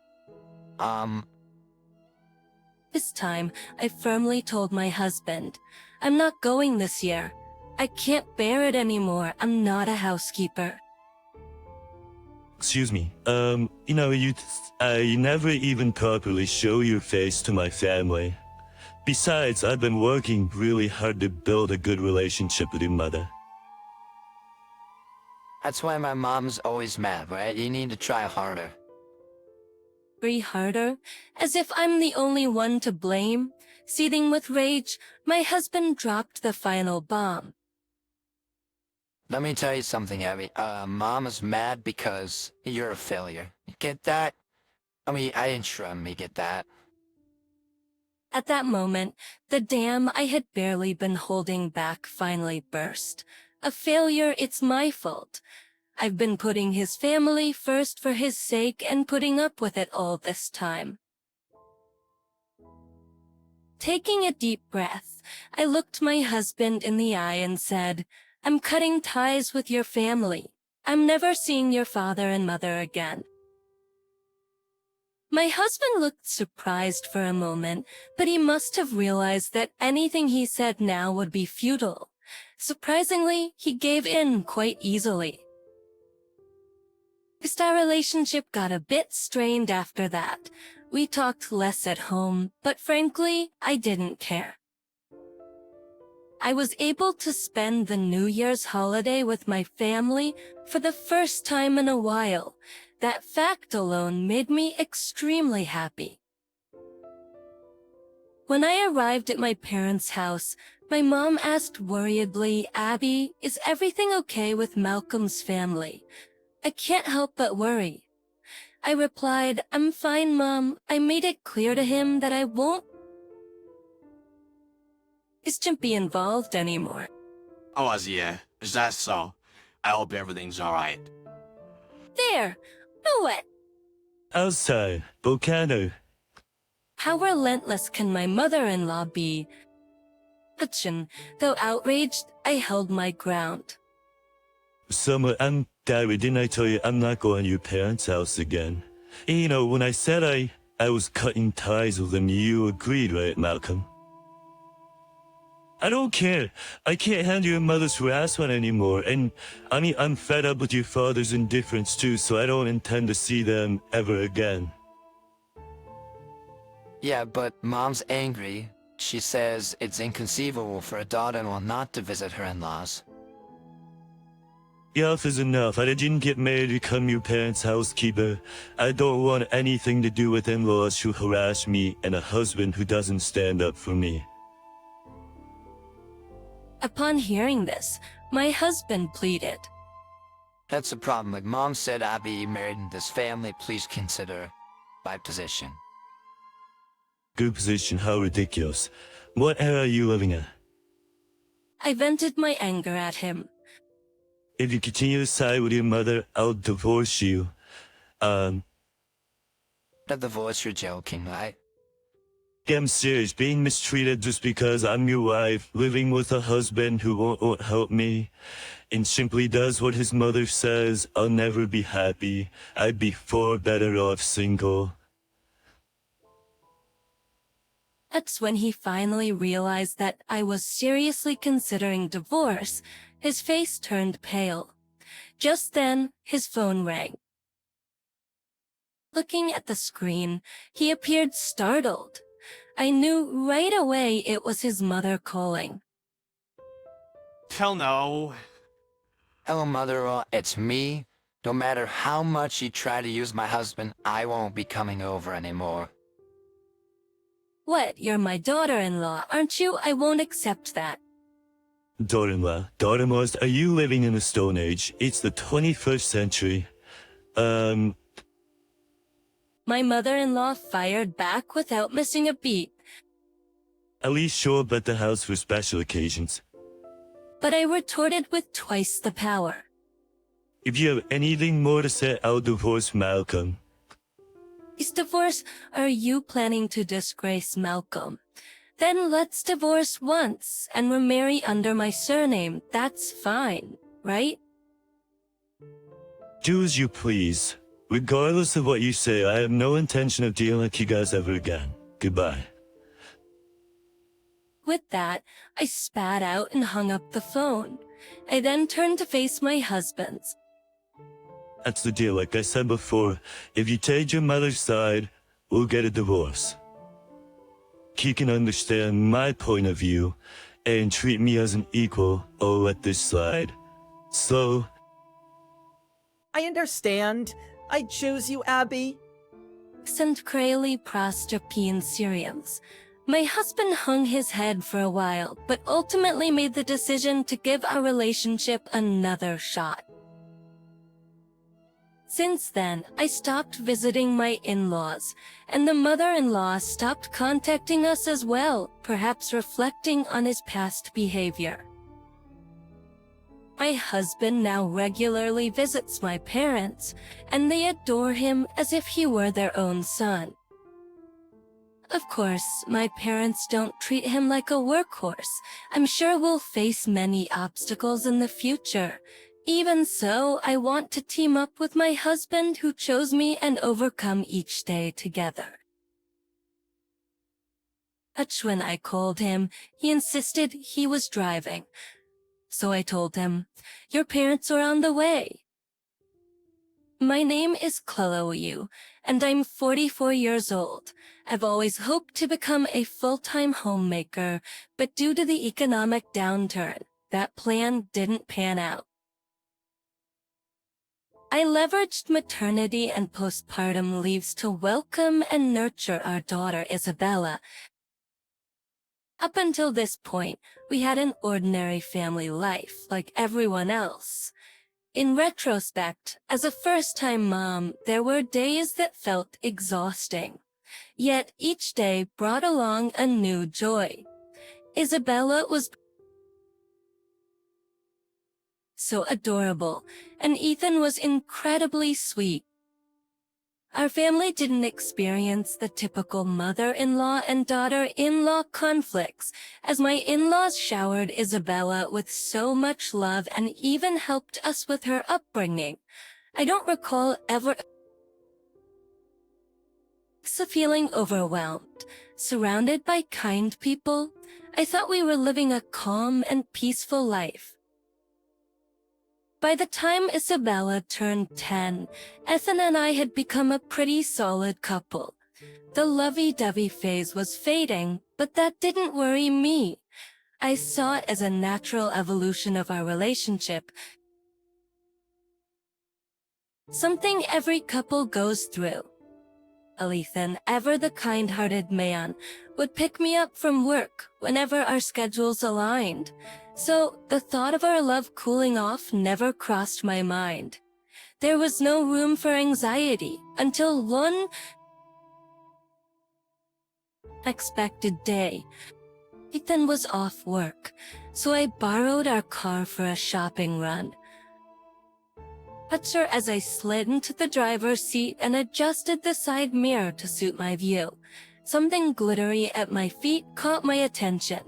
S2: This time, I firmly told my husband, I'm not going this year. I can't bear it anymore. I'm not a housekeeper.
S3: Excuse me. You never even properly show your face to my family. Besides, I've been working really hard to build a good relationship with your mother.
S20: That's why my mom's always mad, right? You need to try harder.
S2: Harder, as if I'm the only one to blame. Seething with rage, my husband dropped the final bomb.
S20: Let me tell you something, Abby. Mom is mad because you're a failure. You get that? I didn't sure me get that.
S2: At that moment, the dam I had barely been holding back finally burst. A failure, it's my fault. I've been putting his family first for his sake and putting up with it all this time. Taking a deep breath, I looked my husband in the eye and said, I'm cutting ties with your family. I'm never seeing your father and mother again. My husband looked surprised for a moment, but he must have realized that anything he said now would be futile. Surprisingly, he gave in quite easily. Our relationship got a bit strained after that. We talked less at home, but frankly, I didn't care. I was able to spend the New Year's holiday with my family for the first time in a while. That fact alone made me extremely happy. When I arrived at my parents' house, my mom asked worriedly, Abby, is everything okay with Malcolm's family? I can't help but worry. I replied, I'm fine, Mom. I made it clear to him that I won't be involved anymore.
S11: Oh, yeah. Is that so? I hope everything's alright.
S2: There! Know it!
S3: Outside, volcano.
S2: How relentless can my mother-in-law be? Though outraged, I held my ground.
S3: Summer, Gary, didn't I tell you I'm not going to your parents' house again? You know, when I said I was cutting ties with them, you agreed, right, Malcolm? I don't care. I can't handle your mother's harassment anymore, and I'm fed up with your father's indifference too, so I don't intend to see them ever again.
S20: Yeah, but Mom's angry. She says it's inconceivable for a daughter-in-law not to visit her in-laws.
S3: Enough is enough. I didn't get married to become your parents' housekeeper. I don't want anything to do with in-laws who harass me and a husband who doesn't stand up for me.
S2: Upon hearing this, my husband pleaded.
S20: That's the problem. Like Mom said, I'll be married in this family. Please consider my position.
S1: Good position, how ridiculous. What era are you living in?
S2: I vented my anger at him.
S1: If you continue to side with your mother, I'll divorce you.
S20: The divorce, you're joking, right?
S1: I'm serious, being mistreated just because I'm your wife, living with a husband who won't help me, and simply does what his mother says, I'll never be happy. I'd be far better off single.
S2: That's when he finally realized that I was seriously considering divorce. His face turned pale. Just then, his phone rang. Looking at the screen, he appeared startled. I knew right away it was his mother calling.
S11: Hell no.
S20: Hello, mother-in-law. It's me. No matter how much you try to use my husband, I won't be coming over anymore.
S2: What, you're my daughter-in-law, aren't you? I won't accept that.
S1: Daughter-in-laws, are you living in the Stone Age? It's the 21st century.
S2: My mother-in-law fired back without missing a beat.
S1: At least show up at the house for special occasions.
S2: But I retorted with twice the power.
S1: If you have anything more to say, I'll divorce Malcolm.
S2: Is divorce? Are you planning to disgrace Malcolm? Then let's divorce once and remarry under my surname. That's fine, right?
S1: Do as you please. Regardless of what you say, I have no intention of dealing with you guys ever again. Goodbye.
S2: With that, I spat out and hung up the phone. I then turned to face my husband.
S1: That's the deal. Like I said before, if you take your mother's side, we'll get a divorce. You can understand my point of view and treat me as an equal or let this slide. So,
S21: I understand. I choose you, Abby.
S2: Saint Crayly Prosterpine Syrians. My husband hung his head for a while, but ultimately made the decision to give our relationship another shot. Since then, I stopped visiting my in-laws, and the mother-in-law stopped contacting us as well, perhaps reflecting on his past behavior. My husband now regularly visits my parents, and they adore him as if he were their own son. Of course, my parents don't treat him like a workhorse. I'm sure we'll face many obstacles in the future. Even so, I want to team up with my husband who chose me and overcome each day together. But when I called him, he insisted he was driving. So I told him, your parents are on the way. My name is Chloe, and I'm 44 years old. I've always hoped to become a full-time homemaker, but due to the economic downturn, that plan didn't pan out. I leveraged maternity and postpartum leaves to welcome and nurture our daughter Isabella. Up until this point, we had an ordinary family life like everyone else. In retrospect, as a first-time mom, there were days that felt exhausting. Yet each day brought along a new joy. Isabella was so adorable, and Ethan was incredibly sweet. Our family didn't experience the typical mother-in-law and daughter-in-law conflicts, as my in-laws showered Isabella with so much love and even helped us with her upbringing. I don't recall ever feeling overwhelmed. Surrounded by kind people, I thought we were living a calm and peaceful life. By the time Isabella turned 10, Ethan and I had become a pretty solid couple. The lovey-dovey phase was fading, but that didn't worry me. I saw it as a natural evolution of our relationship, something every couple goes through. Ethan, ever the kind-hearted man, would pick me up from work whenever our schedules aligned. So the thought of our love cooling off never crossed my mind. There was no room for anxiety until one unexpected day. Ethan was off work, so I borrowed our car for a shopping run. Watched her as I slid into the driver's seat and adjusted the side mirror to suit my view. Something glittery at my feet caught my attention.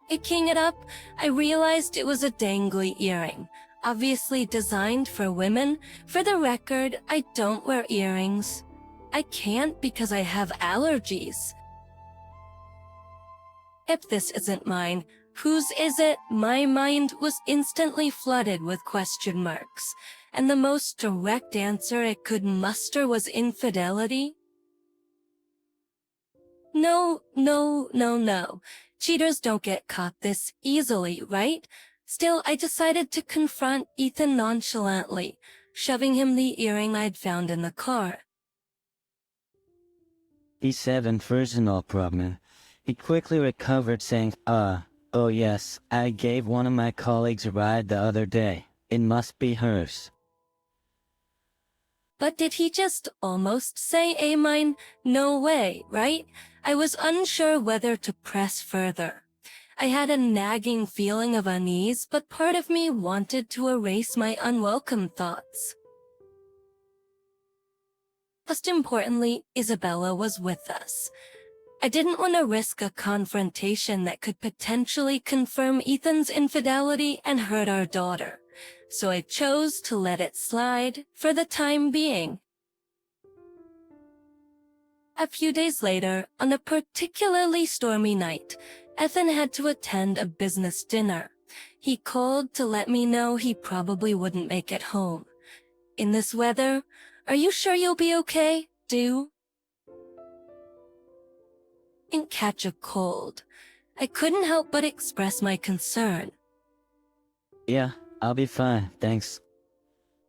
S2: Picking it up, I realized it was a dangly earring, obviously designed for women. For the record, I don't wear earrings. I can't because I have allergies. If this isn't mine, whose is it? My mind was instantly flooded with question marks, and the most direct answer it could muster was infidelity. No. Cheaters don't get caught this easily, right? Still, I decided to confront Ethan nonchalantly, shoving him the earring I'd found in the car.
S4: He said in personal problem. He quickly recovered saying, oh yes, I gave one of my colleagues a ride the other day. It must be hers.
S2: But did he just almost say mine? No way, right? I was unsure whether to press further. I had a nagging feeling of unease, but part of me wanted to erase my unwelcome thoughts. Most importantly, Isabella was with us. I didn't want to risk a confrontation that could potentially confirm Ethan's infidelity and hurt our daughter, so I chose to let it slide for the time being. A few days later, on a particularly stormy night, Ethan had to attend a business dinner. He called to let me know he probably wouldn't make it home. In this weather, are you sure you'll be okay, Dew? And catch a cold. I couldn't help but express my concern.
S4: Yeah, I'll be fine, thanks.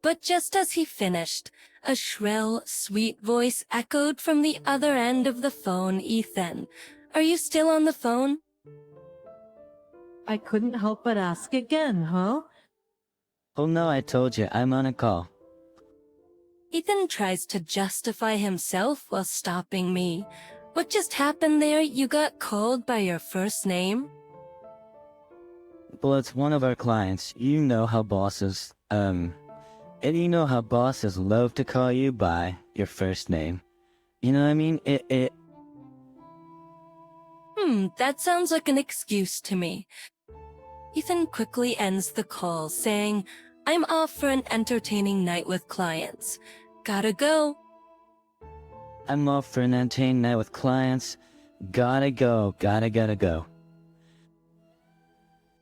S2: But just as he finished, a shrill, sweet voice echoed from the other end of the phone. Ethan, are you still on the phone?
S22: I couldn't help but ask again, huh?
S4: Oh no, I told you, I'm on a call.
S2: Ethan tries to justify himself while stopping me. What just happened there? You got called by your first name?
S4: Well, it's one of our clients. You know how bosses, and you know how bosses love to call you by your first name. You know what I mean?
S2: That sounds like an excuse to me. Ethan quickly ends the call, saying, I'm off for an entertaining night with clients. Gotta go.
S4: I'm off for an entertaining night with clients. Gotta go.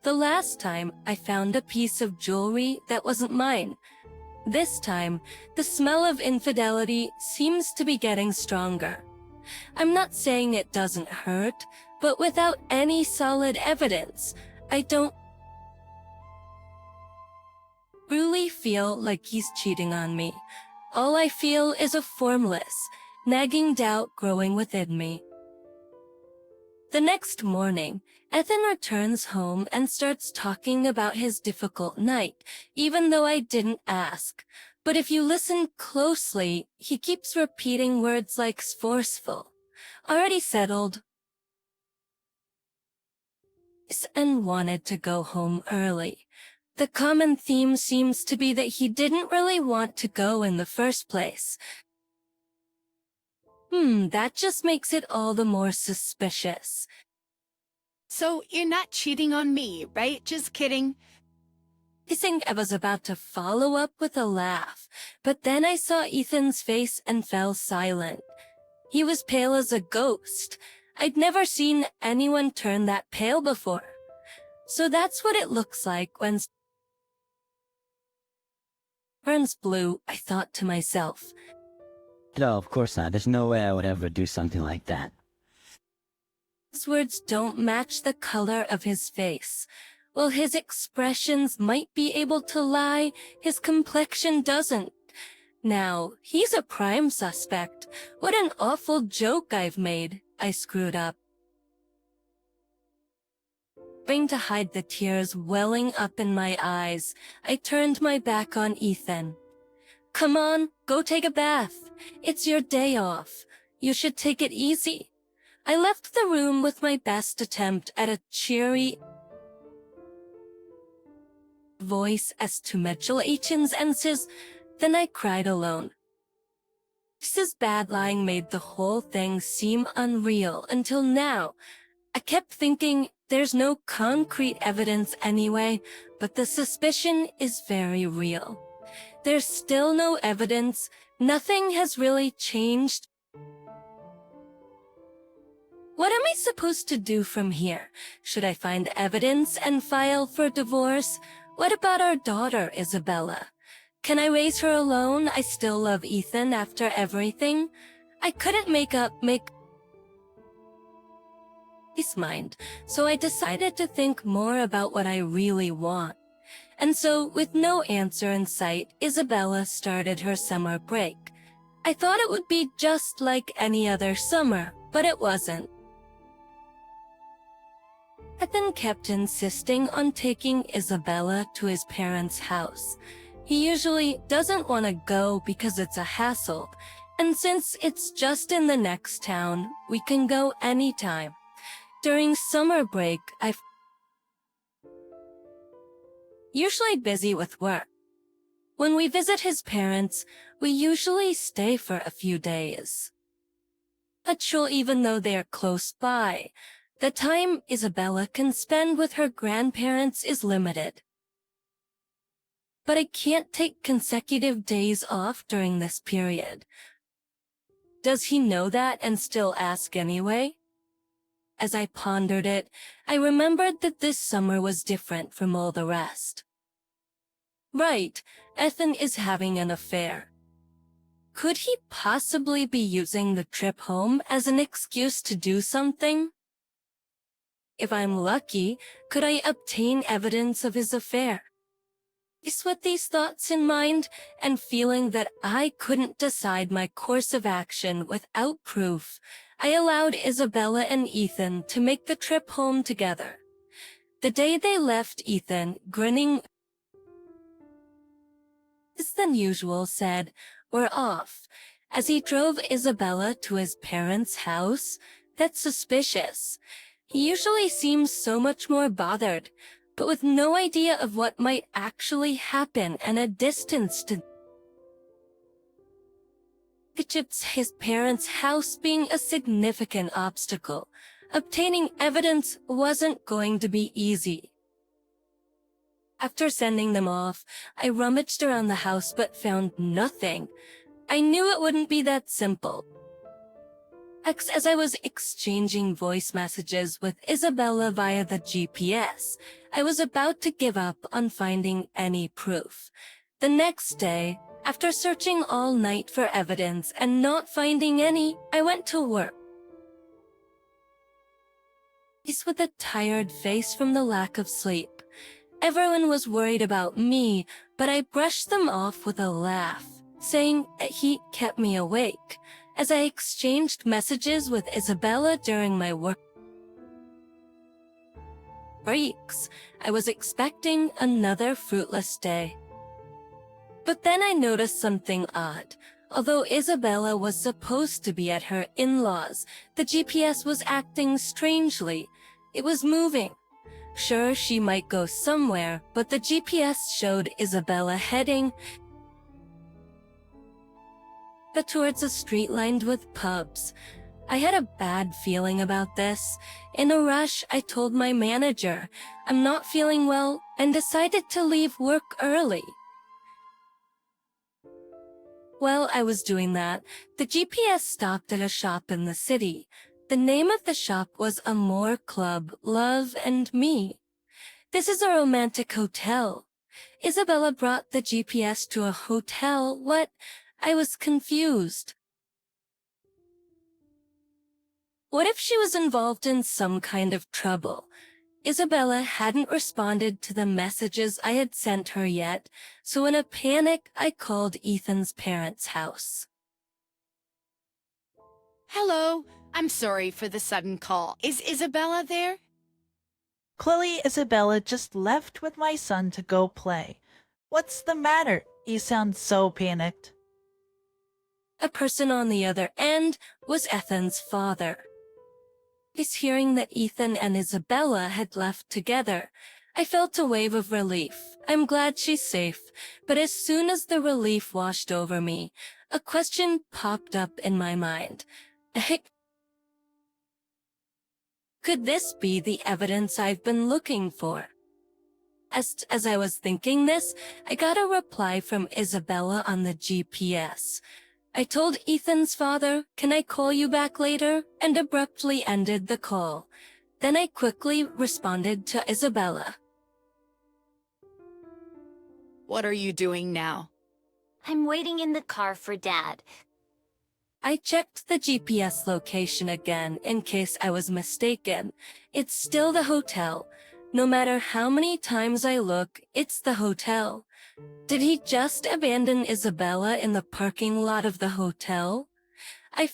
S2: The last time, I found a piece of jewelry that wasn't mine. This time, the smell of infidelity seems to be getting stronger. I'm not saying it doesn't hurt, but without any solid evidence, I don't truly feel like he's cheating on me. All I feel is a formless, nagging doubt growing within me. The next morning, Ethan returns home and starts talking about his difficult night, even though I didn't ask. But if you listen closely, he keeps repeating words like forceful, already settled, and wanted to go home early. The common theme seems to be that he didn't really want to go in the first place. That just makes it all the more suspicious.
S19: So you're not cheating on me, right? Just kidding.
S2: I think I was about to follow up with a laugh, but then I saw Ethan's face and fell silent. He was pale as a ghost. I'd never seen anyone turn that pale before. So that's what it looks like when turns blue, I thought to myself.
S4: No, of course not. There's no way I would ever do something like that.
S2: His words don't match the color of his face. While his expressions might be able to lie, his complexion doesn't. Now, he's a prime suspect. What an awful joke I've made. I screwed up. Trying to hide the tears welling up in my eyes, I turned my back on Ethan. Come on, go take a bath. It's your day off. You should take it easy. I left the room with my best attempt at a cheery voice as to congratulations and says, then I cried alone. Mrs. Badlying made the whole thing seem unreal until now. I kept thinking there's no concrete evidence anyway, but the suspicion is very real. There's still no evidence. Nothing has really changed. What am I supposed to do from here? Should I find evidence and file for divorce? What about our daughter, Isabella? Can I raise her alone? I still love Ethan after everything. I couldn't make his mind, so I decided to think more about what I really want. And so, with no answer in sight, Isabella started her summer break. I thought it would be just like any other summer, but it wasn't. Ethan kept insisting on taking Isabella to his parents' house. He usually doesn't want to go because it's a hassle, and since it's just in the next town, we can go anytime. During summer break, I'm usually busy with work. When we visit his parents, we usually stay for a few days. But sure, even though they're close by, the time Isabella can spend with her grandparents is limited. But I can't take consecutive days off during this period. Does he know that and still ask anyway? As I pondered it, I remembered that this summer was different from all the rest. Right, Ethan is having an affair. Could he possibly be using the trip home as an excuse to do something? If I'm lucky, could I obtain evidence of his affair? With these thoughts in mind, and feeling that I couldn't decide my course of action without proof, I allowed Isabella and Ethan to make the trip home together. The day they left, Ethan, grinning than usual, said, "We're off," as he drove Isabella to his parents' house. That's suspicious. He usually seems so much more bothered, but with no idea of what might actually happen and a distance to his parents' house being a significant obstacle. Obtaining evidence wasn't going to be easy. After sending them off, I rummaged around the house but found nothing. I knew it wouldn't be that simple. As I was exchanging voice messages with Isabella via the GPS, I was about to give up on finding any proof. The next day, after searching all night for evidence and not finding any, I went to work. With a tired face from the lack of sleep. Everyone was worried about me, but I brushed them off with a laugh, saying that heat kept me awake. As I exchanged messages with Isabella during my work breaks, I was expecting another fruitless day. But then I noticed something odd. Although Isabella was supposed to be at her in-laws, the GPS was acting strangely. It was moving. Sure, she might go somewhere, but the GPS showed Isabella heading towards a street lined with pubs. I had a bad feeling about this. In a rush, I told my manager I'm not feeling well and decided to leave work early. While I was doing that, the GPS stopped at a shop in the city. The name of the shop was Amore Club, Love and Me. This is a romantic hotel. Isabella brought the GPS to a hotel. What? I was confused. What if she was involved in some kind of trouble? Isabella hadn't responded to the messages I had sent her yet, so in a panic, I called Ethan's parents' house.
S19: Hello, I'm sorry for the sudden call. Is Isabella there?
S6: Clearly, Isabella just left with my son to go play. What's the matter? You sound so panicked.
S2: A person on the other end was Ethan's father. Is hearing that Ethan and Isabella had left together. I felt a wave of relief. I'm glad she's safe, but as soon as the relief washed over me, a question popped up in my mind. Could this be the evidence I've been looking for? As I was thinking this, I got a reply from Isabella on the GPS. I told Ethan's father, "Can I call you back later?" and abruptly ended the call. Then I quickly responded to Isabella.
S19: What are you doing now?
S14: I'm waiting in the car for Dad.
S2: I checked the GPS location again in case I was mistaken. It's still the hotel. No matter how many times I look, it's the hotel. Did he just abandon Isabella in the parking lot of the hotel? I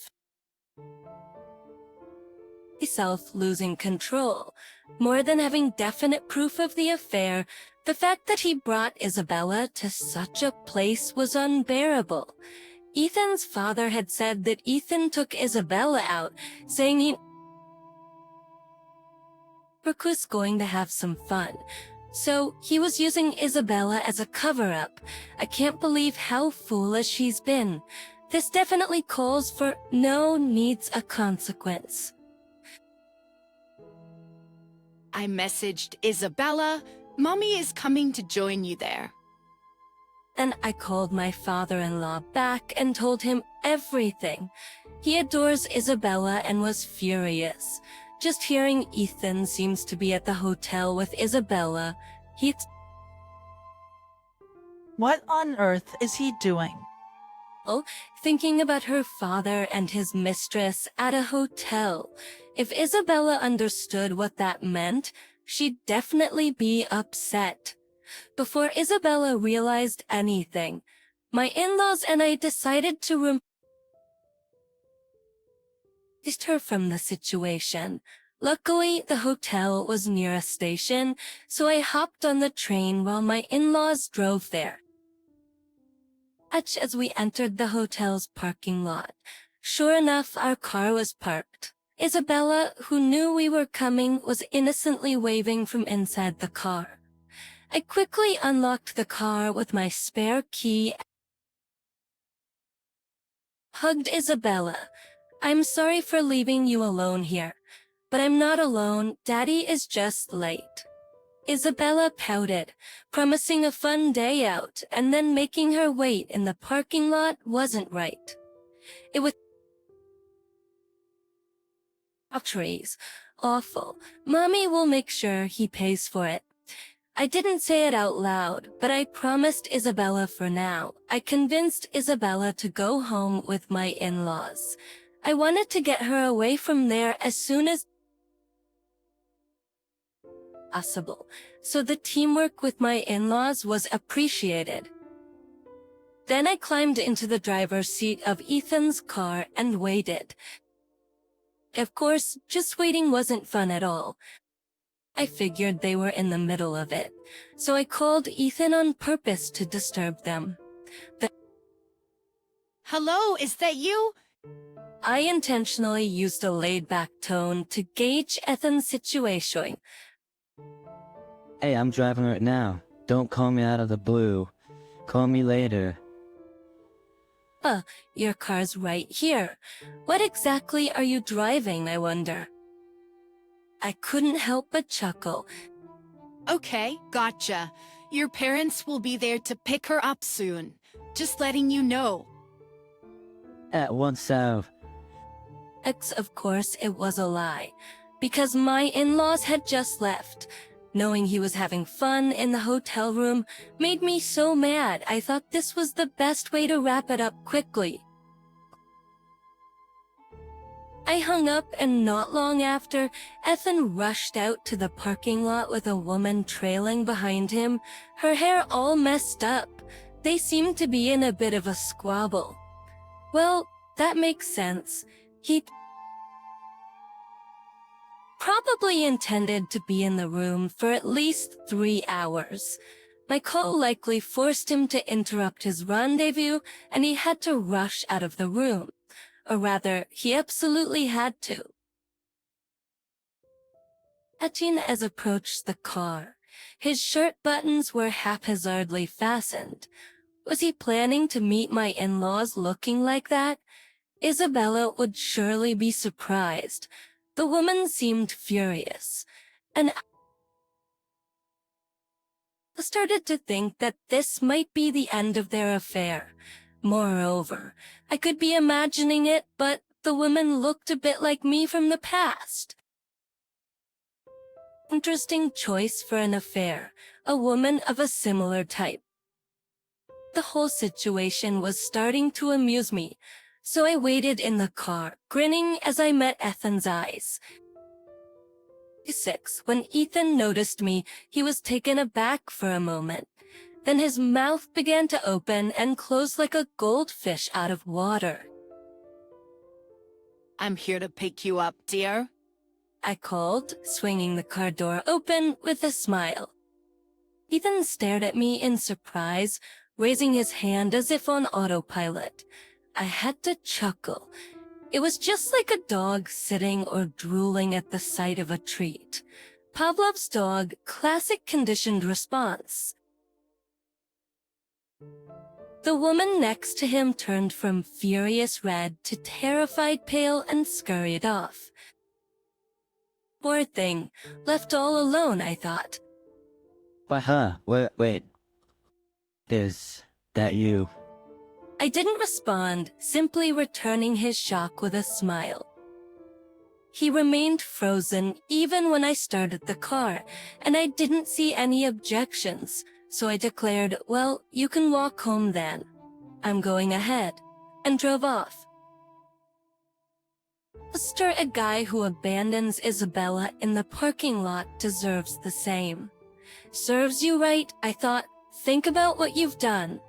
S2: myself losing control. More than having definite proof of the affair, the fact that he brought Isabella to such a place was unbearable. Ethan's father had said that Ethan took Isabella out, saying he was going to have some fun. So he was using Isabella as a cover-up. I can't believe how foolish he's been. This definitely calls for needs a consequence.
S19: I messaged Isabella. Mommy is coming to join you there.
S2: Then I called my father-in-law back and told him everything. He adores Isabella and was furious. Just hearing Ethan seems to be at the hotel with Isabella,
S6: What on earth is he doing?
S2: thinking about her father and his mistress at a hotel. If Isabella understood what that meant, she'd definitely be upset. Before Isabella realized anything, my in-laws and I decided to remove her from the situation. Luckily, the hotel was near a station, so I hopped on the train while my in-laws drove there. As we entered the hotel's parking lot, sure enough, our car was parked. Isabella, who knew we were coming, was innocently waving from inside the car. I quickly unlocked the car with my spare key, hugged Isabella. "I'm sorry for leaving you alone here, but I'm not alone. Daddy is just late." Isabella pouted, promising a fun day out, and then making her wait in the parking lot wasn't right. It was trees. Awful. Mommy will make sure he pays for it. I didn't say it out loud, but I promised Isabella for now. I convinced Isabella to go home with my in-laws. I wanted to get her away from there as soon as possible, so the teamwork with my in-laws was appreciated. Then I climbed into the driver's seat of Ethan's car and waited. Of course, just waiting wasn't fun at all. I figured they were in the middle of it, so I called Ethan on purpose to disturb them.
S19: Hello, is that you?
S2: I intentionally used a laid-back tone to gauge Ethan's situation.
S4: Hey, I'm driving right now. Don't call me out of the blue. Call me later.
S2: Your car's right here. What exactly are you driving, I wonder? I couldn't help but chuckle.
S19: Okay, gotcha. Your parents will be there to pick her up soon. Just letting you know.
S4: At what's up?
S2: Of course, it was a lie, because my in-laws had just left. Knowing he was having fun in the hotel room made me so mad. I thought this was the best way to wrap it up quickly. I hung up, and not long after, Ethan rushed out to the parking lot with a woman trailing behind him, her hair all messed up. They seemed to be in a bit of a squabble. Well, that makes sense. He probably intended to be in the room for at least 3 hours. My call likely forced him to interrupt his rendezvous, and he had to rush out of the room. Or rather, he absolutely had to. Etienne approached the car. His shirt buttons were haphazardly fastened. Was he planning to meet my in-laws looking like that? Isabella would surely be surprised. The woman seemed furious, and I started to think that this might be the end of their affair. Moreover, I could be imagining it, but the woman looked a bit like me from the past. Interesting choice for an affair, a woman of a similar type. The whole situation was starting to amuse me, so I waited in the car, grinning as I met Ethan's eyes. 6. When Ethan noticed me, he was taken aback for a moment. Then his mouth began to open and close like a goldfish out of water.
S19: I'm here to pick you up, dear.
S2: I called, swinging the car door open with a smile. Ethan stared at me in surprise, raising his hand as if on autopilot. I had to chuckle. It was just like a dog sitting or drooling at the sight of a treat. Pavlov's dog, classic conditioned response. The woman next to him turned from furious red to terrified pale and scurried off. Poor thing, left all alone, I thought.
S4: Wait. Is that you?
S2: I didn't respond, simply returning his shock with a smile. He remained frozen even when I started the car, and I didn't see any objections, so I declared, well, you can walk home then. I'm going ahead, and drove off. Buster, a guy who abandons Isabella in the parking lot, deserves the same. Serves you right, I thought. Think about what you've done.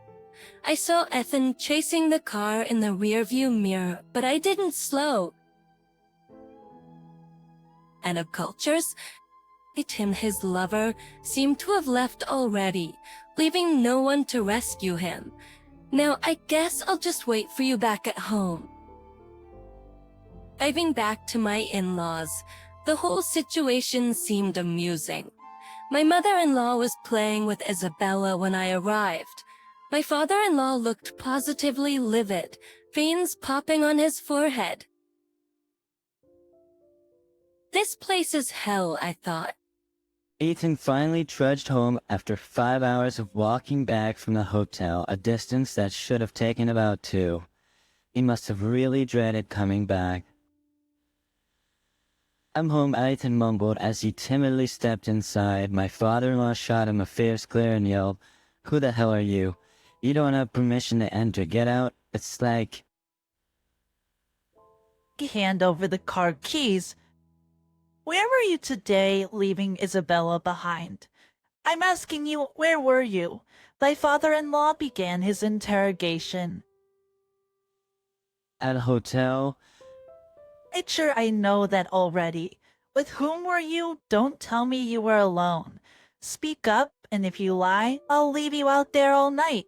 S2: I saw Ethan chasing the car in the rearview mirror, but I didn't slow. And of cultures, Tim, his lover, seemed to have left already, leaving no one to rescue him. Now, I guess I'll just wait for you back at home. Driving back to my in-laws, the whole situation seemed amusing. My mother-in-law was playing with Isabella when I arrived. My father-in-law looked positively livid, veins popping on his forehead. This place is hell, I thought.
S4: Ethan finally trudged home after 5 hours of walking back from the hotel, a distance that should have taken about 2. He must have really dreaded coming back. I'm home, Ethan mumbled as he timidly stepped inside. My father-in-law shot him a fierce glare and yelled, "Who the hell are you? You don't have permission to enter. Get out." It's like...
S6: Hand over the car keys. Where were you today, leaving Isabella behind? I'm asking you, where were you? Thy father-in-law began his interrogation.
S4: At a hotel.
S6: Sure, I know that already. With whom were you? Don't tell me you were alone. Speak up, and if you lie, I'll leave you out there all night.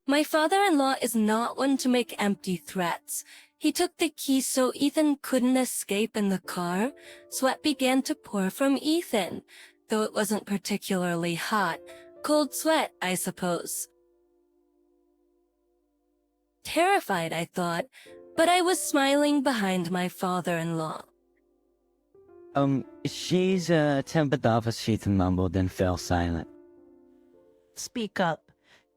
S2: My father-in-law is not one to make empty threats. He took the key so Ethan couldn't escape in the car. Sweat began to pour from Ethan, though it wasn't particularly hot. Cold sweat, I suppose. Terrified, I thought, but I was smiling behind my father-in-law.
S4: She's a tempered office, Ethan mumbled, then fell silent.
S6: Speak up.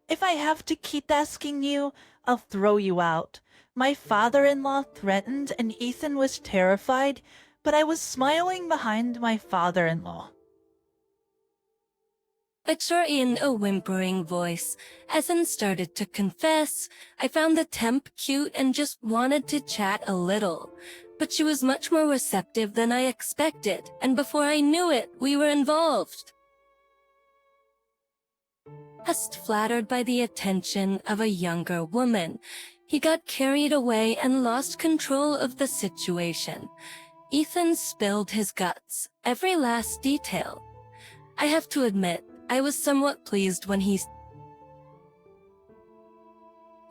S6: If I have to keep asking you, I'll throw you out. My father-in-law threatened and Ethan was terrified, but I was smiling behind my father-in-law.
S2: I saw in a whimpering voice. Ethan started to confess. I found the temp cute and just wanted to chat a little. But she was much more receptive than I expected, and before I knew it, we were involved. Just flattered by the attention of a younger woman, he got carried away and lost control of the situation. Ethan spilled his guts, every last detail. I have to admit, I was somewhat pleased when he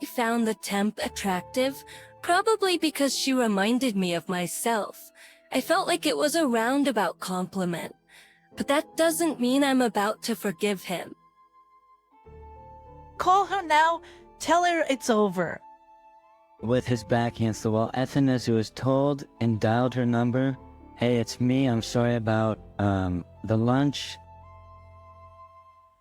S2: found the temp attractive, probably because she reminded me of myself. I felt like it was a roundabout compliment, but that doesn't mean I'm about to forgive him.
S6: Call her now. Tell her it's over.
S4: With his back against the wall, Ethanazu was told and dialed her number. Hey, it's me. I'm sorry about, the lunch.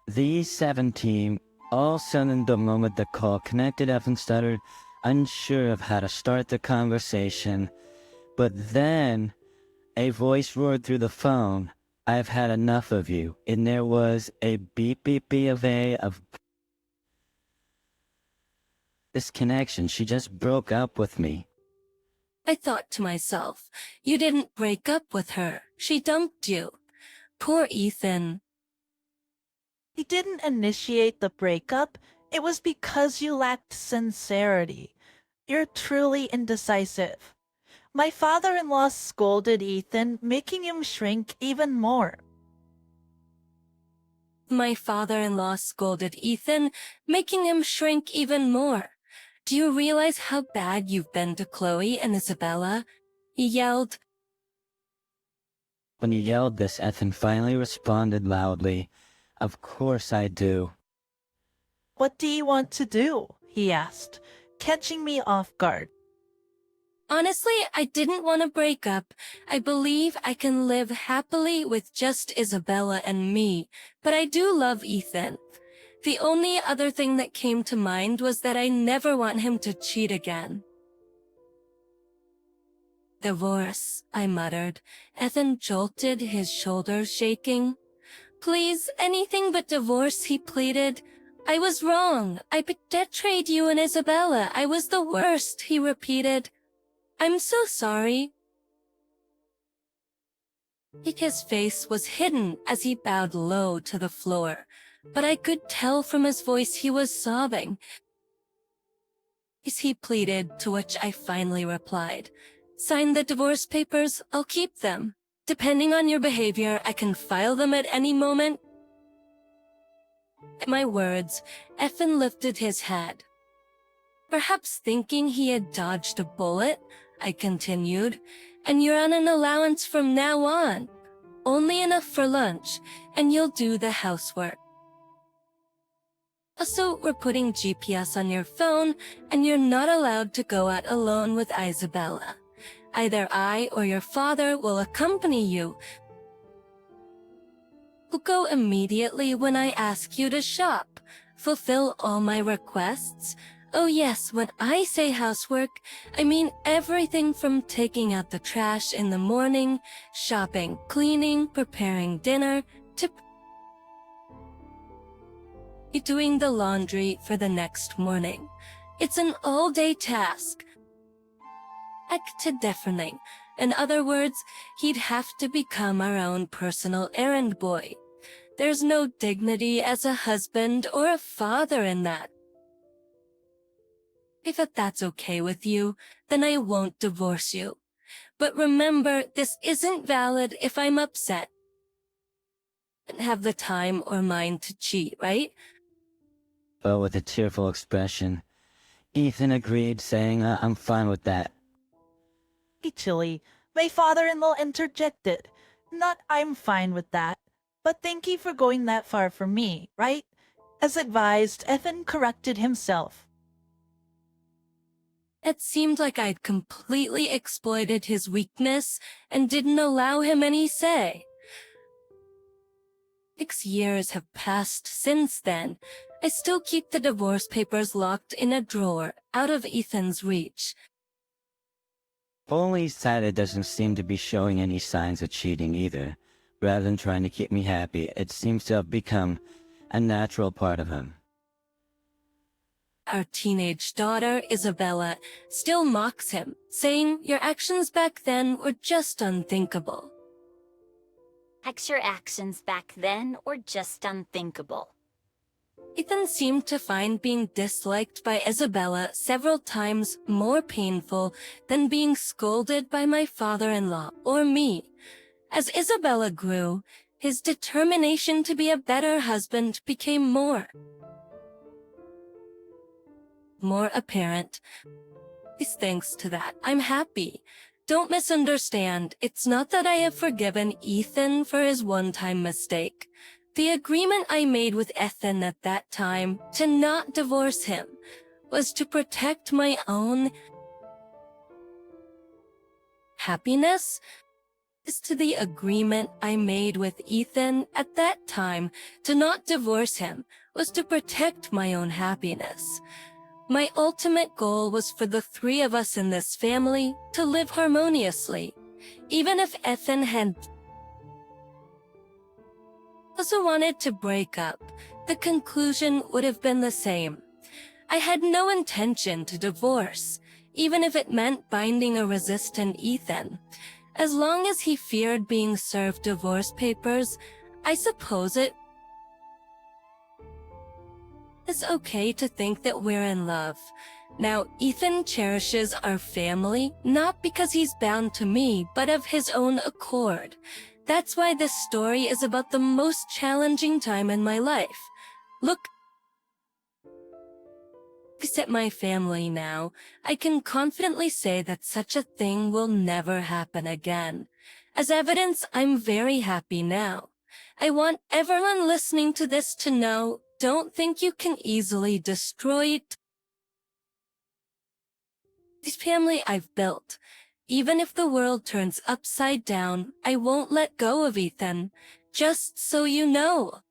S4: The 7 team all sudden the moment the call connected, Ethan stuttered, unsure of how to start the conversation. But then a voice roared through the phone. I've had enough of you. And there was a beep beep beep of this connection. She just broke up with me.
S2: I thought to myself, you didn't break up with her. She dumped you. Poor Ethan.
S6: He didn't initiate the breakup. It was because you lacked sincerity. You're truly indecisive. My father-in-law scolded Ethan, making him shrink even more.
S2: My father-in-law scolded Ethan, making him shrink even more. Do you realize how bad you've been to Chloe and Isabella? He yelled.
S4: When he yelled this, Ethan finally responded loudly. Of course I do.
S6: What do you want to do? He asked, catching me off guard.
S2: Honestly, I didn't want to break up. I believe I can live happily with just Isabella and me, but I do love Ethan. The only other thing that came to mind was that I never want him to cheat again. Divorce, I muttered. Ethan jolted, his shoulders shaking. Please, anything but divorce, he pleaded. I was wrong. I betrayed you and Isabella. I was the worst, he repeated. I'm so sorry. His face was hidden as he bowed low to the floor, but I could tell from his voice he was sobbing. He pleaded, to which I finally replied, sign the divorce papers, I'll keep them. Depending on your behavior, I can file them at any moment. At my words, Ethan lifted his head. Perhaps thinking he had dodged a bullet, I continued, and you're on an allowance from now on. Only enough for lunch, and you'll do the housework. Also, we're putting GPS on your phone, and you're not allowed to go out alone with Isabella. Either I or your father will accompany you. We'll go immediately when I ask you to shop. Fulfill all my requests. Oh yes, when I say housework, I mean everything from taking out the trash in the morning, shopping, cleaning, preparing dinner, to doing the laundry for the next morning. It's an all-day task. Act to deafening. In other words, he'd have to become our own personal errand boy. There's no dignity as a husband or a father in that. If that's okay with you, then I won't divorce you. But remember, this isn't valid if I'm upset. I don't have the time or mind to cheat, right?
S4: But with a tearful expression, Ethan agreed, saying, I'm fine with that.
S6: Chilly, my father-in-law interjected. Not I'm fine with that, but thank you for going that far for me, right? As advised, Ethan corrected himself.
S2: It seemed like I'd completely exploited his weakness and didn't allow him any say. 6 years have passed since then. I still keep the divorce papers locked in a drawer, out of Ethan's reach.
S4: Only Sada doesn't seem to be showing any signs of cheating either. Rather than trying to keep me happy, it seems to have become a natural part of him.
S2: Our teenage daughter, Isabella, still mocks him, saying your actions back then were just unthinkable.
S7: Your actions back then were just unthinkable.
S2: Ethan seemed to find being disliked by Isabella several times more painful than being scolded by my father-in-law or me. As Isabella grew, his determination to be a better husband became more apparent. Thanks to that, I'm happy. Don't misunderstand, it's not that I have forgiven Ethan for his one-time mistake. The agreement I made with Ethan at that time to not divorce him was to protect my own happiness. As to the agreement I made with Ethan at that time to not divorce him was to protect my own happiness. My ultimate goal was for the three of us in this family to live harmoniously. Even if Ethan had also wanted to break up, the conclusion would have been the same. I had no intention to divorce, even if it meant binding a resistant Ethan. As long as he feared being served divorce papers, I suppose it is okay to think that we're in love. Now, Ethan cherishes our family, not because he's bound to me, but of his own accord. That's why this story is about the most challenging time in my life. Look at my family now. I can confidently say that such a thing will never happen again. As evidence, I'm very happy now. I want everyone listening to this to know, don't think you can easily destroy this family I've built. Even if the world turns upside down, I won't let go of Ethan. Just so you know.